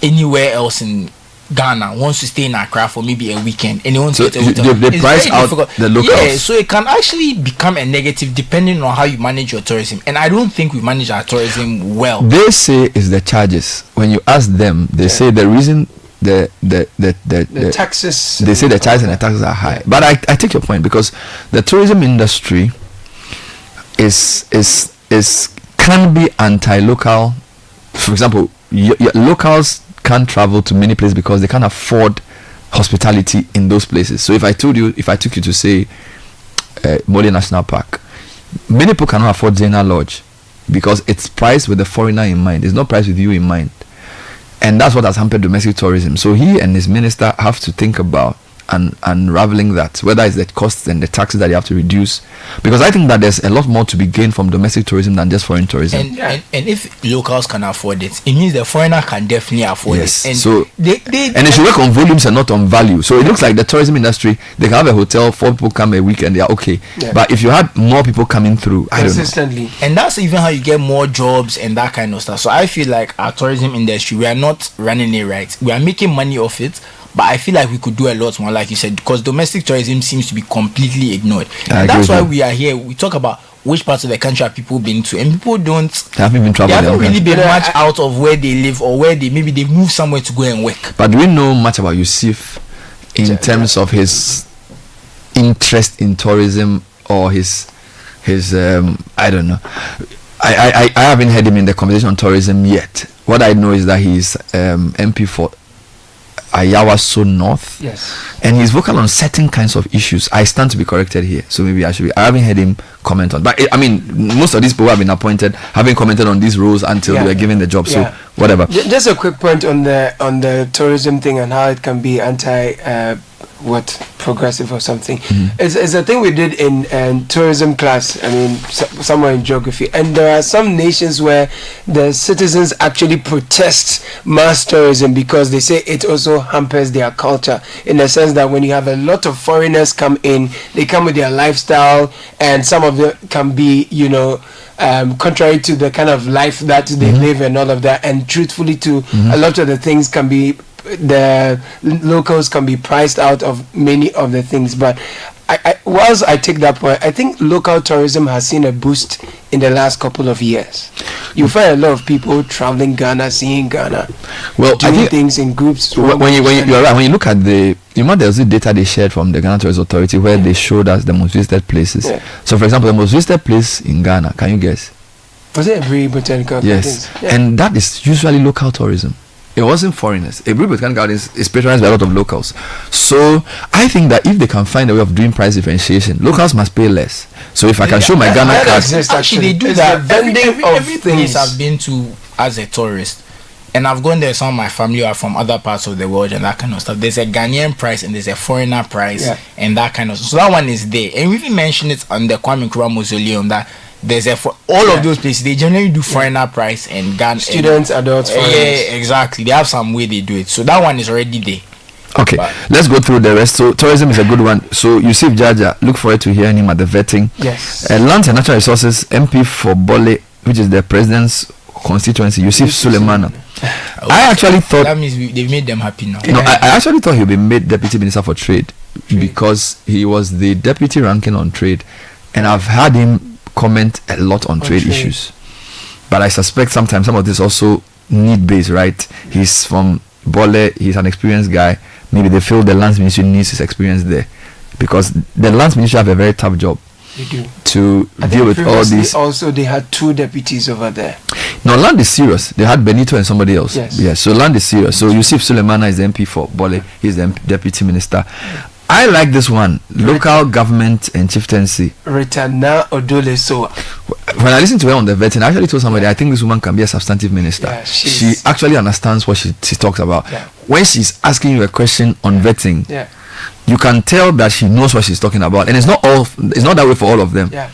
anywhere else in Ghana, wants to stay in Accra for maybe a weekend, and they want to get a hotel, they price out the locals. Yeah, so it can actually become a negative depending on how you manage your tourism. And I don't think we manage our tourism well. They say it's the charges. When you ask them, they say the reason the taxes. They say the charges and the taxes are high. But I take your point, because the tourism industry is can be anti-local. For example, locals can't travel to many places because they can't afford hospitality in those places. So if I took you to say Marley National Park, many people cannot afford Zena Lodge because it's priced with the foreigner in mind. It's not priced with you in mind, and that's what has hampered domestic tourism. So he and his minister have to think about unraveling that, whether it's the costs and the taxes that you have to reduce, because I think that there's a lot more to be gained from domestic tourism than just foreign tourism. And if locals can afford it means the foreigner can definitely afford it. And so they should work on volumes and not on value. So it looks like the tourism industry, they can have a hotel, 4 people come a week and they are okay. But if you had more people coming through, I don't know. And that's even how you get more jobs and that kind of stuff. So I feel like our tourism industry, we are not running it right. We are making money off it, but I feel like we could do a lot more, like you said, because domestic tourism seems to be completely ignored. And that's why we are here. We talk about which parts of the country have people been to, and people they haven't really been much out of where they live, or where they move somewhere to go and work. But do we know much about Yusuf in terms of his interest in tourism, or his I don't know. I haven't heard him in the conversation on tourism yet. what I know is that he's MP for Ayawaso North. Yes. And he's vocal on certain kinds of issues. I stand to be corrected here, so maybe I should be. I haven't heard him comment on. But I mean, most of these people who have been appointed haven't commented on these roles until they were given the job. So whatever. Just a quick point on the tourism thing and how it can be progressive or something. It's a thing we did in tourism class. I mean, somewhere in geography, and there are some nations where the citizens actually protest mass tourism because they say it also hampers their culture, in the sense that when you have a lot of foreigners come in, they come with their lifestyle, and some of them can be, contrary to the kind of life that they live and all of that, and truthfully to a lot of the things can be, the locals can be priced out of many of the things. But whilst I take that point, I think local tourism has seen a boost in the last couple of years. You find a lot of people traveling Ghana, seeing Ghana, doing things in groups. You're right. When you look at there's the data they shared from the Ghana Tourism Authority where they showed us the most visited places. So, for example, the most visited place in Ghana, can you guess? Was it Ebri Botanical Gardens? Yes, and that is usually local tourism. It wasn't foreigners. Ebri Botanical Gardens is patronized by a lot of locals. So I think that if they can find a way of doing price differentiation, locals must pay less. So if I can show my Ghana card, actually they do that. Every place I've been to as a tourist, and I've gone there. Some of my family are from other parts of the world and that kind of stuff. There's a Ghanaian price and there's a foreigner price and that kind of stuff. So that one is there. And we even mentioned it on the Kwame Nkrumah Mausoleum that there's all of those places they generally do foreigner price and Ghana students, adults, exactly. They have some way they do it. So that one is already there. Okay, let's go through the rest. So tourism is a good one. So Yusuf Jaja, look forward to hearing him at the vetting. Yes. Lands and Natural Resources, MP for Bole, which is the president's constituency, Yusuf Suleimana. I actually thought that means they've made them happy now. No, I actually thought he'd be made Deputy Minister for Trade because he was the deputy ranking on trade, and I've had him comment a lot on trade issues. But I suspect sometimes some of this also need based, right? He's from Bole, he's an experienced guy. Maybe they feel the Lands Ministry needs his experience there because the Lands Ministry have a very tough job. They do. To deal with all these. Also, they had 2 deputies over there. No, Land is serious. They had Benito and somebody else. Yes. So Land is serious. So Yusuf Suleimana is the MP for Bole. He's the deputy minister. I like this one. Local government and chieftaincy. Retana Odole Soa. When I listened to her on the vetting, I actually told somebody I think this woman can be a substantive minister. Yeah, she actually understands what she talks about. Yeah. When she's asking you a question on vetting, you can tell that she knows what she's talking about, and it's not that way for all of them. Yeah.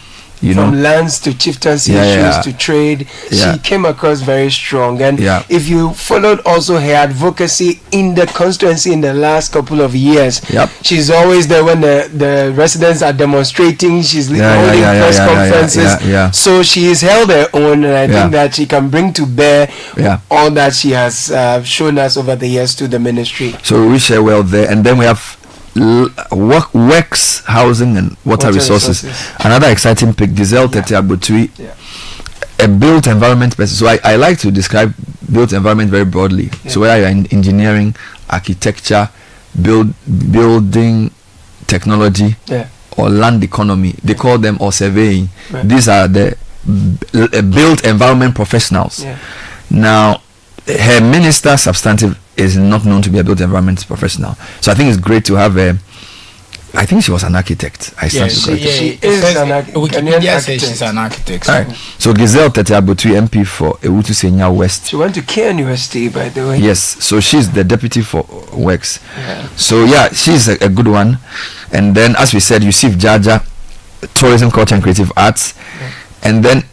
From lands to chieftaincy issues to trade, she came across very strong. And if you followed also her advocacy in the constituency in the last couple of years, she's always there when the residents are demonstrating. She's holding press conferences. So she has held her own, and I think that she can bring to bear all that she has shown us over the years to the ministry. So we wish her well there. And then we have works, housing and water resources. Another exciting pick, Giselle Tete-Abotui, a built environment person. So I like to describe built environment very broadly. So whether you're in engineering, architecture, building technology, or land economy, they call them, or surveying. These are the built environment professionals. Now, her minister substantive is not known to be a built environment professional, so I think it's great to have a. I think she was an architect. She is an architect. Wikipedia says she's an architect. All right. So Giselle Tete-Abotui, MP for Ewutu Senya West. She went to Care University, by the way. Yes. So she's the deputy for Works. So she's a good one. And then, as we said, Yusuf Jaja, Tourism, Culture and Creative Arts. And then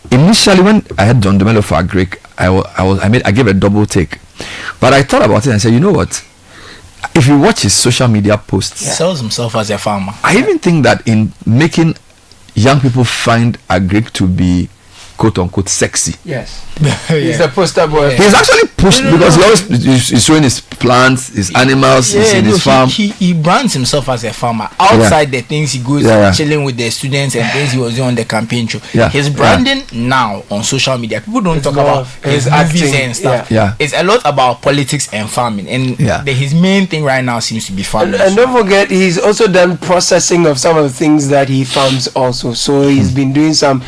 initially when I had John Domelo for Agric, I gave a double take, but I thought about it and said, you know what? If you watch his social media posts, he sells himself as a farmer. I even think that in making young people find Agric to be quote unquote sexy. Yes. He's the poster boy. He's actually pushed because he always is showing his plants, his animals, in his farm. He brands himself as a farmer. Outside the things he goes chilling with the students and things he was doing on the campaign show. His branding now on social media, people don't talk about his movies and stuff. It's a lot about politics and farming, and his main thing right now seems to be farming. And don't forget, he's also done processing of some of the things that he farms also. So he's been doing some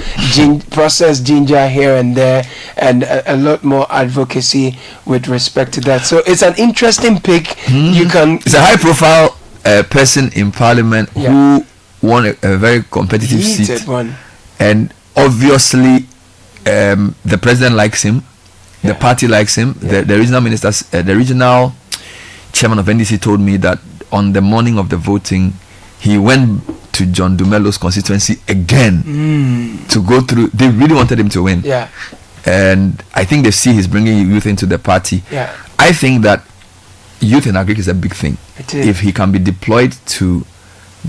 process just ginger here and there, and a lot more advocacy with respect to that. So it's an interesting pick. You can. It's a high-profile person in Parliament who won a very competitive seat, and obviously the president likes him, the party likes him. The regional ministers, the regional chairman of NDC told me that on the morning of the voting, he went to John Dumelo's constituency again to go through. They really wanted him to win. Yeah. And I think they see he's bringing youth into the party. Yeah. I think that youth in agric is a big thing. It is. If he can be deployed to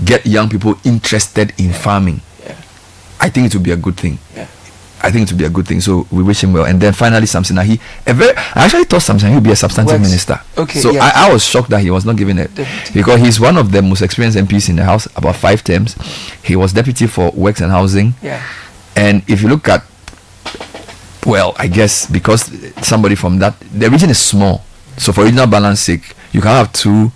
get young people interested in farming, I think it would be a good thing. I think it would be a good thing. So we wish him well. And then finally, Samson Ahi. I actually thought Samson Ahi would be a substantive minister. Okay. So I was shocked that he was not given it, because he's one of the most experienced MPs in the House, about 5 terms. He was deputy for Works and Housing. Yeah. And if you look at, well, I guess because somebody from that, the region is small. So for regional balance sake, you can have two.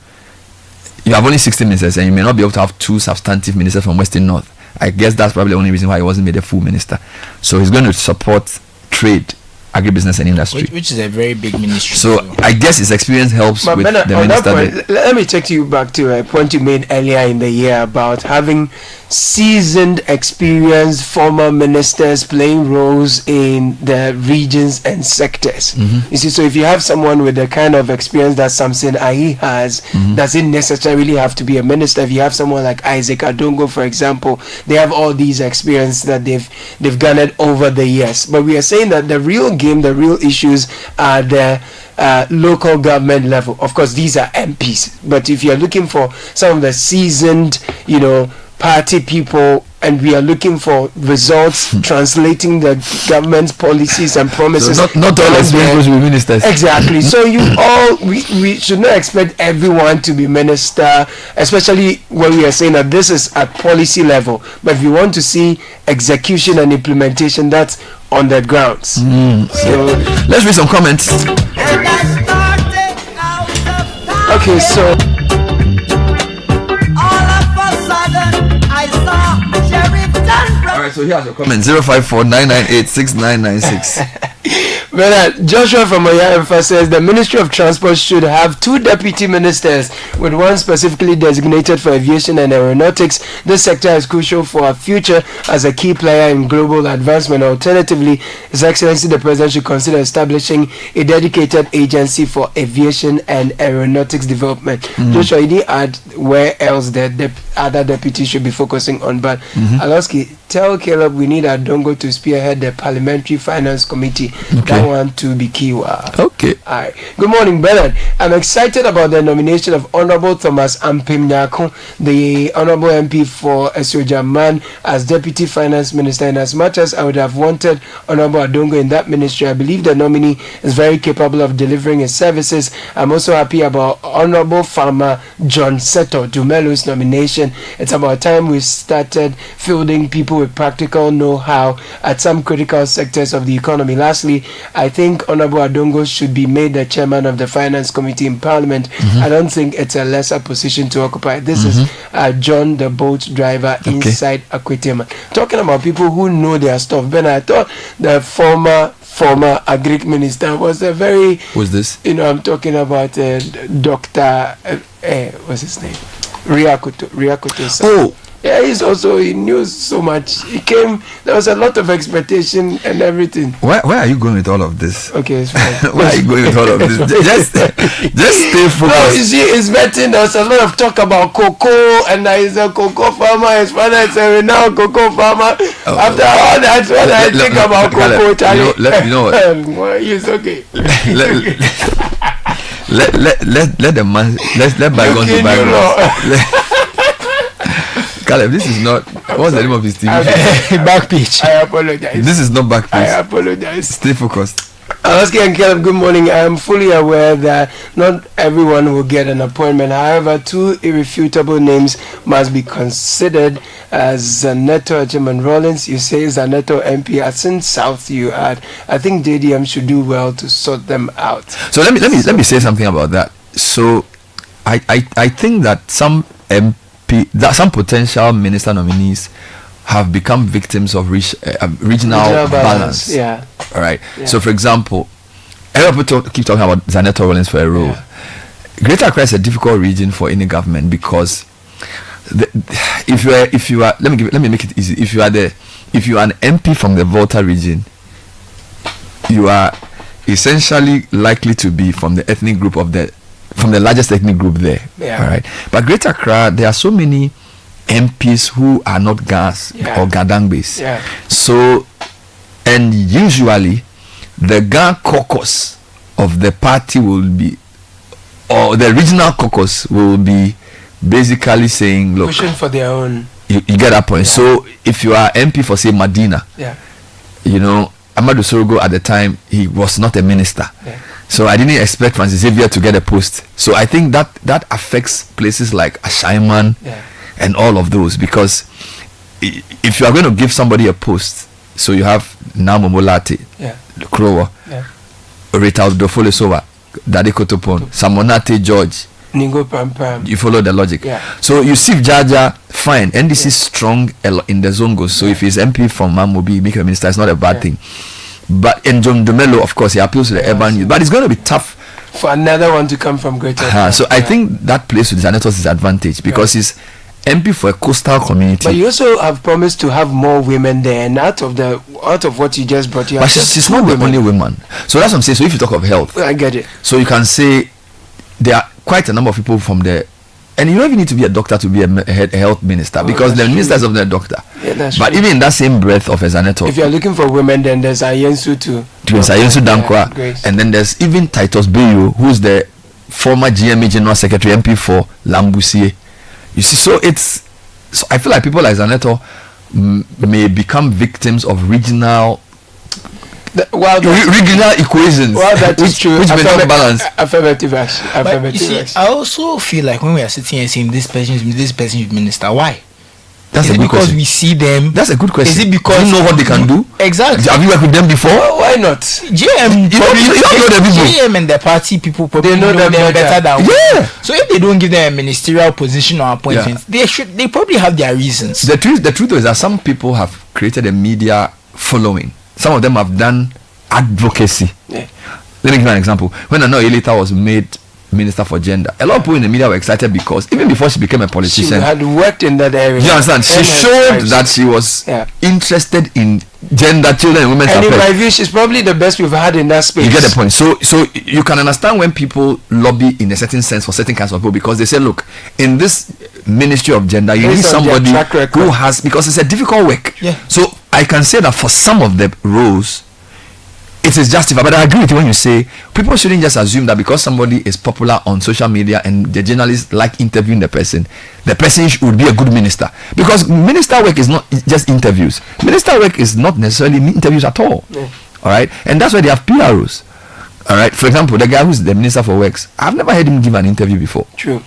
You have only 60 ministers, and you may not be able to have 2 substantive ministers from Western North. I guess that's probably the only reason why he wasn't made a full minister. So he's going to support trade, agribusiness and industry, which is a very big ministry. So I guess his experience helps with Bernard, the on that minister. point, let me take you back to a point you made earlier in the year about having seasoned, experienced former ministers playing roles in the regions and sectors. You see, so if you have someone with the kind of experience that Samson Ahi has, doesn't necessarily have to be a minister. If you have someone like Isaac Adongo, for example, they have all these experience that they've garnered over the years. But we are saying that the real game, the real issues are the local government level. Of course, these are MPs. But if you're looking for some of the seasoned, party people, and we are looking for results translating the government's policies and promises. So not all experience will be ministers. Exactly. So we should not expect everyone to be minister, especially when we are saying that this is at policy level. But if you want to see execution and implementation, that's on the grounds. So let's read some comments. Okay, so Alright, so here's your comment. 054-998-6996. Joshua from Oyaemfa says the Ministry of Transport should have 2 deputy ministers, with one specifically designated for aviation and aeronautics. This sector is crucial for our future as a key player in global advancement. Alternatively, His Excellency the President should consider establishing a dedicated agency for aviation and aeronautics development. Joshua, you didn't add where else the other deputies should be focusing on, but Aloski, tell Caleb we need Adongo to spearhead the Parliamentary Finance Committee. That one to be key. Okay. Alright. Good morning, Bernard. I'm excited about the nomination of Honorable Thomas Ampim Nyako, the Honorable MP for Esojaman, as Deputy Finance Minister. And as much as I would have wanted Honorable Adongo in that ministry, I believe the nominee is very capable of delivering his services. I'm also happy about Honorable Farmer John Seto Dumelo's nomination. It's about time we started fielding people with practical know-how at some critical sectors of the economy. Lastly, I think Honorable Adongo should be made the chairman of the Finance Committee in Parliament. I don't think it's a lesser position to occupy. This is John, the boat driver inside Akwetema. Talking about people who know their stuff. Ben, I thought the former agric minister was a very... Who's this? I'm talking about Dr. What's his name? Riakoto. Oh! Yeah, he knew so much. He came, there was a lot of expectation and everything. Where are you going with all of this? Okay, it's fine. Where are you going with all of this? Just stay focused. No, you see, it's betting. There's a lot of talk about cocoa, and there is a cocoa farmer. His father is a renowned cocoa farmer. After all that, when I think about cocoa, Charlie, you know what? It's okay. Let the man, let bygones be bygones. Caleb, this is not. What's the name of his TV? Back pitch. I apologize. This is not back pitch. I apologize. Stay focused. Aloski and Caleb, good morning. I am fully aware that not everyone will get an appointment. However, 2 irrefutable names must be considered as Zaneto Ajiman Rollins. You say Zaneto MP. Asin South you add. I think JDM should do well to sort them out. So let me say something about that. So I think that some potential minister nominees have become victims of regional balance. Yeah. All right. Yeah. So, for example, people keep talking about Zaneto Rollins for a role. Yeah. Greater Accra is a difficult region for any government because if you are let me make it easy. If you are an MP from the Volta region, you are essentially likely to be from the ethnic group from the largest ethnic group there. Yeah. All right. But Greater Accra, there are so many MPs who are not Gas or Gadang based. Yeah. So, and usually the Ga caucus of the party will be, or the regional caucus will be basically saying, look, pushing for their own. You get that point. So if you are MP for say Medina, you know, Amadou Sorogo at the time, he was not a minister. Yeah. So I didn't expect Francis Xavier to get a post. So I think that affects places like Ashaiman and all of those, because if you are going to give somebody a post, so you have Namo Molate, Krowa, Rita Dofolesowa, Dade Kotopon, Samonate George. Ningo Pam. You follow the logic. So you see Jaja, fine. NDC is strong in the Zongos. So if he's MP from Mamobi, make a minister, it's not a bad thing. But in John Dumelo, of course, he appeals to the urban youth. But it's going to be tough for another one to come from Greater. So I think that plays to Zaneto's disadvantage because he's MP for a coastal community. But you also have promised to have more women there, and out of what you just brought, you but she's not the only woman. So that's what I'm saying. So if you talk of health, I get it. So you can say there are quite a number of people from there, and you don't even need to be a doctor to be a health minister, because the ministers of the doctor. Yeah, that's but true. Even in that same breath of a Zaneto, if you're looking for women, then there's Ayensu too. There's Ayensu Dankwa, and then there's even Titus Bayo, who's the former GMA General Secretary MP for Lambusie. You see, so I feel like people like Zaneto may become victims of regional regional equations. Well, that is true. Which may not balance. Affirmative action. But you see, I also feel like when we are sitting here saying this person is minister, why? That's is a good because question. We see them? That's a good question. Is it because you know what they can do? Exactly. Have you worked with them before? Well, why not? JM, you don't know the people. JM and the party people probably know them better than we. So if they don't give them a ministerial position or appointments, they probably have their reasons. The truth is that some people have created a media following. Some of them have done advocacy. Let me give you an example. When Ano Elita was made Minister for Gender, a lot of people in the media were excited because even before she became a politician, she had worked in that area. You understand? She showed that she was interested in gender, children, and women's affairs. And in my view, she's probably the best we've had in that space. You get the point. So you can understand when people lobby in a certain sense for certain kinds of people, because they say, look, in this Ministry of Gender, you need somebody who has, because it's a difficult work. So I can say that for some of the roles, it is justified. But I agree with you when you say people shouldn't just assume that because somebody is popular on social media and the journalists like interviewing the person would be a good minister. Because minister work is not just interviews. Minister work is not necessarily interviews at all. All right, and that's why they have PROs. All right, for example, the guy who's the Minister for Works, I've never heard him give an interview before. True.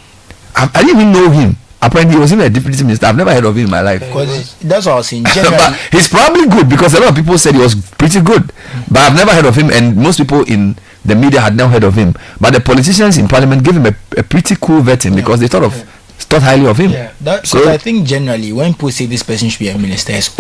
I didn't even know him. Apparently he was even a deputy minister. I've never heard of him in my life. Because that's what I was saying. But he's probably good, because a lot of people said he was pretty good. But I've never heard of him, and most people in the media had never heard of him. But the politicians in Parliament gave him a pretty cool vetting because they thought highly of him. So I think generally when people say this person should be a minister, it's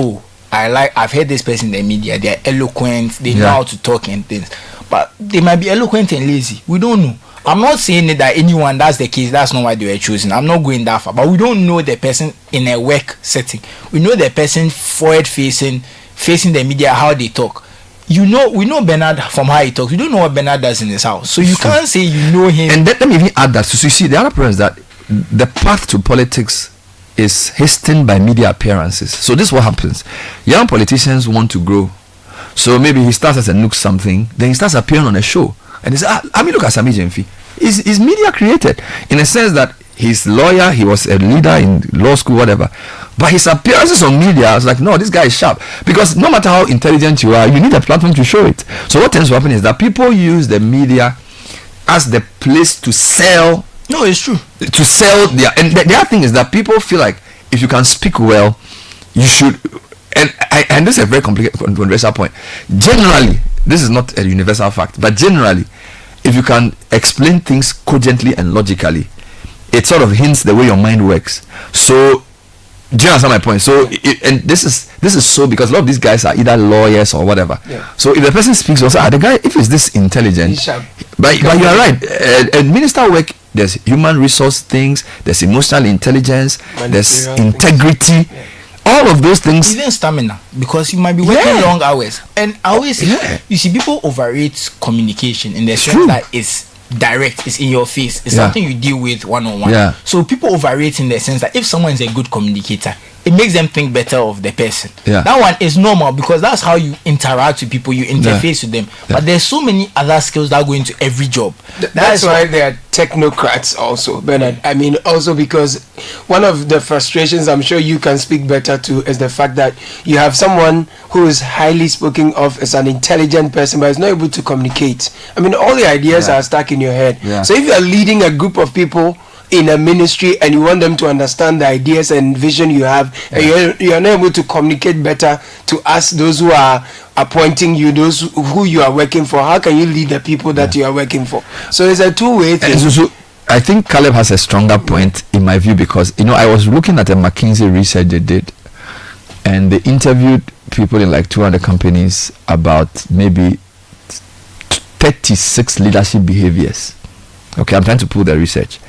I've heard this person in the media, they're eloquent, they know how to talk and things. But they might be eloquent and lazy. We don't know. I'm not saying that anyone that's the case, that's not why they were choosing. I'm not going that far. But we don't know the person in a work setting. We know the person forward facing the media, how they talk. We know Bernard from how he talks. We don't know what Bernard does in his house. So you can't say you know him. And let me even add that. So you see, the other problem is that the path to politics is hastened by media appearances. So this is what happens. Young politicians want to grow. So maybe he starts as a nook something, then he starts appearing on a show. And he says, look at Sami Jemfi. Is media created in a sense that he's lawyer, he was a leader in law school, whatever. But his appearances on media, I was like, no, this guy is sharp. Because no matter how intelligent you are, you need a platform to show it. So what tends to happen is that people use the media as the place to sell. No, it's true. To sell their, and the other thing is that people feel like if you can speak well, you should. And this is a very complicated, controversial point. Generally, this is not a universal fact, but generally, if you can explain things cogently and logically, it sort of hints the way your mind works. So Do you understand my point? So, and this is so because a lot of these guys are either lawyers or whatever. Yeah. So if the person speaks, also, the guy, if he's this intelligent, but you are right. And minister work, there's human resource things, there's emotional intelligence, there's integrity. Yeah. All of those things. Even stamina, because you might be working long hours. And I always say, you see, people overrate communication in the sense that it's direct, it's in your face, it's something you deal with one-on-one. So people overrate in the sense that if someone is a good communicator, it makes them think better of the person. That one is normal because that's how you interact with people, you interface with them. But there's so many other skills that go into every job. That's why they are technocrats also, Bernard. I mean, also because one of the frustrations I'm sure you can speak better to is the fact that you have someone who is highly spoken of as an intelligent person but is not able to communicate. I mean, all the ideas are stuck in your head. So if you are leading a group of people in a ministry and you want them to understand the ideas and vision you have, and you're not able to communicate better to us, those who are appointing you, those who you are working for, how can you lead the people that you are working for? So it's a two-way thing. So I think Caleb has a stronger point in my view because, I was looking at a McKinsey research they did, and they interviewed people in like 200 companies about maybe 36 leadership behaviors. Okay, I'm trying to pull the research.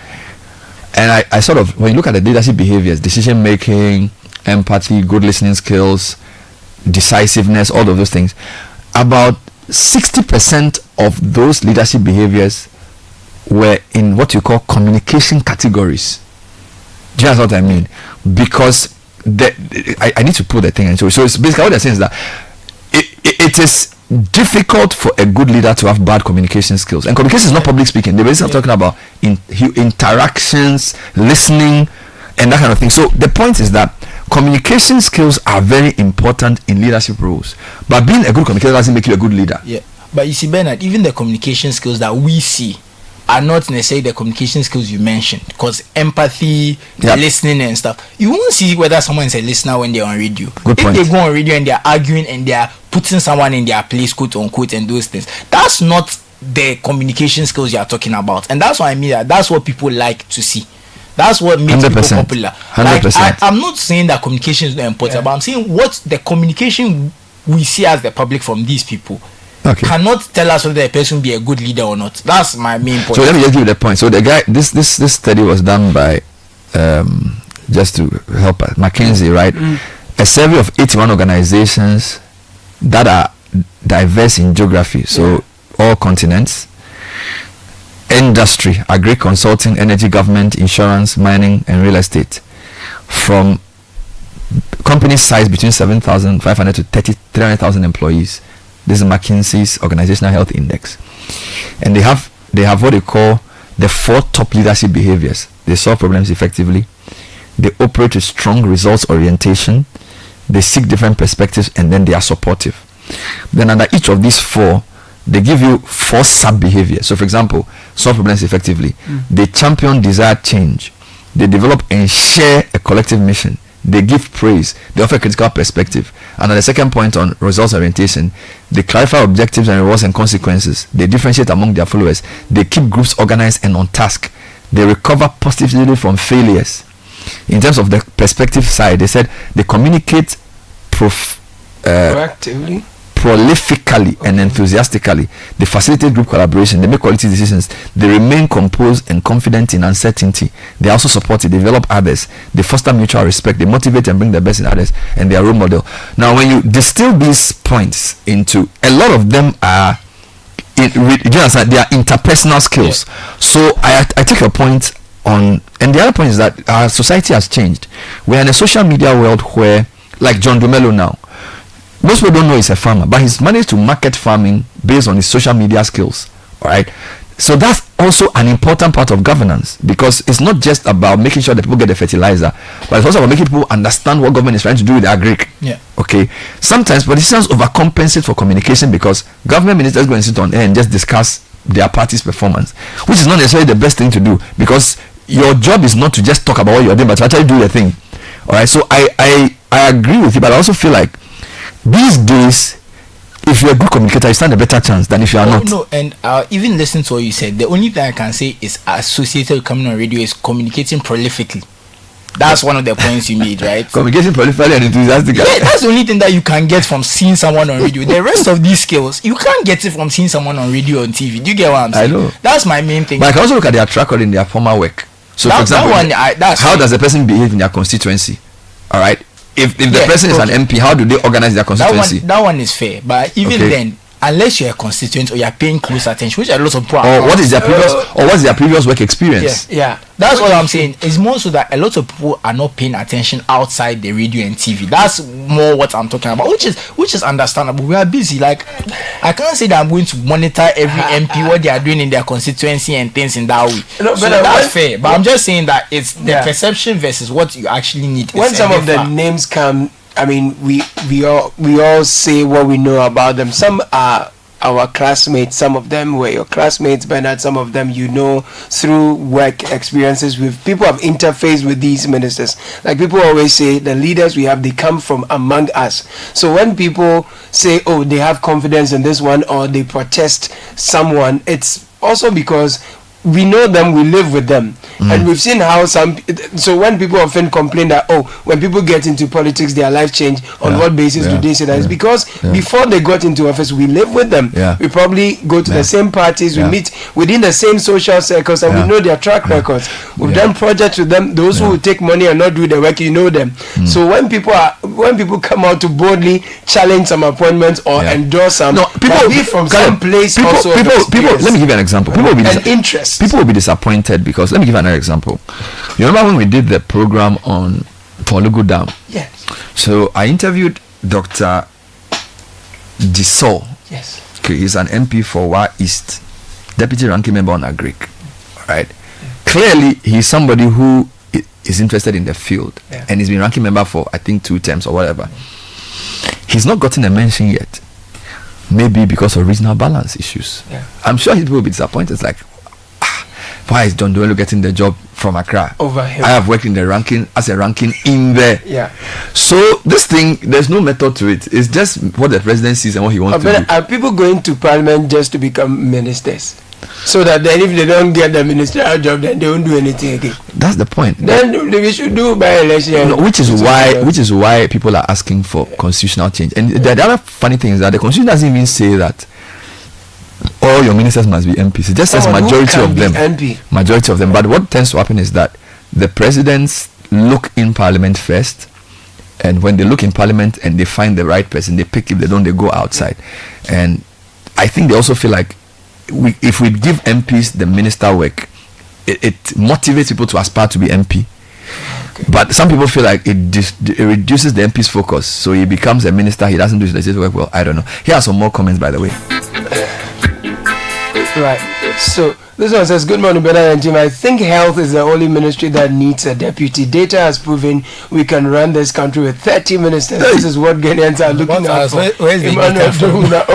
And I sort of, when you look at the leadership behaviors, decision making, empathy, good listening skills, decisiveness, all of those things, about 60% of those leadership behaviors were in what you call communication categories. Do you understand what I mean? Because I need to pull the thing in. So it's basically what they're saying is that it is difficult for a good leader to have bad communication skills, and communication is not public speaking. They're basically talking about interactions, listening, and that kind of thing. So the point is that communication skills are very important in leadership roles, but being a good communicator doesn't make you a good leader. But you see, Bernard, even the communication skills that we see are not necessarily the communication skills you mentioned, because empathy, listening and stuff, you won't see whether someone is a listener when they're on radio. If they go on radio and they're arguing and they're putting someone in their place, quote unquote, and those things, that's not the communication skills you are talking about. And that's what I mean, that's what people like to see. That's what makes 100%, people popular. 100%. I'm not saying that communication is not important, but I'm saying what the communication we see as the public from these people cannot tell us whether a person be a good leader or not. That's my main point. So let me just give you the point. So the guy, this study was done by just to help us, McKinsey, right? A survey of 81 organizations that are diverse in geography, so all continents, industry, agri, consulting, energy, government, insurance, mining, and real estate, from company size between 7,500 to 300,000 employees. This is McKinsey's Organizational Health Index, and they have what they call the 4 top leadership behaviors. They solve problems effectively, they operate with strong results orientation, they seek different perspectives, and then they are supportive. Then under each of these 4, they give you 4 sub behaviors. So for example, solve problems effectively, they champion desired change, they develop and share a collective mission, they give praise, they offer critical perspective. And on the second point on results orientation, they clarify objectives and rewards and consequences, they differentiate among their followers, they keep groups organized and on task, they recover positively from failures. In terms of the perspective side, they said they communicate proactively, prolifically, and enthusiastically, they facilitate group collaboration, they make quality decisions, they remain composed and confident in uncertainty, they also support it, they develop others, they foster mutual respect, they motivate and bring the best in others, and they are role model. Now when you distill these points into, a lot of them are they are interpersonal skills. So I take your point on, and the other point is that our society has changed. We're in a social media world where, like John Dumelo now, most people don't know he's a farmer, but he's managed to market farming based on his social media skills. All right, so that's also an important part of governance, because it's not just about making sure that people get the fertilizer, but it's also about making people understand what government is trying to do with the agric. Okay, sometimes politicians overcompensate for communication because government ministers go and sit on air and just discuss their party's performance, which is not necessarily the best thing to do, because your job is not to just talk about what you're doing, but to actually do the thing. All right, so I agree with you, but I also feel like these days, if you're a good communicator, you stand a better chance than if you are not. No, and even listening to what you said, the only thing I can say is associated with coming on radio is communicating prolifically. That's one of the points you made, right? Communication proliferate and enthusiastic. Yeah, that's the only thing that you can get from seeing someone on radio. The rest of these skills, you can't get it from seeing someone on radio and TV. Do you get what I'm saying? I know. That's my main thing. But I can also look at their track record in their former work. So, for example, how does a person behave in their constituency? All right. If the person is an MP, how do they organize their constituency? That one is fair. But even then, unless you're a constituent or you're paying close attention, which a lot of people are. Or what's their previous work experience? Yeah. That's what I'm saying. It's more so that a lot of people are not paying attention outside the radio and TV. That's more what I'm talking about, which is understandable. We are busy. Like, I can't say that I'm going to monitor every MP what they are doing in their constituency and things in that way. No, so that's fair. But I'm just saying that it's the perception versus what you actually need. When some of the names come, I mean, we all say what we know about them. Some are our classmates. Some of them were your classmates, Bernard. Some of them you know through work experiences with people have interfaced with these ministers. Like people always say, the leaders we have, they come from among us. So when people say, oh, they have confidence in this one or they protest someone, it's also because we know them, we live with them, and we've seen how so when people often complain that, oh, when people get into politics their life change, on what basis do they say that? It's because before they got into office we live with them. We probably go to the same parties, we meet within the same social circles, and we know their track records. We've done projects with them. Those who will take money and not do the work, you know them. So when people come out to boldly challenge some appointments or endorse some, people from some place also people let me give you an example. People will be interest. People will be disappointed because, let me give you another example. You remember when we did the program on Polugu Dam? Yes. So I interviewed Dr. Gisol. Yes. Okay, he's an MP for Wa East, deputy ranking member on Agric. Right. Clearly, he's somebody who is interested in the field, and he's been ranking member for I think 2 terms or whatever. He's not gotten a mention yet. Maybe because of regional balance issues. I'm sure people will be disappointed. It's like, why is John Doelo getting the job from Accra? Over here. I have worked in the ranking as a ranking in there. Yeah. So this thing, there's no method to it. It's just what the president sees and what he wants to do. Are people going to Parliament just to become ministers? So that then if they don't get the ministerial job, then they won't do anything again. That's the point. Then we should do by election. No, which is why people are asking for constitutional change. And the other funny thing is that the constitution doesn't even say that all your ministers must be MPs. It just says majority of them. Majority of them. But what tends to happen is that the presidents look in Parliament first, and when they look in Parliament and they find the right person, they pick. If they don't, they go outside. And I think they also feel like if we give MPs the minister work, it motivates people to aspire to be MP. But some people feel like it reduces the MP's focus, so he becomes a minister, he doesn't do his legislative work well. I don't know. Here are some more comments, by the way. Right. So this one says, good morning, Bernard and Jim. I think health is the only ministry that needs a deputy. Data has proven we can run this country with 30 ministers. This is what Ghanaians are looking at for. Where's the data from? I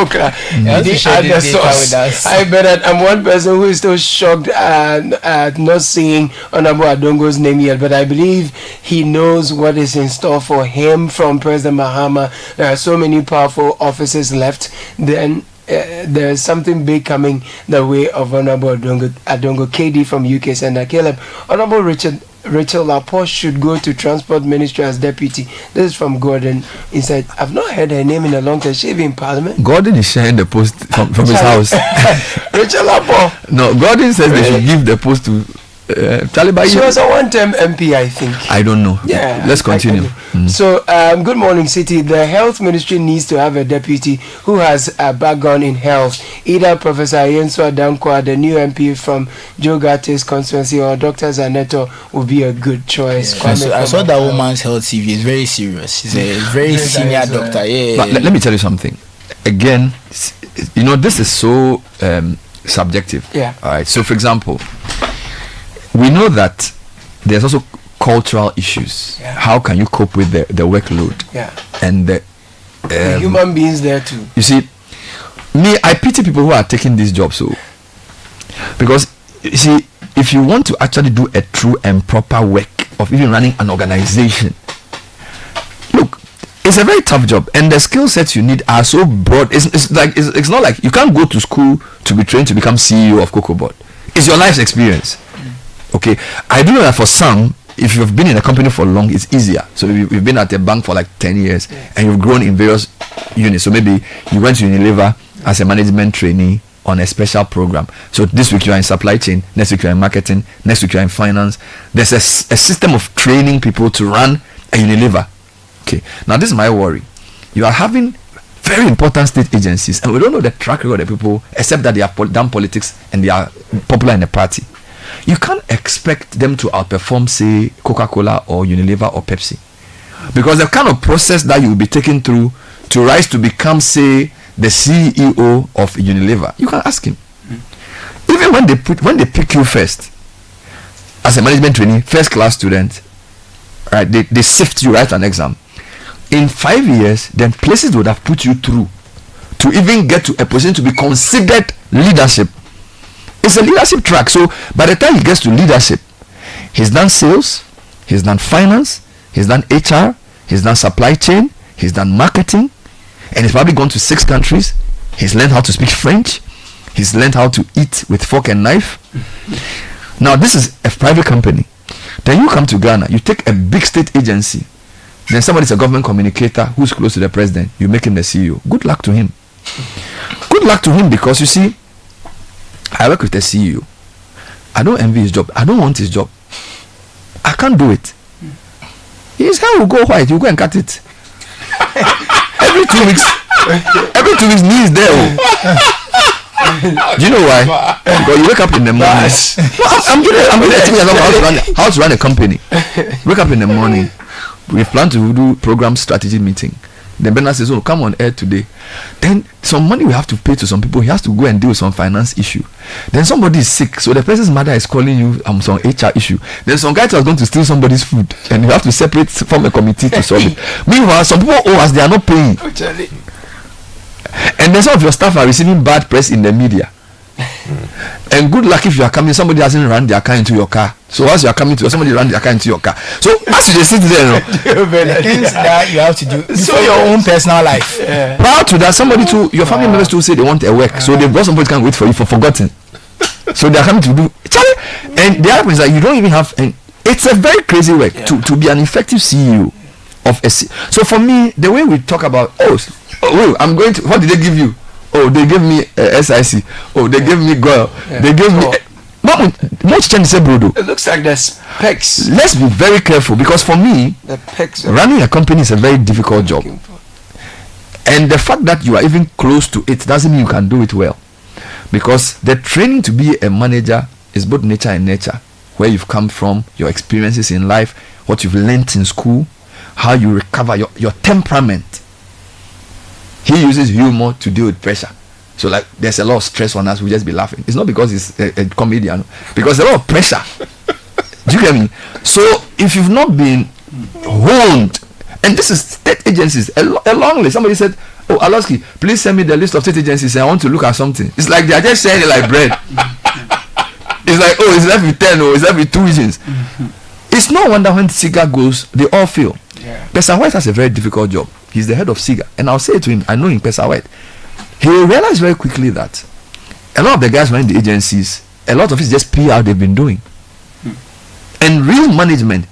bet that I'm one person who is still shocked at not seeing Honorable Adongo's name yet, but I believe he knows what is in store for him from President Mahama. There are so many powerful offices left. Then there is something big coming the way of Honorable Adongo KD from UK Senator Caleb. Honorable Rachel Laporte should go to Transport Ministry as deputy. This is from Gordon. He said, I've not heard her name in a long time. She be in Parliament. Gordon is sharing the post from his house. Rachel Laporte. No, Gordon says they should give the post to Taliban. She was a one-term MP, I think. I don't know. Yeah. Let's continue. So, good morning, City. The health ministry needs to have a deputy who has a background in health. Either Professor Yensua Dankwa, the new MP from Joe Gatte's constituency, or Dr. Zaneto would be a good choice. Yeah. I saw that woman's health CV. It's very serious. She's a very senior doctor. Yeah. But let me tell you something. Again, you know, this is so subjective. Yeah. All right. So, for example, we know that there's also cultural issues. Yeah. How can you cope with the workload? Yeah. And the human beings there too. You see, I pity people who are taking these jobs. So, because you see, if you want to actually do a true and proper work of even running an organization, look, it's a very tough job, and the skill sets you need are so broad. It's not like you can't go to school to be trained to become CEO of Cocoa Board. It's your life's experience. Okay, I do know that for some, if you've been in a company for long, it's easier. So you've been at a bank for like 10 years and you've grown in various units. So maybe you went to Unilever as a management trainee on a special program. So this week you are in supply chain, next week you are in marketing, next week you are in finance. There's a system of training people to run a Unilever. Okay, now this is my worry. You are having very important state agencies and we don't know the track record of the people except that they have done politics and they are popular in the party. You can't expect them to outperform, say, Coca-Cola or Unilever or Pepsi, because the kind of process that you will be taken through to rise to become, say, the CEO of Unilever, you can ask him. Even when they pick you first as a management trainee, first class student, right? They sift you, write an exam. In 5 years, then places would have put you through to even get to a position to be considered leadership. It's a leadership track. So by the time he gets to leadership, he's done sales, he's done finance, he's done HR, he's done supply chain, he's done marketing, and he's probably gone to 6 countries. He's learned how to speak French, he's learned how to eat with fork and knife. Now this is a private company. Then you come to Ghana, you take a big state agency, then somebody's a government communicator who's close to the president, you make him the CEO. Good luck to him. Good luck to him, because you see, I work with a CEO. I don't envy his job. I don't want his job. I can't do it. His hair will go white. You go and cut it. every 2 weeks. Every 2 weeks, knee is there. Do you know why? Because you wake up in the morning. I'm going to how to run a company. Wake up in the morning. We plan to do program strategy meeting. Then Bernard says, "Oh, come on air today." Then some money we have to pay to some people. He has to go and deal with some finance issue. Then somebody is sick, so the person's mother is calling you some HR issue. Then some guy was going to steal somebody's food, and you have to separate from a committee to solve it. Meanwhile, some people owe us; they are not paying. And then some of your staff are receiving bad press in the media. And good luck if you are coming, somebody hasn't run their car into your car. So as you are coming to somebody ran their car into your car. So as you just sit there, the things that you have to do so your own personal life. Prior to that, somebody to your family members to say they want a work, so they've got somebody can wait for you for forgotten. So they are coming to do, and the other thing is that you don't even have. And it's a very crazy work to be an effective CEO of a. So for me, the way we talk about I'm going to. What did they give you? Oh, they gave me SIC. Oh, they gave me Goyle. They gave me. Much change say Brudo. It looks like there's pecs. Let's be very careful, because for me, running a company is a very difficult job. And the fact that you are even close to it doesn't mean you can do it well. Because the training to be a manager is both nature and nurture. Where you've come from, your experiences in life, what you've learnt in school, how you recover your temperament. He uses humor to deal with pressure. So like there's a lot of stress on us, we just be laughing. It's not because he's a comedian, because there's a lot of pressure. Do you get me? So if you've not been honed, and this is state agencies, a long list. Somebody said, "Oh, Aloski, please send me the list of state agencies. I want to look at something." It's like they are just sharing it like bread. It's like, oh, it's left with 10, or it's left with 2 regions. It's no wonder when SIGA goes, they all fail. Pesa White has a very difficult job. He's the head of SIGA, and I'll say it to him, I know him, Pesa White. He will realize very quickly that a lot of the guys running the agencies, a lot of it's just PR they've been doing. And real management,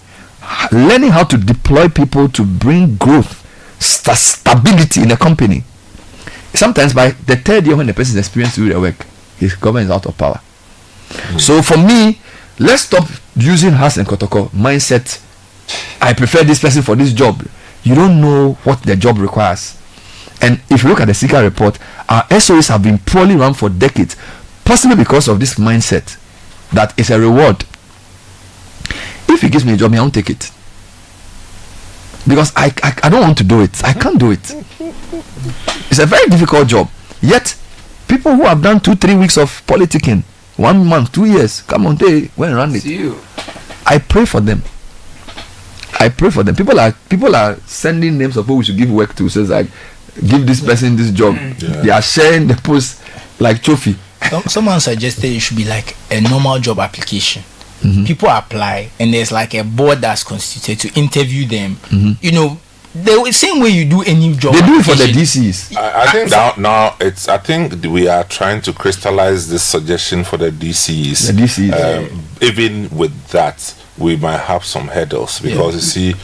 learning how to deploy people to bring growth, stability in a company. Sometimes by the 3rd year when the person is experienced to do the work, his government is out of power. So for me, let's stop using Has and Kotoko mindset. I prefer this person for this job. You don't know what the job requires. And if you look at the SICA report, our SOEs have been poorly run for decades, possibly because of this mindset that it's a reward. If he gives me a job, I won't take it, because I don't want to do it. I can't do it. It's a very difficult job. Yet people who have done 2-3 weeks of politicking, 1 month, 2 years, come on, they went around it. I pray for them. I pray for them. People are sending names of who we should give work to. Says like, give this person this job. They are sharing the post like trophy. Someone suggested it should be like a normal job application. People apply, and there's like a board that's constituted to interview them. You know, The same way you do any job. They do it for the DCs. I think now it's. I think we are trying to crystallize this suggestion for the DCs. The DCs. Even with that, we might have some hurdles because you see,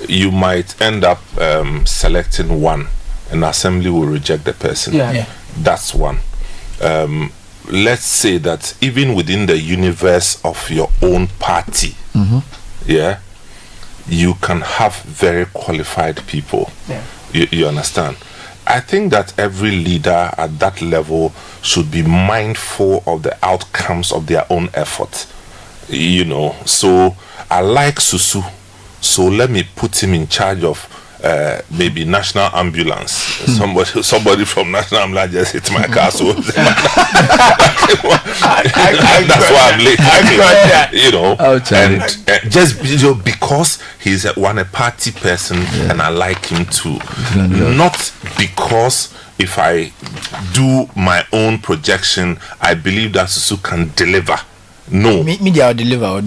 you might end up selecting one, and assembly will reject the person. That's one. Let's say that even within the universe of your own party, you can have very qualified people. You understand? I think that every leader at that level should be mindful of the outcomes of their own effort. You know, so I like Susu, so let me put him in charge of maybe national ambulance. Somebody from national ambulance just hit my car, so that's why I'm late. You know, and just because he's a party person and I like him too, not because if I do my own projection, I believe that Susu can deliver. No, media will deliver. I'm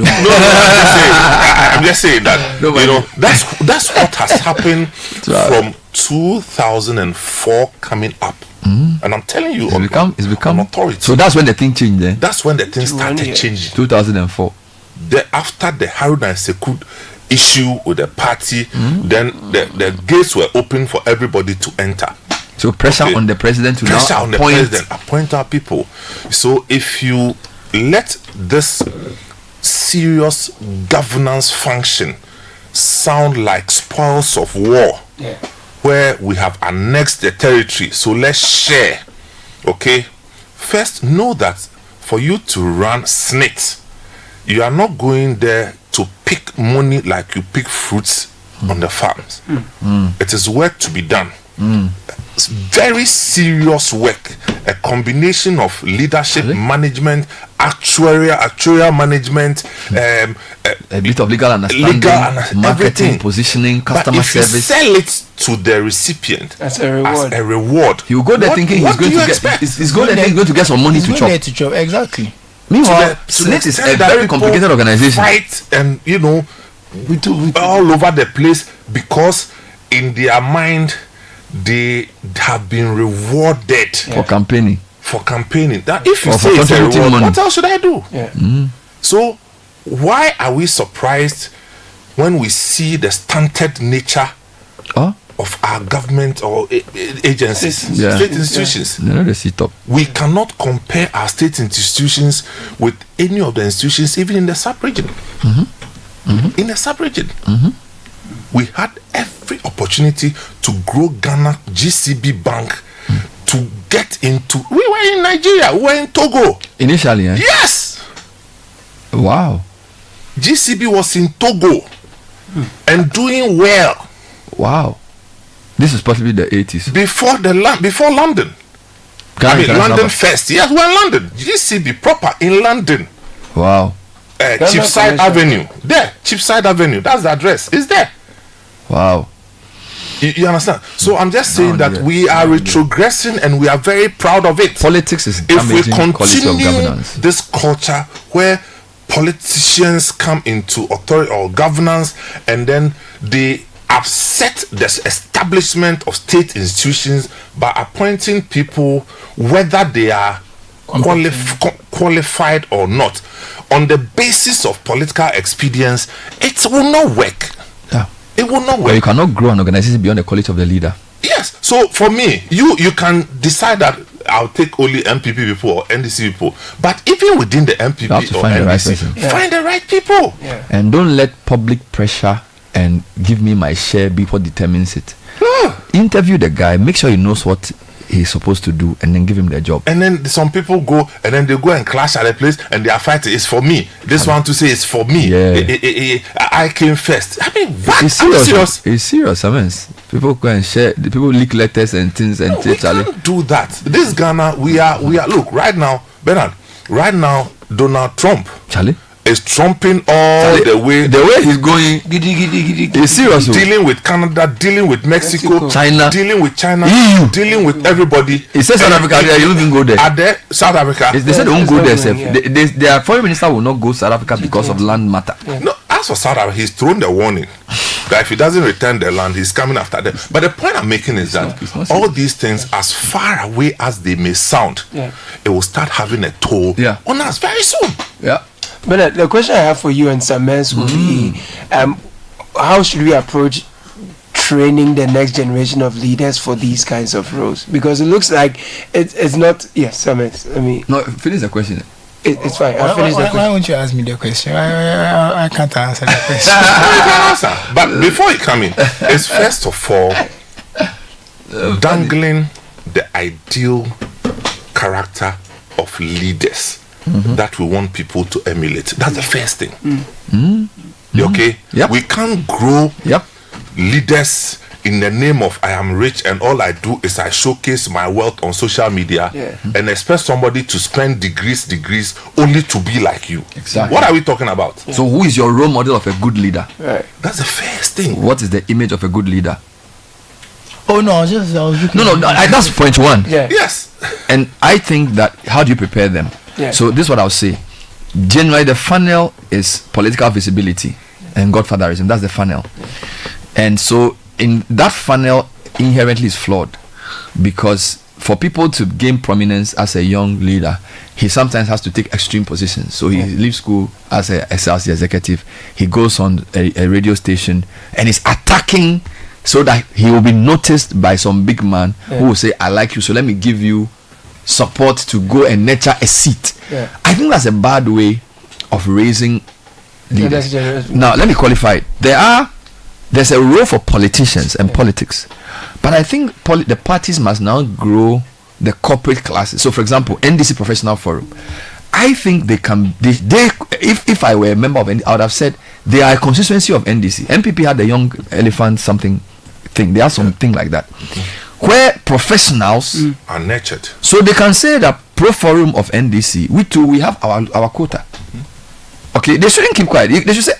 just saying that you know that's what has happened from 2004 coming up, and I'm telling you, it's become authority. So that's when the thing changed. Then that's when the thing started changing. 2004. After the Haruna and Sekou issue with the party, then the gates were open for everybody to enter. So pressure on the president to appoint our people. So if you let this serious governance function sound like spoils of war, where we have annexed the territory, so let's share. Okay, first know that for you to run SNIT, you are not going there to pick money like you pick fruits on the farms. It is work to be done. It's very serious work, a combination of leadership, management, actuarial management, a bit of legal understanding, marketing, everything. Positioning, customer service. service. Sell it to the recipient as a reward. You go there thinking he's going to get some money to chop. Exactly. Meanwhile, SNIT is a very complicated organization. Fight and we do all over the place because in their mind they have been rewarded for campaigning. That if you say it's a reward, what else should I do? So why are we surprised when we see the stunted nature of our government or agencies, state institutions? We cannot compare our state institutions with any of the institutions, even in the sub-region. In the sub-region, we had every opportunity to grow Ghana GCB Bank to get into. We were in Nigeria, we were in Togo initially. Yes. Wow. GCB was in Togo and doing well. Wow. This is possibly the 80s. Before London. London first. Yes, we're in London. GCB proper in London. Wow. Cheapside Avenue. There, Cheapside Avenue. That's the address. It's there. Wow. You understand? So I'm just saying that we are retrogressing and we are very proud of it. Politics is if we continue this culture where politicians come into authority or governance and then they upset the establishment of state institutions by appointing people whether they are qualified or not on the basis of political expedience, it will not work. It will not work. Well, you cannot grow an organization beyond the quality of the leader. Yes. So for me, you can decide that I'll take only MPP people or NDC people, but even within the MPP or NDC, find the right people. And don't let public pressure and give me my share be what determines it. Interview the guy, make sure he knows what he's supposed to do, and then give him the job. And then some people go and then they go and clash at a place and they are fighting. It's for me. This one to say it's for me. I came first. I mean, what? It's serious. It's serious. I mean, people go and share. People leak letters and things and we can't do that. This Ghana, we are. Look, right now, Bernard. Right now, Donald Trump. Is trumping all the way he's going. It's serious. Dealing with Canada, dealing with Mexico, China, dealing with China, EU. dealing with everybody. He says South Africa. They don't even go there. Are there South Africa? They said they won't go there. Their foreign minister will not go South Africa because of land matter. No, as for South Africa, he's thrown the warning that if he doesn't return the land, he's coming after them. But the point I'm making is that all these things, as far away as they may sound, it will start having a toll on us very soon. Yeah. But the question I have for you and Samens will be, how should we approach training the next generation of leaders for these kinds of roles? Because it looks like it's not. Yes, Samens. I mean, no. Finish the question. It's fine. I'll finish the question. Why won't you ask me the question? I can't answer the question. You can answer. But before you come in, it's first of all dangling the ideal character of leaders that we want people to emulate. That's the first thing. Okay? Yep. We can't grow leaders in the name of I am rich and all I do is I showcase my wealth on social media and expect somebody to spend degrees only to be like you. Exactly. What are we talking about? So who is your role model of a good leader? Right. That's the first thing. What is the image of a good leader? Oh no, I was looking. That's point one. Yes. And I think that how do you prepare them? So this is what I'll say. Generally, the funnel is political visibility and godfatherism. That's the funnel. And so in that funnel inherently is flawed, because for people to gain prominence as a young leader, he sometimes has to take extreme positions. So he leaves school as a SLC executive, he goes on a radio station and is attacking so that he will be noticed by some big man who will say, I like you, so let me give you support to go and nurture a seat. I think that's a bad way of raising leaders. Now let me qualify it. There's a role for politicians and politics, but I think the parties must now grow the corporate classes. So for example, NDC Professional Forum, I think they can if I were a member of NDC, I would have said they are a constituency of NDC. MPP had the Young Elephant something thing, they have something like that, where professionals are nurtured, so they can say that Pro Forum of NDC, we have our quota. Okay, they shouldn't keep quiet. They should say,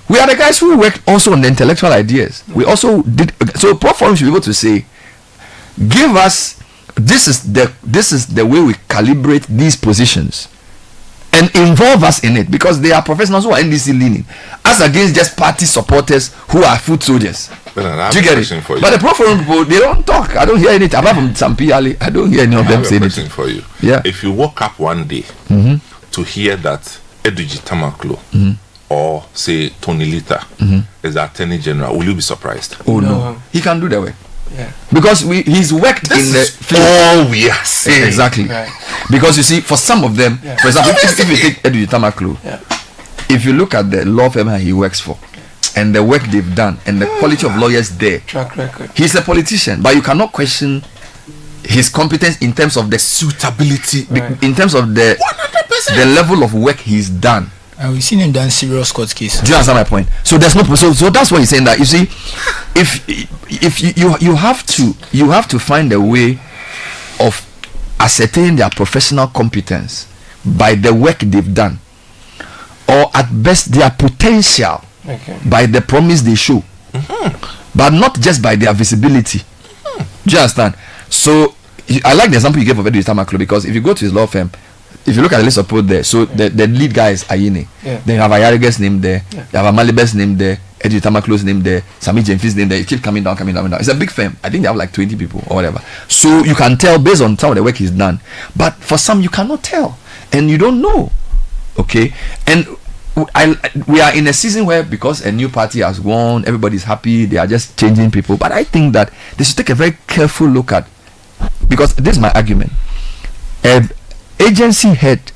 we are the guys who worked also on the intellectual ideas. We also did. So Pro Forum should be able to say, give us, this is the way we calibrate these positions and involve us in it, because they are professionals who are NDC leaning, as against just party supporters who are foot soldiers. Do you get it? But the Pro Forum people, they don't talk. I don't hear anything apart from Sampiali. I don't hear any of them say anything. For you. Yeah. If you woke up one day to hear that Eduji Tamaklo or say Tony Lita is the Attorney General, will you be surprised? Oh no. He can do that way. Because he's worked in the field. All we are saying. Exactly. Because you see, for some of them, for example, if you take Eduji Tamaklo, if you look at the law firm he works for and the work they've done and the quality of lawyers there, track record, he's a politician, but you cannot question his competence in terms of the suitability, in terms of the 100%. The level of work he's done. We've seen him done serious court cases. Do you understand my point? So there's no so that's what he's saying, that you see, if you have to find a way of ascertaining their professional competence by the work they've done, or at best their potential by the promise they show, but not just by their visibility. Do you understand? So I like the example you gave of Eduji Tamaklo, because if you go to his law firm, if you look at the list of people there, so the lead guy is Ayine. Then you have Ayarige's name there, you have Amalibe's name there, Eduji Tamaklo's name there, Sami Jemfi's name there. It keeps coming down. It's a big firm. I think they have like 20 people or whatever. So you can tell based on some of the work he's done. But for some, you cannot tell. And you don't know. Okay? And we are in a season where, because a new party has won, everybody's happy, they are just changing people. But I think that they should take a very careful look at, because this is my argument. Agency head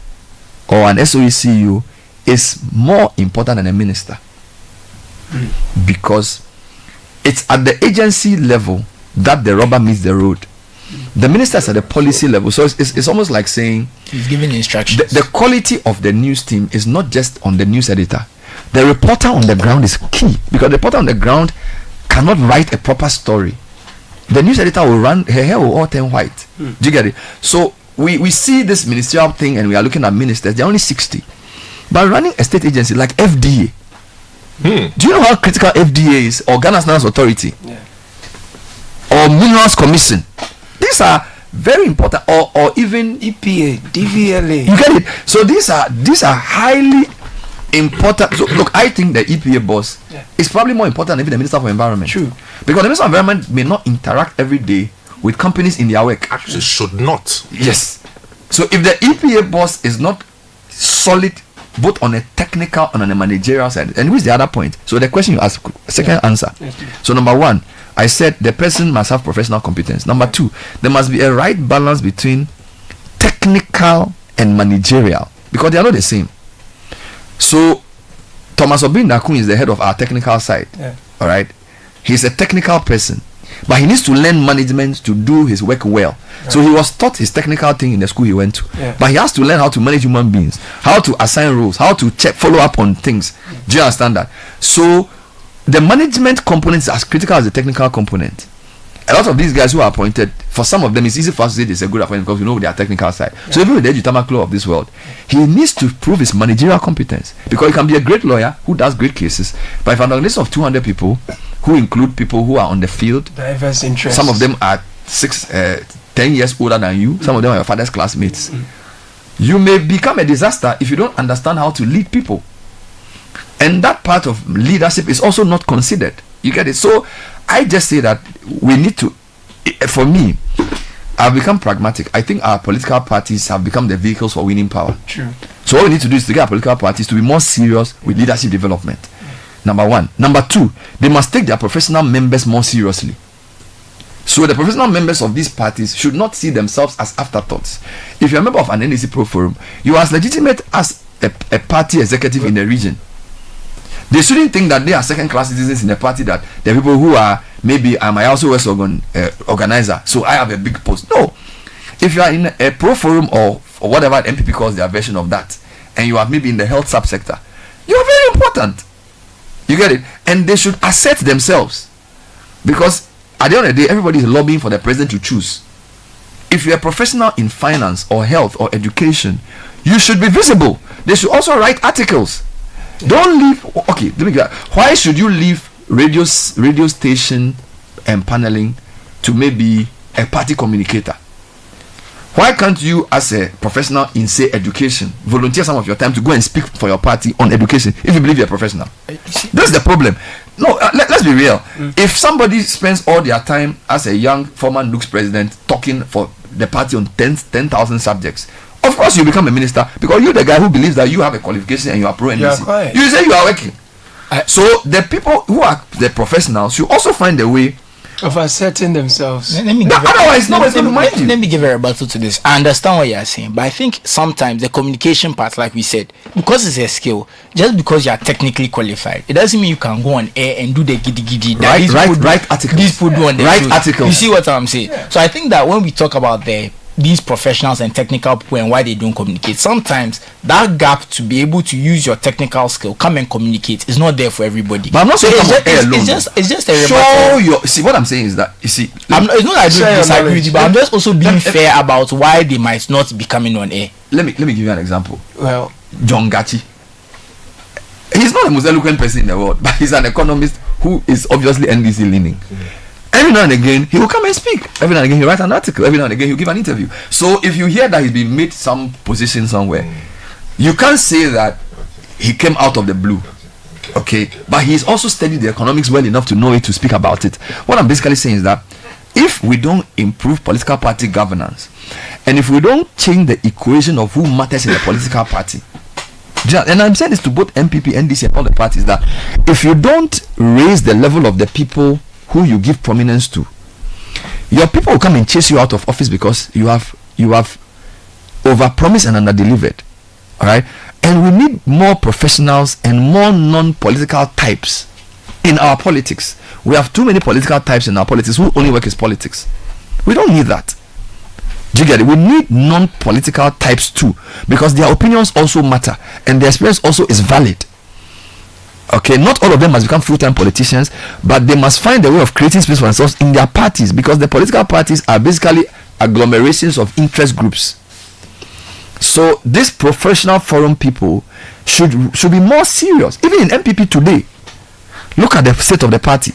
or an SOECU is more important than a minister, because it's at the agency level that the rubber meets the road. The minister is at the policy level, so it's almost like saying he's giving instructions. The quality of the news team is not just on the news editor. The reporter on the ground is key, because the reporter on the ground cannot write a proper story. The news editor will run, her hair will all turn white. Do you get it? So we see this ministerial thing and we are looking at ministers, they're only 60. But running a state agency like FDA, do you know how critical FDA is, or Ghana's National Authority, or Minerals Commission? These are very important, or even EPA, DVLA. You get it? So these are highly important. So look, I think the EPA boss is probably more important than even the Minister for Environment. True. Because the Minister of Environment may not interact every day with companies in their work. Actually, should not. Yes. So if the EPA boss is not solid both on a technical and on a managerial side, and who's the other point? So the question you ask, second answer. So number one, I said the person must have professional competence. Number two, there must be a right balance between technical and managerial, because they are not the same. So Thomas Obindakun is the head of our technical side. All right, he's a technical person, but he needs to learn management to do his work well. So he was taught his technical thing in the school he went to, but he has to learn how to manage human beings, how to assign roles, how to check, follow up on things. Do you understand that? So the management component is as critical as the technical component. A lot of these guys who are appointed, for some of them, it's easy for us to say it's a good appointment because we know their technical side. So even with the Edutamaklo of this world, he needs to prove his managerial competence, because he can be a great lawyer who does great cases, but if an organization of 200 people, who include people who are on the field, diverse interests, some of them are 10 years older than you, some of them are your father's classmates, you may become a disaster if you don't understand how to lead people. And that part of leadership is also not considered. You get it? So I just say that we need to, for me, I've become pragmatic. I think our political parties have become the vehicles for winning power. True. So what we need to do is to get our political parties to be more serious with leadership development. Number one. Number two, they must take their professional members more seriously. So the professional members of these parties should not see themselves as afterthoughts. If you're a member of an NDC Pro Forum, you are as legitimate as a party executive in the region. They shouldn't think that they are second-class citizens in a party, that they're people who are, maybe I'm also West organizer, so I have a big post. No. If you are in a Pro Forum or whatever MPP calls their version of that, and you are maybe in the health subsector, you are very important. You get it? And they should assert themselves, because at the end of the day, everybody is lobbying for the president to choose. If you're a professional in finance or health or education, you should be visible. They should also write articles. Don't leave. Okay, let me get that. Why should you leave radio station and paneling to maybe a party communicator? Why can't you, as a professional in, say, education, volunteer some of your time to go and speak for your party on education if you believe you're a professional? That's the problem. No, let's be real. If somebody spends all their time as a young former NUCS president talking for the party on 10,000 subjects, of course you become a minister, because you're the guy who believes that you have a qualification and you are pro-NDC. You say you are working. So the people who are the professionals should also find a way of asserting themselves. Let me give a rebuttal to this. I understand what you are saying, but I think sometimes the communication part, like we said, because it's a skill, just because you are technically qualified, it doesn't mean you can go on air and do the giddy right articles. These people do on the articles. You see what I'm saying? So I think that when we talk about these professionals and technical people and why they don't communicate, sometimes that gap to be able to use your technical skill, come and communicate, is not there for everybody. But I'm not saying it's just a rebuttal. See, what I'm saying is that, you see, it's not that I don't disagree with you, but I'm just also being fair about why they might not be coming on air. Let me give you an example. Well, John Gachi, he's not the most eloquent person in the world, but he's an economist who is obviously NDC leaning. Every now and again, he will come and speak. Every now and again, he'll write an article. Every now and again, he'll give an interview. So if you hear that he's been made some position somewhere, you can't say that he came out of the blue. Okay? But he's also studied the economics well enough to know it, to speak about it. What I'm basically saying is that if we don't improve political party governance, and if we don't change the equation of who matters in the political party, and I'm saying this to both MPP, NDC, and all the parties, that if you don't raise the level of the people who you give prominence to, your people will come and chase you out of office because you have overpromised and underdelivered. All right, and we need more professionals and more non-political types in our politics. We have too many political types in our politics who only work as politics. We don't need that. Do you get it? We need non-political types too, because their opinions also matter and their experience also is valid. Okay, not all of them must become full-time politicians, but they must find a way of creating space for themselves in their parties, because the political parties are basically agglomerations of interest groups. So these professional forum people should be more serious. Even in MPP today, look at the state of the party.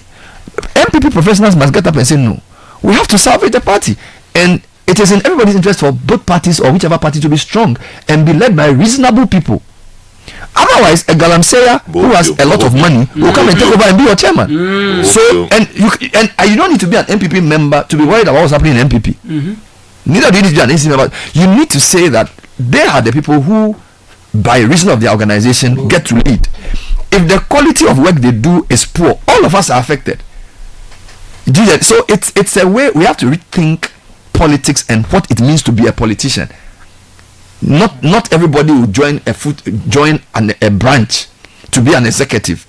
MPP professionals must get up and say, no, we have to salvage the party, and it is in everybody's interest for both parties or whichever party to be strong and be led by reasonable people. Otherwise, a galamseya who has a lot of money will come and take over and be your chairman. So, and you don't need to be an MPP member to be worried about what's happening in MPP. Neither do you need to be an NC member. You need to say that they are the people who, by reason of their organization, get to lead. If the quality of work they do is poor, all of us are affected. So it's a way we have to rethink politics and what it means to be a politician. Not everybody will join a branch to be an executive,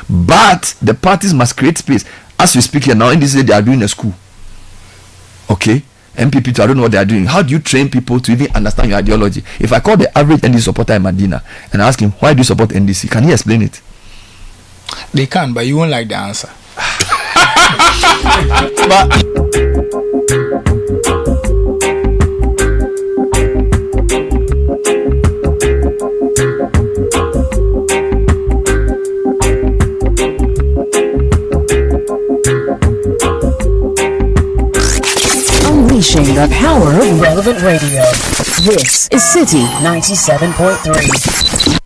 but the parties must create space. As we speak here now, in this day they are doing a school. Okay, MPP, I don't know what they are doing. How do you train people to even understand your ideology? If I call the average NDC supporter in Medina and I ask him, why do you support NDC? Can he explain it? They can, but you won't like the answer. But unleashing the power of relevant radio. This is Citi 97.3.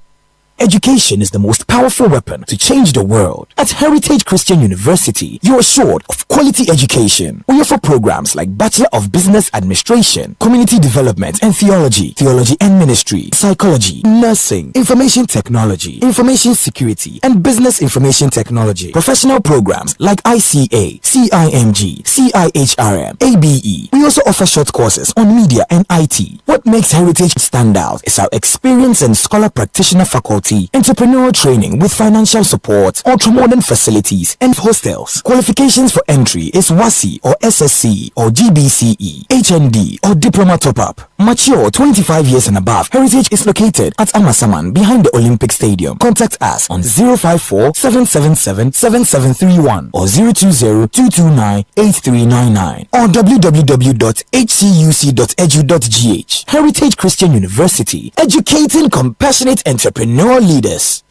Education is the most powerful weapon to change the world. At Heritage Christian University, you are assured of quality education. We offer programs like Bachelor of Business Administration, Community Development and Theology, Theology and Ministry, Psychology, Nursing, Information Technology, Information Security, and Business Information Technology. Professional programs like ICA, CIMG, CIHRM, ABE. We also offer short courses on media and IT. What makes Heritage stand out is our experienced and scholar practitioner faculty, entrepreneurial training with financial support, ultra-modern facilities, and hostels. Qualifications for entry is WASI or SSC or GBCE, HND or Diploma Top-Up. Mature 25 years and above. Heritage is located at Amasaman behind the Olympic Stadium. Contact us on 054-777-7731 or 020-229-8399 or www.hcuc.edu.gh. Heritage Christian University, educating compassionate entrepreneur leaders.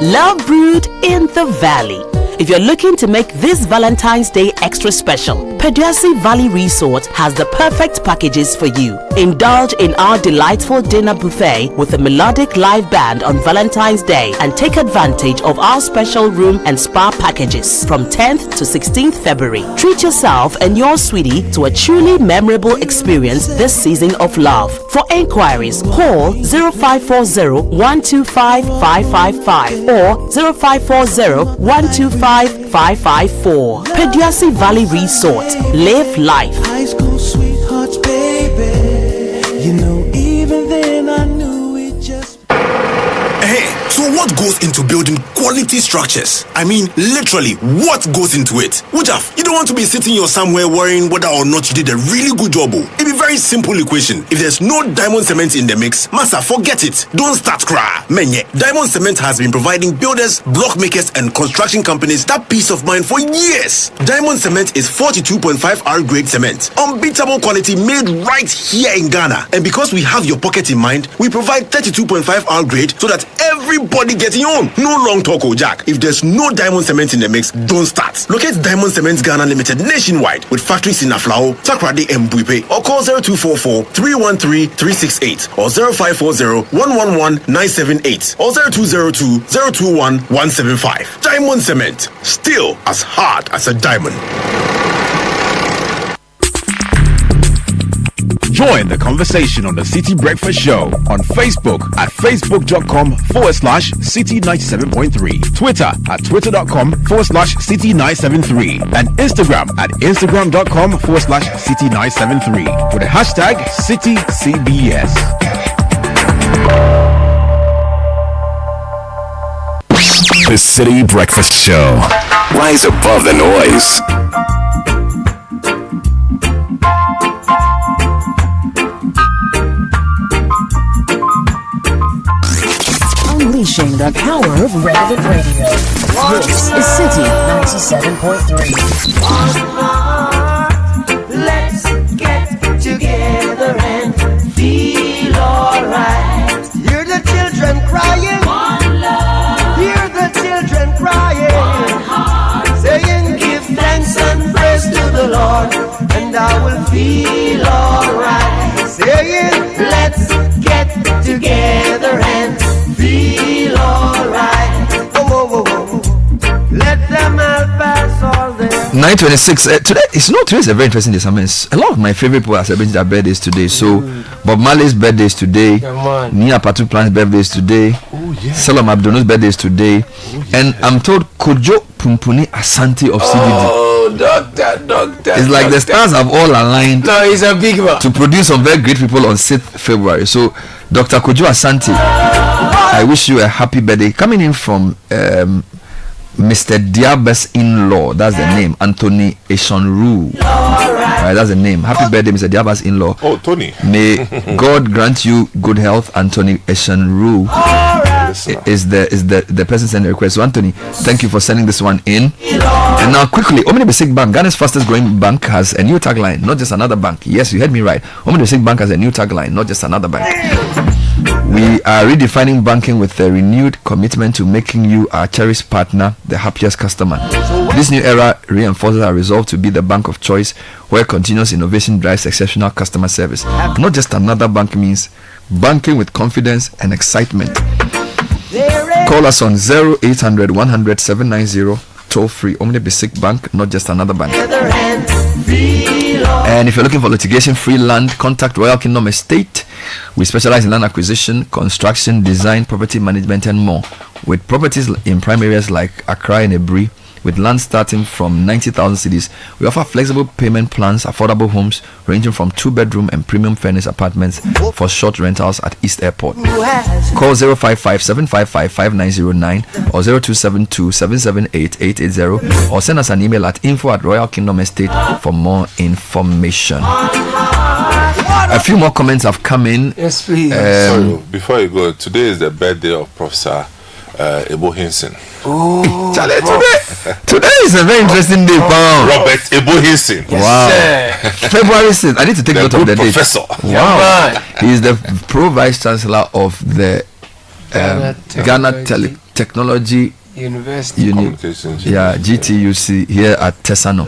Love brewed in the valley. If you're looking to make this Valentine's Day extra special, Peduasi Valley Resort has the perfect packages for you. Indulge in our delightful dinner buffet with a melodic live band on Valentine's Day and take advantage of our special room and spa packages from 10th to 16th February. Treat yourself and your sweetie to a truly memorable experience this season of love. For enquiries, call 0540-125-555 or 0540-125-554. Peduasi Valley Resort. Live life. High school sweethearts, baby. You know, even then I knew it just. Hey, so what goes into building quality structures? I mean, literally, what goes into it? Wujaf, you don't want to be sitting here somewhere worrying whether or not you did a really good job. It'd be very simple equation. If there's no diamond cement in the mix, massa, forget it. Don't start cry. Menye, diamond cement has been providing builders, block makers, and construction companies that peace of mind for years. Diamond cement is 42.5R grade cement. Unbeatable quality made right here in Ghana. And because we have your pocket in mind, we provide 32.5R grade so that everybody getting on. No long talk, Jack. If there's no diamond cement in the mix, don't start. Locate Diamond Cement Ghana Limited nationwide with factories in Aflao, Takrade, and Buipe, or call 0244-313-368 or 0540-111-978 or 0202-021-175. Diamond Cement, still as hard as a diamond. Join the conversation on the Citi Breakfast Show on Facebook at facebook.com/Citi97.3, Twitter at twitter.com/Citi973, and Instagram at instagram.com/Citi973 with the hashtag CitiCBS. The Citi Breakfast Show. Rise above the noise. Unleashing the power of relevant radio. This is Citi 97.3. Let's get together and feel alright. Hear the children crying. One love. Hear the children crying. One heart. Saying, give thanks and praise to the Lord, and I will feel alright. Saying, let's get together and feel 9:26. Today, today is a very interesting day. I mean, a lot of my favorite people are celebrating their birthdays today. So, Bob Marley's birthday is today. Nia Patu Plan's birthday is today. Salam Abdul's birthday is today. And I'm told Kojo Pumpuni Asante of CBD. Doctor. It's like the stars have all aligned. No, he's a big one. To produce some very great people on 6th February. So, Dr. Kojo Asante, I wish you a happy birthday. Coming in from Mr. Diaba's in-law, that's the name, Anthony Eshonru. That's the name. Happy birthday, Mr. Diaba's in-law. Oh, Tony. May God grant you good health. Anthony Eshonru is the person sending the request. So, Anthony, thank you for sending this one in. And now, quickly, Omni Basic Bank, Ghana's fastest growing bank, has a new tagline, not just another bank. Yes, you heard me right. Omni Basic Bank has a new tagline, not just another bank. We are redefining banking with a renewed commitment to making you our cherished partner, the happiest customer. This new era reinforces our resolve to be the bank of choice where continuous innovation drives exceptional customer service. Not just another bank means banking with confidence and excitement. Call us on 0800 100 790, toll free. Omni Basic Bank, not just another bank. And if you're looking for litigation-free land, contact Royal Kingdom Estate. We specialize in land acquisition, construction, design, property management, and more. With properties in prime areas like Accra and Ebri, with land starting from 90,000 cedis, we offer flexible payment plans, affordable homes ranging from 2-bedroom and premium furnished apartments for short rentals at East Airport. Call 055-755-5909 or 0272-778-880 or send us an email at info@Royal Kingdom Estate for more information. A few more comments have come in. Yes, please. Sorry, before you go, today is the birthday of Professor Ebo Hinson. Oh, Charlie, today is a very interesting day, Robert Ebo Hinson. Wow. February 6th. I need to take note of the date. Professor. Wow. He is the Pro Vice Chancellor of the Ghana Technology University. GTUC here at Tesano.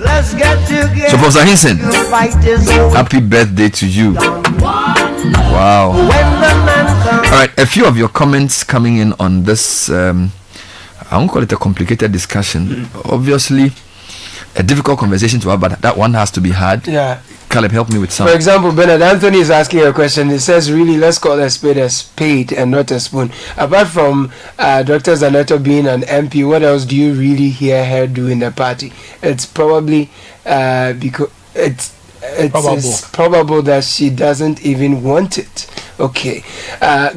So, Professor Hinson, happy birthday to you. Wow. All right, a few of your comments coming in on this. I won't call it a complicated discussion. Obviously, a difficult conversation to have, but that one has to be had. Yeah. Caleb, help me with some. For example, Bernard Anthony is asking a question. He says, really, let's call a spade and not a spoon. Apart from Dr. Zaneto being an MP, what else do you really hear her do in the party? It's probably because it's probable that she doesn't even want it. Okay.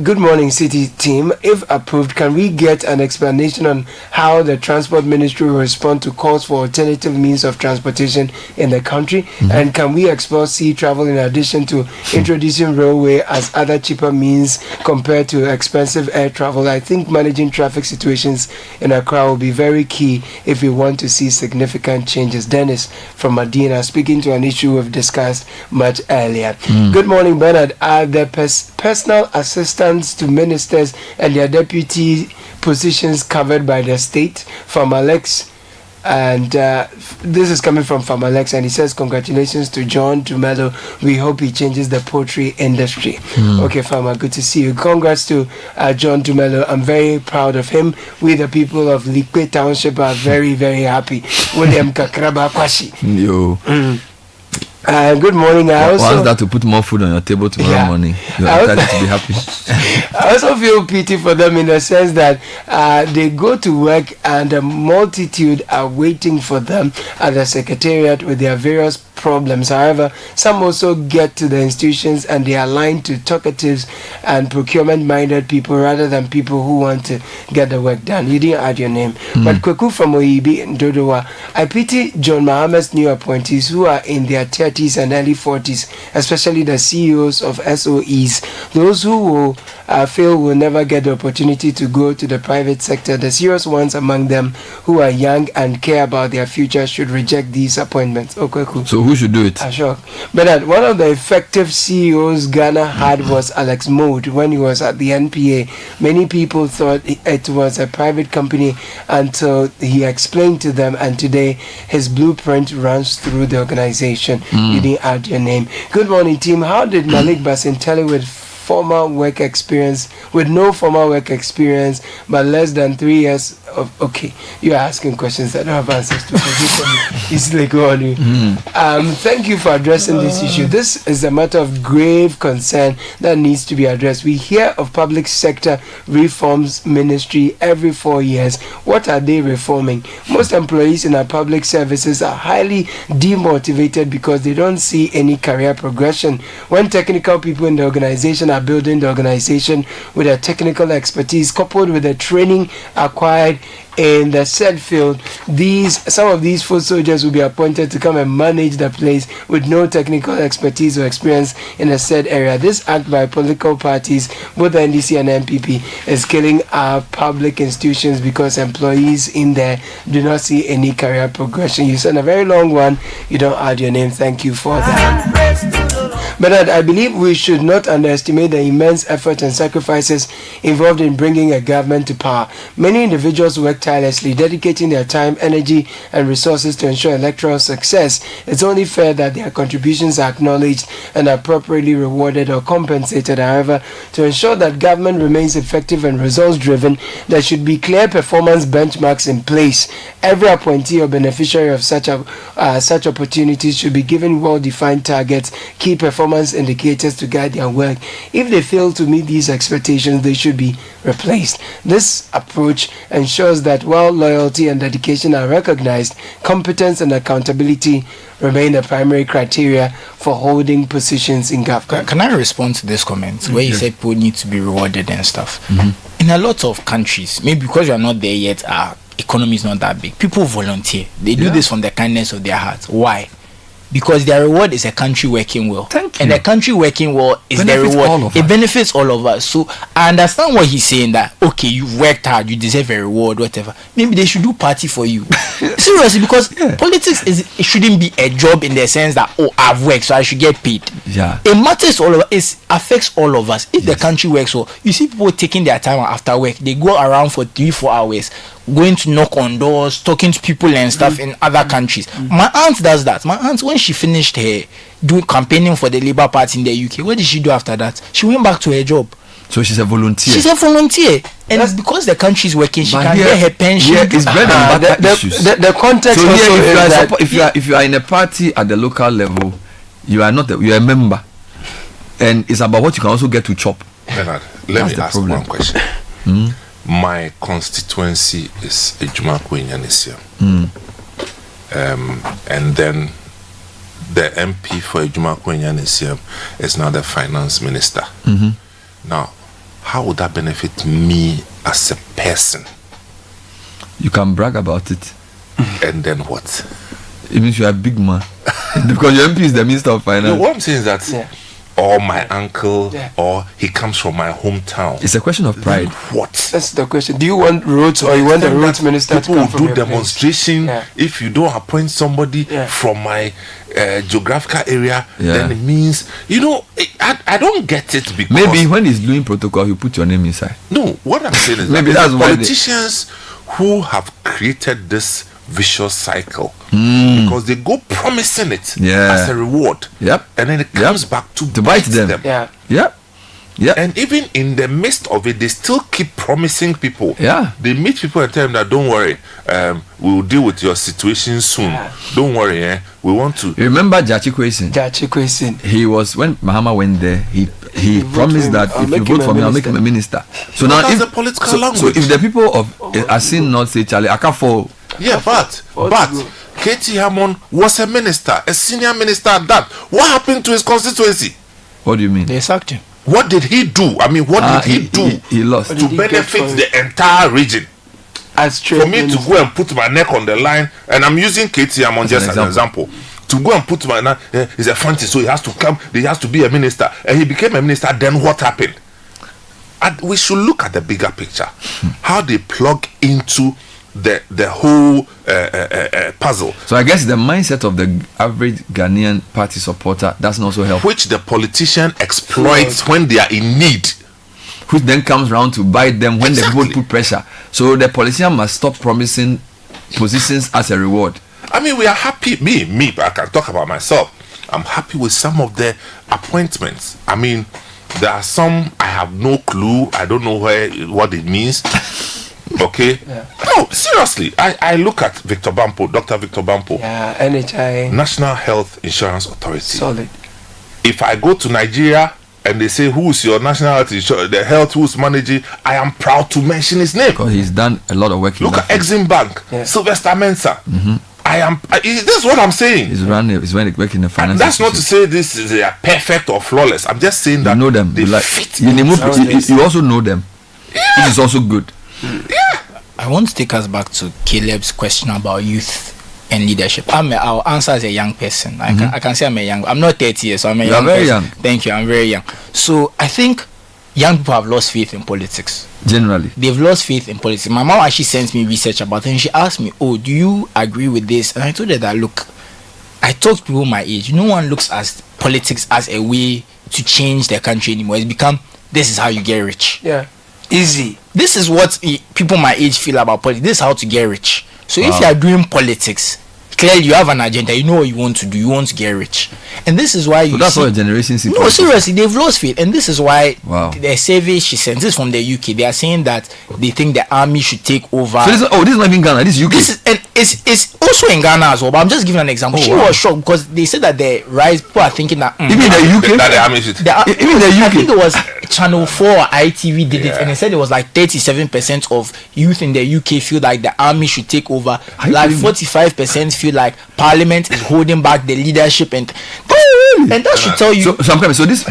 Good morning, City team. If approved, can we get an explanation on how the Transport Ministry will respond to calls for alternative means of transportation in the country? Mm-hmm. And can we explore sea travel in addition to introducing railway as other cheaper means compared to expensive air travel? I think managing traffic situations in Accra will be very key if we want to see significant changes. Dennis from Medina, speaking to an issue we've discussed much earlier. Good morning, Bernard. Are the personal assistants to ministers and their deputy positions covered by the state? From Alex, and this is coming from Alex, and he says, congratulations to John Dumelo. We hope he changes the poultry industry. Okay, Farmer, good to see you. Congrats to John Dumelo. I'm very proud of him. We, the people of Likwe Township, are very, very happy. William Kakraba Kwashi. Yo. Good morning. I also want that to put more food on your table tomorrow morning. You're entitled to be happy. I also feel pity for them in the sense that they go to work and a multitude are waiting for them at the secretariat with their various problems. However, some also get to the institutions and they are aligned to talkatives and procurement-minded people rather than people who want to get the work done. You didn't add your name. But Kweku from Oibi in Dodowa, I pity John Mohammed's new appointees who are in their 30s and early 40s, especially the CEOs of SOEs. Those who will fail will never get the opportunity to go to the private sector. The serious ones among them who are young and care about their future should reject these appointments. Kweku. So who should do it? Sure. But one of the effective CEOs Ghana had was Alex Mode when he was at the NPA. Many people thought it was a private company until he explained to them, and today his blueprint runs through the organization. You didn't add your name. Good morning, team. How did Malik Basinteli with no formal work experience but less than 3 years Okay, you are asking questions that I don't have answers to. It's like on you. Thank you for addressing this issue. This is a matter of grave concern that needs to be addressed. We hear of public sector reforms ministry every 4 years. What are they reforming? Most employees in our public services are highly demotivated because they don't see any career progression. When technical people in the organization are building the organization with a technical expertise coupled with the training acquired in the said field, some of these foot soldiers will be appointed to come and manage the place with no technical expertise or experience in the said area. This act by political parties, both the NDC and NPP, is killing our public institutions because employees in there do not see any career progression. You sent a very long one. You don't add your name. Thank you for that. Bernard, I believe we should not underestimate the immense effort and sacrifices involved in bringing a government to power. Many individuals work tirelessly, dedicating their time, energy, and resources to ensure electoral success. It's only fair that their contributions are acknowledged and appropriately rewarded or compensated. However, to ensure that government remains effective and results-driven, there should be clear performance benchmarks in place. Every appointee or beneficiary of such opportunities should be given well-defined targets, key performance indicators to guide their work. If they fail to meet these expectations, they should be replaced. This approach ensures that while loyalty and dedication are recognized, competence and accountability remain the primary criteria for holding positions in government. Can I respond to this comment where you said people need to be rewarded and stuff? In a lot of countries, maybe because you are not there yet, our economy is not that big, people volunteer. They do this from the kindness of their hearts. Why? Because their reward is a country working well. And the country working well is the reward. It benefits all of us. So I understand what he's saying, that okay, you've worked hard, you deserve a reward, whatever. Maybe they should do party for you. Seriously, because politics it shouldn't be a job in the sense that, oh, I've worked, so I should get paid. It matters all of us. It affects all of us. If the country works well, you see people taking their time after work, they go around for 3-4 hours, going to knock on doors, talking to people and stuff in other countries. My aunt does that. My aunt, when she finished her doing campaigning for the Labour Party in the UK, what did she do after that? She went back to her job. So she's a volunteer. She's a volunteer, and it's because the country is working. She can get her pension. It's bread and butter issues. The context. So here, if you are in a party at the local level, you are you're a member, and it's about what you can also get to chop. Bernard, let me ask one question. My constituency is Ejumako Inyanisia. And then the MP for Ejumako Inyanisia is now the finance minister. Now, how would that benefit me as a person? You can brag about it. And then what? It means you are a big man. Because your MP is the Minister of Finance. No, what I'm saying is that or my uncle, or he comes from my hometown. It's a question of pride. What? That's the question. Do you want roads, or you want the roads minister to come from do demonstration? If you don't appoint somebody from my geographical area, then it means, I don't get it, because maybe when he's doing protocol, you put your name inside. No, what I'm saying is maybe that's politicians who have created this vicious cycle, because they go promising it as a reward, and then it comes back to bite them. And even in the midst of it, they still keep promising people. They meet people and tell them that, don't worry, we'll deal with your situation soon. Don't worry, we want to. You remember Jachi Kwesin? He was, when Mahama went there, he promised that if you vote for me, I'll make him a minister. So now, that's the political language. So if the people of Asin North say, Charlie, I can't fall. But K.T. Hammond was a minister, a senior minister at that. What happened to his constituency? What do you mean? They sacked him. What did he do? I mean, what did he do? He lost to benefit the entire region. For me to go and put my neck on the line, and I'm using K.T. Hammond just as an example. To go and put my neck, he's a fancy, so he has to come, he has to be a minister. And he became a minister, then what happened? And we should look at the bigger picture. How they plug into the whole puzzle. So I guess the mindset of the average Ghanaian party supporter doesn't also help, which the politician exploits when they are in need, which then comes round to bite them when the people put pressure. So the politician must stop promising positions as a reward. I mean, we are happy. Me, but I can talk about myself. I'm happy with some of the appointments. I mean, there are some I have no clue. I don't know what it means. Okay? Yeah. No, seriously. I look at Dr. Victor Bampo. Yeah, NHI. National Health Insurance Authority. Solid. If I go to Nigeria and they say, who's your national health insurance, the health who's managing, I am proud to mention his name. Because he's done a lot of work. Look at Exim Bank, Sylvester Mensah. This is what I'm saying. He's working in the finance. That's not to say they are perfect or flawless. I'm just saying that you know them. They fit. You also know them. It is also good. Yeah. I want to take us back to Caleb's question about youth and leadership. I'll answer as a young person. I can say I'm a young. I'm not 30 years, so I'm a young. You're very person. young. Thank you. I'm very young. So I think young people have lost faith in politics. Generally, they've lost faith in politics. My mom actually sent me research about it, and she asked me, "Oh, do you agree with this?" And I told her that, look, I talk to people my age. No one looks at politics as a way to change their country anymore. It's become, this is how you get rich. Yeah. Easy. This is what people my age feel about politics. This is how to get rich. So if you are doing politics, clearly you have an agenda. You know what you want to do. You want to get rich, and this is why. So that's what generation see. No, seriously, they've lost faith, and this is why the survey she sent. This is from the UK. They are saying that they think the army should take over. So this is not even Ghana. This is UK. This is, and it's also in Ghana as well. But I'm just giving an example. She was shocked because they said that the rise. People are thinking that even the UK, that the army should. Even the UK. I think it was Channel 4 or ITV did it, and they said it was like 37% of youth in the UK feel like the army should take over. Like 45% feel like Parliament is holding back the leadership, and that should tell you. So I'm coming. So this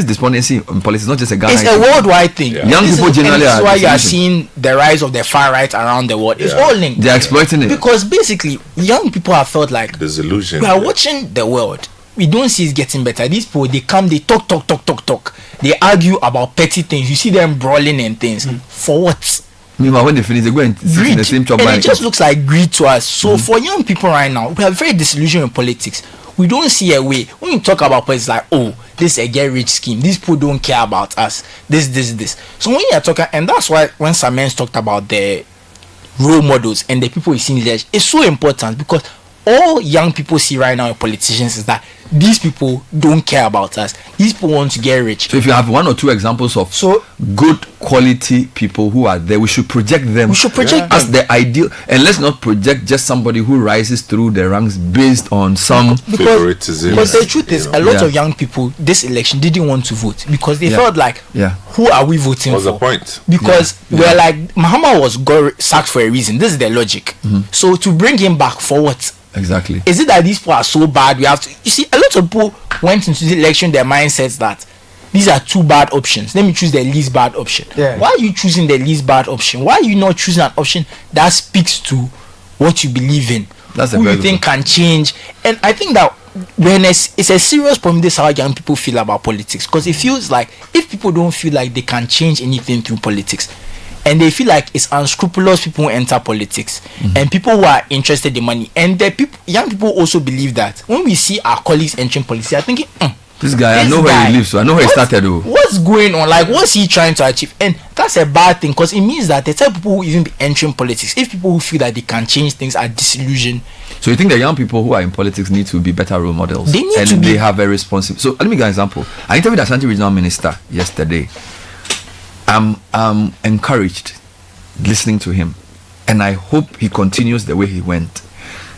despondency in politics is not just a Ghana. It's a worldwide thing. Yeah. Young people generally are. That's why you are seeing the rise of the far right around the world. It's all linked. They're exploiting it because basically young people have felt like disillusion. We are watching the world. We don't see it getting better. These people, they come, they talk. They argue about petty things. You see them brawling and things. For what? Meanwhile, when they finish, they go and sit in the same job. And it just looks like greed to us. So for young people right now, we are very disillusioned in politics. We don't see a way. When you talk about politics, like, oh, this is a get rich scheme. These people don't care about us. This. So when you're talking, and that's why when Samens talked about the role models and the people we see in leadership, it's so important because all young people see right now in politicians is that these people don't care about us. These people want to get rich. So if you have one or two examples of good quality people who are there, we should project them. We should project as the ideal, and let's not project just somebody who rises through the ranks based on some favoritism. Because the truth is, a lot of young people this election didn't want to vote because they felt like, who are we voting for? What's the point? Because we're like, Mahama was sacked for a reason. This is the logic. So to bring him back for what? Exactly. Is it that these people are so bad? We have to. You see, a lot of people went into the election their mindsets that these are two bad options. Let me choose the least bad option. Yeah. Why are you choosing the least bad option? Why are you not choosing an option that speaks to what you believe in? That's who you think can change? And I think that when it's a serious problem. This is how young people feel about politics, because it feels like if people don't feel like they can change anything through politics, and they feel like it's unscrupulous people who enter politics, and people who are interested in money, and young people also believe that when we see our colleagues entering politics, are thinking, this guy, I know where he lives, so I know where he started. What's going on? Like, what's he trying to achieve? And that's a bad thing, because it means that the type of people who even be entering politics, if people who feel that they can change things are disillusioned. So you think the young people who are in politics need to be better role models? They need to be. They have a responsibility. So let me give an example. I interviewed the Ashanti Regional Minister yesterday. I'm encouraged listening to him, and I hope he continues the way he went,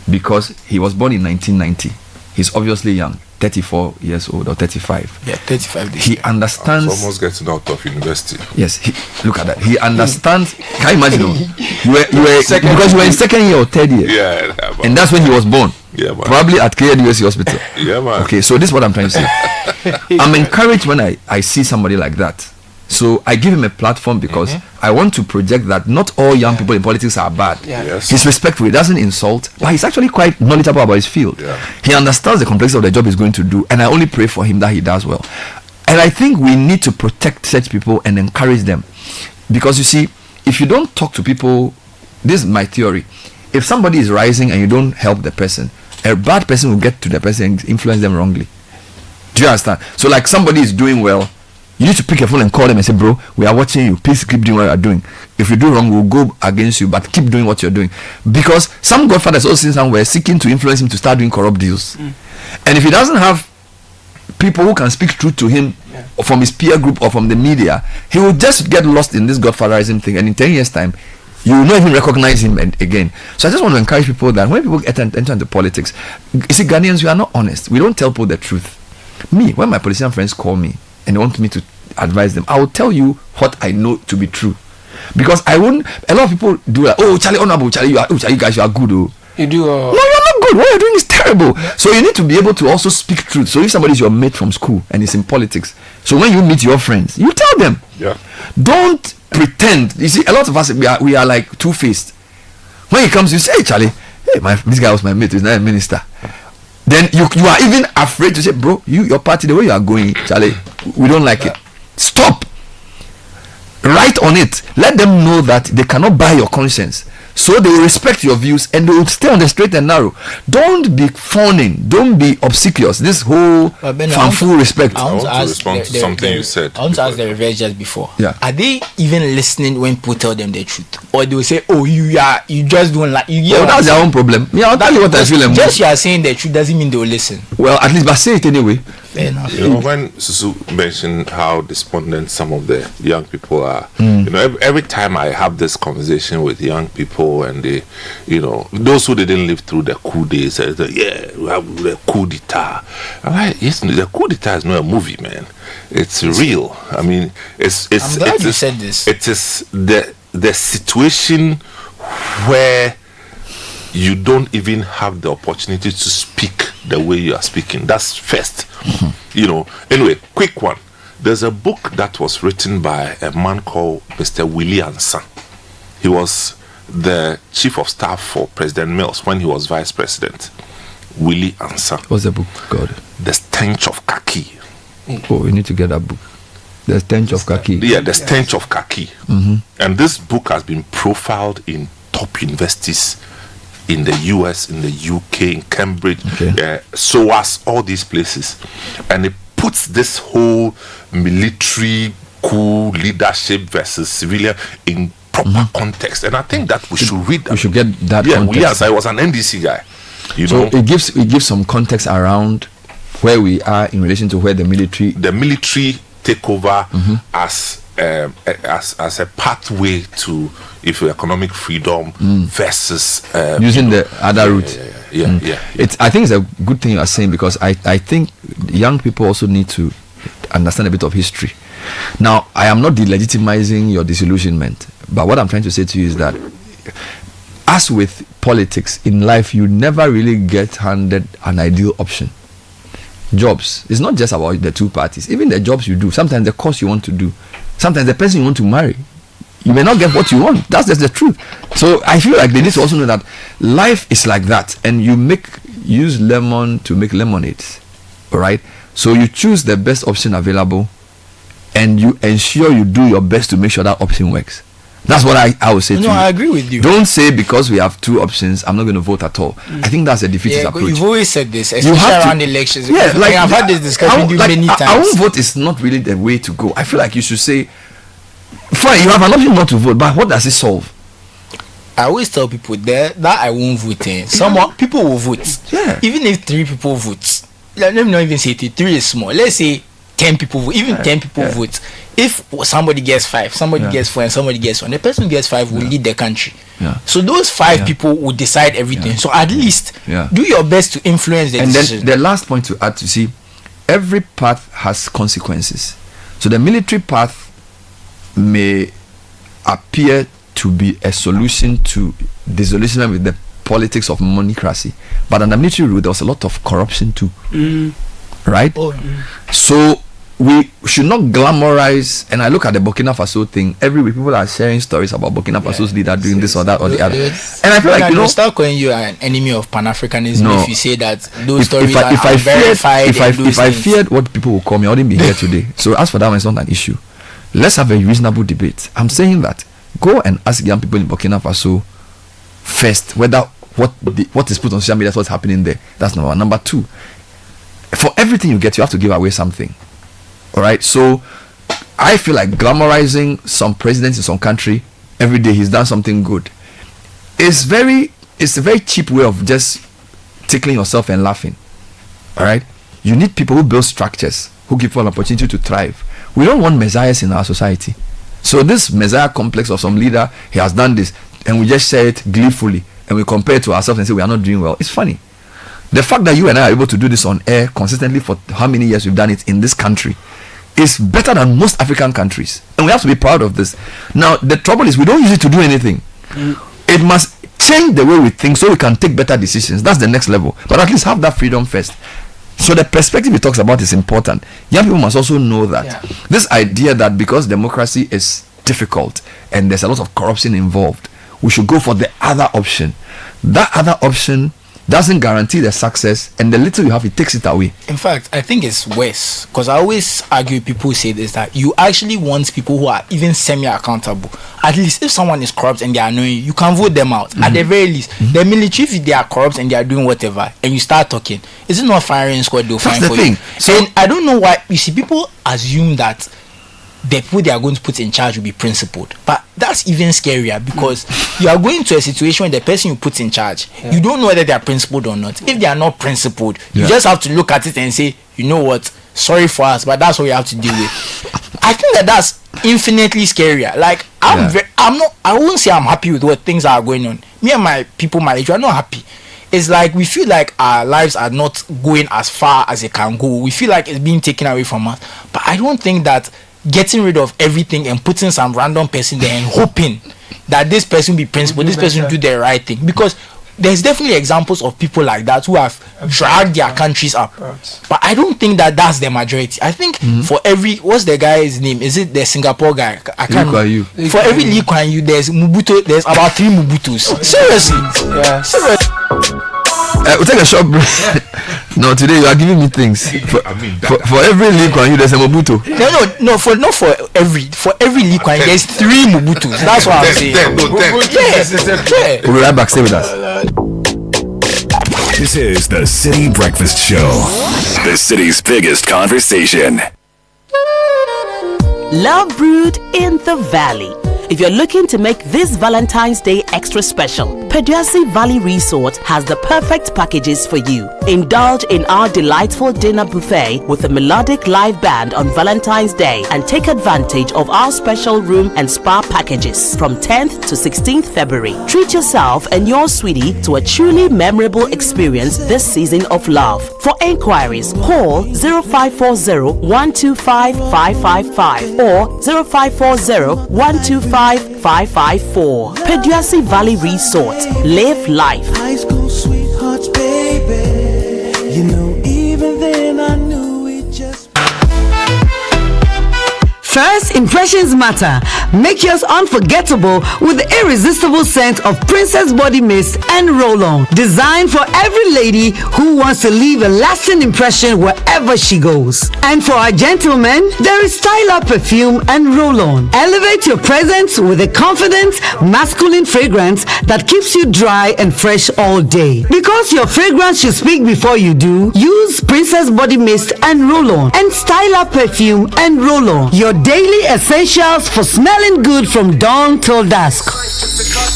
because he was born in 1990. He's obviously young, 34 years old or 35. Yeah, 35. He understands. It's almost getting out of university. Yes, look at that. He understands. Can you imagine? You were because you were in second year or third year. Yeah, and that's when he was born. Yeah, man. Probably at KDUSC Hospital. Yeah, man. Okay, so this is what I'm trying to say. I'm encouraged when I see somebody like that. So I give him a platform because I want to project that not all young people in politics are bad. Yes. He's respectful, he doesn't insult, but he's actually quite knowledgeable about his field. He understands the complexity of the job he's going to do, and I only pray for him that he does well. And I think we need to protect such people and encourage them, because you see, if you don't talk to people, this is my theory, if somebody is rising and you don't help the person, a bad person will get to the person and influence them wrongly. Do you understand? So like somebody is doing well, you need to pick a phone and call them and say, bro, we are watching you, please keep doing what you are doing. If you do wrong, we'll go against you, but keep doing what you're doing. Because some godfathers also seen somewhere seeking to influence him to start doing corrupt deals. And if he doesn't have people who can speak truth to him or from his peer group or from the media, he will just get lost in this godfatherism thing, and in 10 years' time, you will not even recognize him again. So I just want to encourage people that when people enter into politics, you see, Ghanaians, we are not honest. We don't tell people the truth. Me, when my politician friends call me and they want me to advise them, I will tell you what I know to be true. Because I won't. A lot of people do like, oh, Charlie, honorable Charlie, you guys, you are good. Oh. You do. No, you're not good. What you're doing is terrible. Yeah. So you need to be able to also speak truth. So if somebody is your mate from school and is in politics, so when you meet your friends, you tell them. Yeah. Don't pretend. You see, a lot of us we are like two-faced. When he comes, you say, hey, Charlie, hey, this guy was my mate. He's not a minister. Then you are even afraid to say, bro, your party, the way you are going, Charlie, we don't like it. Stop. Write on it. Let them know that they cannot buy your conscience. So they will respect your views and they will stay on the straight and narrow. Don't be fawning. Don't be obsequious. This whole full respect. I want to respond to something you said. I want to ask the reverse just before. Yeah. Are they even listening when people tell them the truth, or they will say, "Oh, you just don't like you"? Oh, that's their own problem. Yeah, I'll tell you what I feel. Just you are saying the truth doesn't mean they will listen. Well, at least, but say it anyway. Fair enough. You know, when Susu mentioned how despondent some of the young people are, you know, every time I have this conversation with young people and they, you know, those who didn't live through the coup days, say, yeah, we have the coup d'etat. I'm like, yes, the coup d'etat is not a movie, man. It's real. I mean, I'm glad you said this. It is the situation where you don't even have the opportunity to speak the way you are speaking. That's first. You know, anyway, quick one. There's a book that was written by a man called Mr. Willie Ansa. He was the chief of staff for President Mills when he was vice president. Willie Ansa. What's the book called? The Stench of Khaki. Oh, we need to get that book. The Stench of Khaki. Yeah, The Stench of Khaki. And this book has been profiled in top universities in the US, in the UK, in Cambridge, SOAS, all these places. And it puts this whole military coup leadership versus civilian in proper context. And I think that we should read that. We should get that context. Yes, I was an NDC guy. You so know? it gives some context around where we are in relation to where the military take over as a pathway to economic freedom versus using the other route. I think it's a good thing you are saying, because I think young people also need to understand a bit of history. Now, I am not delegitimizing your disillusionment, but what I'm trying to say to you is that, as with politics in life, you never really get handed an ideal option. Jobs, it's not just about the two parties. Even the jobs you do, sometimes the course you want to do, sometimes the person you want to marry, you may not get what you want. That's just the truth. So I feel like they need to also know that life is like that, and you use lemon to make lemonade. All right. So you choose the best option available, and you ensure you do your best to make sure that option works. That's what I would say to you. No, I agree with you. Don't say because we have two options, I'm not going to vote at all. I think that's a defeatist approach. You've always said this, especially around elections. Yeah, like I've had this discussion with you many times. I won't vote is not really the way to go. I feel like you should say, fine, you have an option not to vote, but what does it solve? I always tell people that I won't vote in. People will vote. Yeah. Even if 3 people vote, let me not even say 3 is small. Let's say 10 people vote. Even 10 people vote. If somebody gets 5, somebody gets 4, and somebody gets 1, the person who gets 5 will lead the country. So those 5 people will decide everything. So at least do your best to influence the decision. And then the last point to add, to see, every path has consequences. So the military path may appear to be a solution to disillusionment with the politics of monocracy, but under military rule there was a lot of corruption too. Right? So we should not glamorize. And I look at the Burkina Faso thing every week. People are sharing stories about Burkina Faso's leader doing this or that or the other. And I feel like, you start calling you an enemy of Pan-Africanism if you say that those stories are verified. If I feared what people will call me, I wouldn't be here today. So as for that one, it's not an issue. Let's have a reasonable debate. I'm saying that go and ask young people in Burkina Faso first whether what is put on social media is what's happening there. That's number one. Number 2, for everything you get, you have to give away something. All right. So I feel like glamorizing some presidents in some country every day he's done something good. It's a very cheap way of just tickling yourself and laughing. All right. You need people who build structures, who give people an opportunity to thrive. We don't want messiahs in our society. So this messiah complex of some leader, he has done this, and we just say it gleefully, and we compare it to ourselves and say we are not doing well. It's funny. The fact that you and I are able to do this on air consistently for how many years we've done it in this country is better than most African countries, and we have to be proud of this. Now the trouble is we don't use it to do anything. It must change the way we think so we can take better decisions. That's the next level, but at least have that freedom first. So the perspective he talks about is important. Young people must also know that this idea that because democracy is difficult and there's a lot of corruption involved, we should go for the other option. That other option doesn't guarantee the success, and the little you have, it takes it away. In fact, I think it's worse, because I always argue, people say this, that you actually want people who are even semi-accountable. At least if someone is corrupt and they are annoying you, can vote them out. At the very least, the military, if they are corrupt and they are doing whatever, and you start talking, is it not firing squad they'll find for you? So, and I don't know why, you see, people assume that the people they are going to put in charge will be principled, but that's even scarier, because you are going to a situation where the person you put in charge, you don't know whether they are principled or not. If they are not principled, you just have to look at it and say, you know what, sorry for us, but that's what we have to deal with. I think that's infinitely scarier. Like I won't say I'm happy with what things are going on. Me and my people my age are not happy. It's like we feel like our lives are not going as far as it can go. We feel like it's being taken away from us, but I don't think that getting rid of everything and putting some random person there and hoping that this person will be principled, this person will do the right thing, because there's definitely examples of people like that who have dragged their countries up, but I don't think that that's the majority. I think for every, what's the guy's name, is it the Singapore guy, I can't remember. For every Lee Kuan Yew there's Mobutu, there's about 3 Mobutus. Seriously. We'll take a short break. No, today you are giving me things. For every Lee Kuan Yew there's a Mobutu. No, for every Lee Kuan Yew there's 3 Mobutus. That's what I'm saying. We'll be right back. Stay with us. This is the Citi Breakfast Show, the city's biggest conversation. Love brewed in the valley. If you're looking to make this Valentine's Day extra special, Peduasi Valley Resort has the perfect packages for you. Indulge in our delightful dinner buffet with a melodic live band on Valentine's Day and take advantage of our special room and spa packages from 10th to 16th February. Treat yourself and your sweetie to a truly memorable experience this season of love. For enquiries, call 0540-125-555 or 0540-125-554. Peduasi Valley Resort. Live life. High school sweethearts, baby. You know, even then I knew it just. First impressions matter. Make yours unforgettable with the irresistible scent of Princess Body Mist and Roll-On. Designed for every lady who wants to leave a lasting impression wherever she goes. And for our gentlemen, there is Style Up Perfume and Roll-On. Elevate your presence with a confident, masculine fragrance that keeps you dry and fresh all day. Because your fragrance should speak before you do, use Princess Body Mist and Roll-On and Style Up Perfume and Roll-On. Your daily essentials for smelling good from dawn till dusk.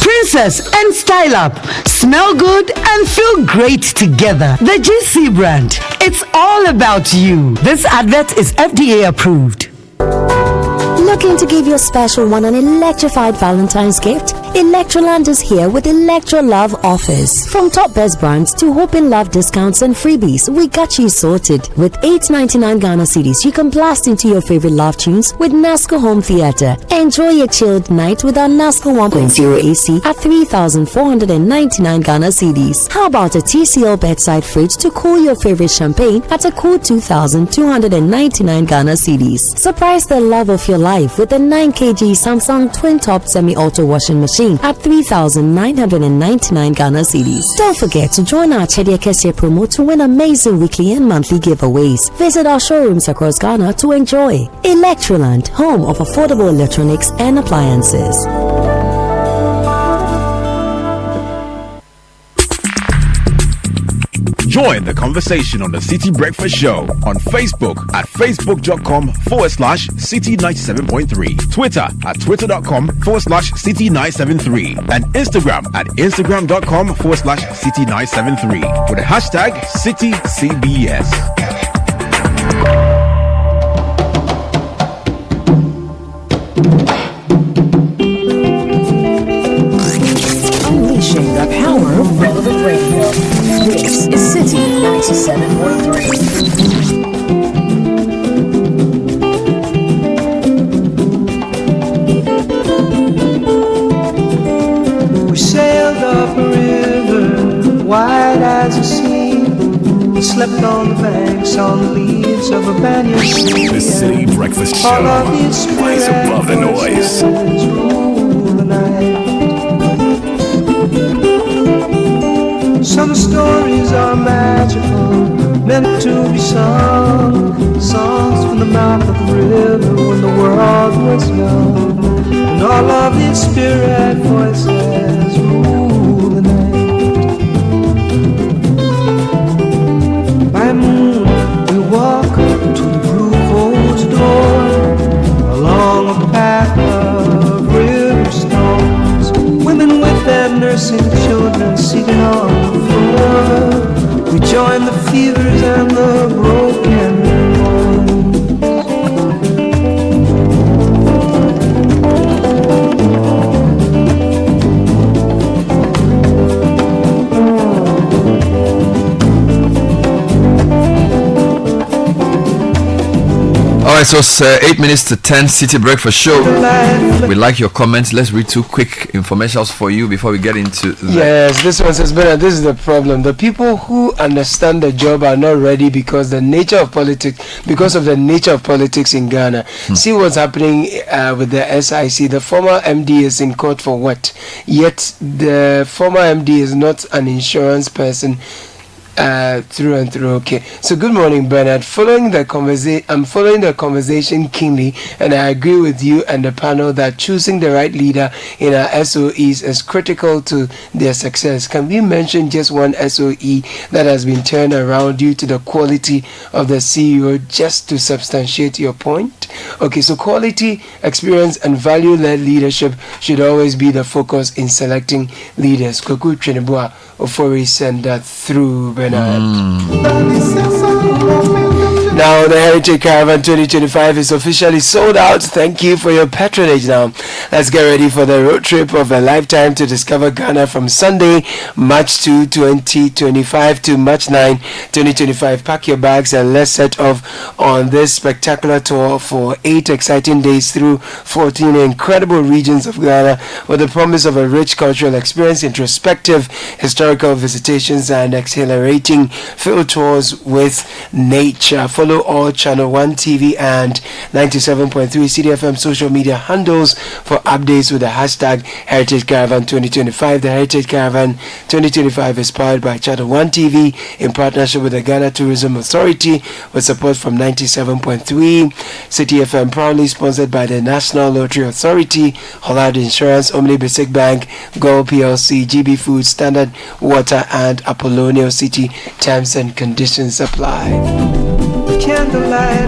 Princess and Style Up. Smell good and feel great together. The GC brand. It's all about you. This advert is FDA approved. Looking to give your special one an electrified Valentine's gift? Electroland is here with Electro Love offers. From top best brands to Hope in Love discounts and freebies, we got you sorted. With $8.99 Ghana cedis, you can blast into your favorite love tunes with Nasco Home Theatre. Enjoy a chilled night with our Nasco 1.0 AC at 3,499 Ghana cedis. How about a TCL bedside fridge to cool your favorite champagne at a cool 2,299 Ghana cedis? Surprise the love of your life with a 9 kg Samsung twin top semi-auto washing machine at 3,999 Ghana cedis. Don't forget to join our Chedia Kessie promo to win amazing weekly and monthly giveaways. Visit our showrooms across Ghana to enjoy. Electroland, home of affordable electronics and appliances. Join the conversation on the Citi Breakfast Show on Facebook at facebook.com/Citi97.3, Twitter at twitter.com/Citi973, and Instagram at instagram.com/Citi973 with the hashtag CitiCBS. We sailed up a river, wide as a sea. We slept on the banks, on the leaves of a banyan tree. The Citi Breakfast Show. All of its Rise above the noise. rule the night. Some stories are magical, meant to be sung. Songs from the mouth of the river when the world was young. And all of its spirit voices rule the night. By moon we walk to the blue closed door, along a path of river stones. Women with their nursing children seated on the floor. We join the fevers and the broken bones. Alright, so it's 8 minutes to 10, Citi Breakfast Show. We like your comments. Let's read two quick informations for you before we get into the... Yes, this one says, Bernard, this is the problem. The people who understand the job are not ready because of the nature of politics in Ghana. See what's happening with the SIC. The former MD is in court for what? Yet the former MD is not an insurance person. Through and through. Okay, so good morning, Bernard. I'm following the conversation keenly, and I agree with you and the panel that choosing the right leader in our SOEs is critical to their success. Can we mention just one SOE that has been turned around due to the quality of the CEO, just to substantiate your point? Okay, so quality, experience, and value-led leadership should always be the focus in selecting leaders. Koku Chenebua Ofori send that through, Bernard. Now the Heritage Caravan 2025 is officially sold out. Thank you for your patronage. Now let's get ready for the road trip of a lifetime to discover Ghana from Sunday, March 2, 2025 to March 9, 2025. Pack your bags and let's set off on this spectacular tour for 8 exciting days through 14 incredible regions of Ghana with the promise of a rich cultural experience, introspective historical visitations, and exhilarating field tours with nature. Follow all Channel 1 TV and 97.3 Citi FM social media handles for updates with the hashtag Heritage Caravan 2025. The Heritage Caravan 2025 is powered by Channel 1 TV in partnership with the Ghana Tourism Authority with support from 97.3 Citi FM, proudly sponsored by the National Lottery Authority, Hollard Insurance, Omni Basic Bank, Gold PLC, GB Food, Standard Water, and Apollonia City. Terms and conditions apply.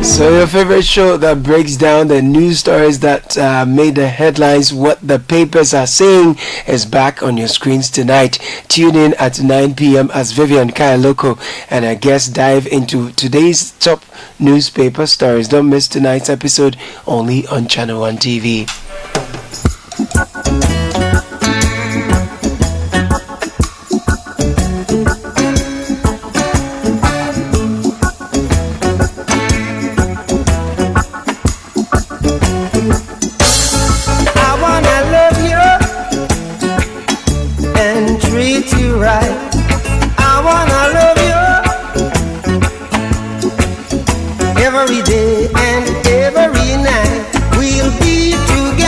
So your favorite show that breaks down the news stories that made the headlines, what the papers are saying, is back on your screens tonight. Tune in at 9 p.m. as Vivian Kayaloko and her guests dive into today's top newspaper stories. Don't miss tonight's episode, only on Channel 1 TV. Every day and every night we'll be together.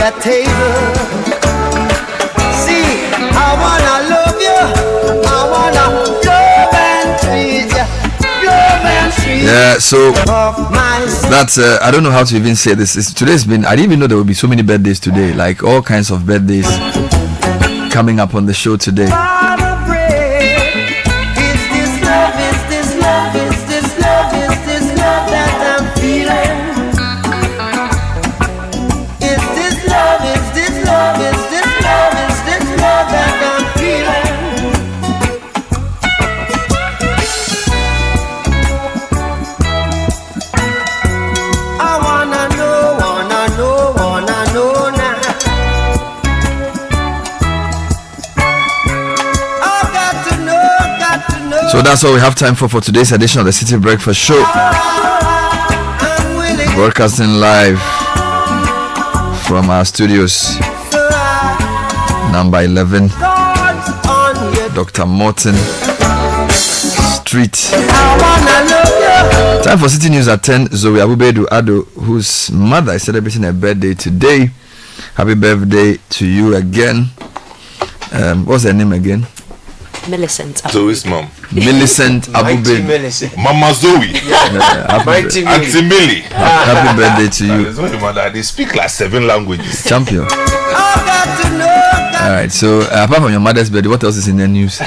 a table. See, I wanna love you. I wanna love and treat you. Love and treat you. Yeah, so that's I don't know how to even say this. Today's been, I didn't even know there would be so many birthdays today, like all kinds of birthdays coming up on the show today. So that's all we have time for today's edition of the Citi Breakfast Show. Broadcasting live from our studios, number 11, Dr. Morton Street. Time for City News at 10. Zoe Abubedu Ado, whose mother is celebrating her birthday today. Happy birthday to you again. What's her name again? Millicent. Zoe's mom. Millicent Abubedu. Mama Zoe. Auntie Millie. Happy birthday to you. They speak like 7 languages. Champion. Alright, so apart from your mother's birthday, what else is in the news?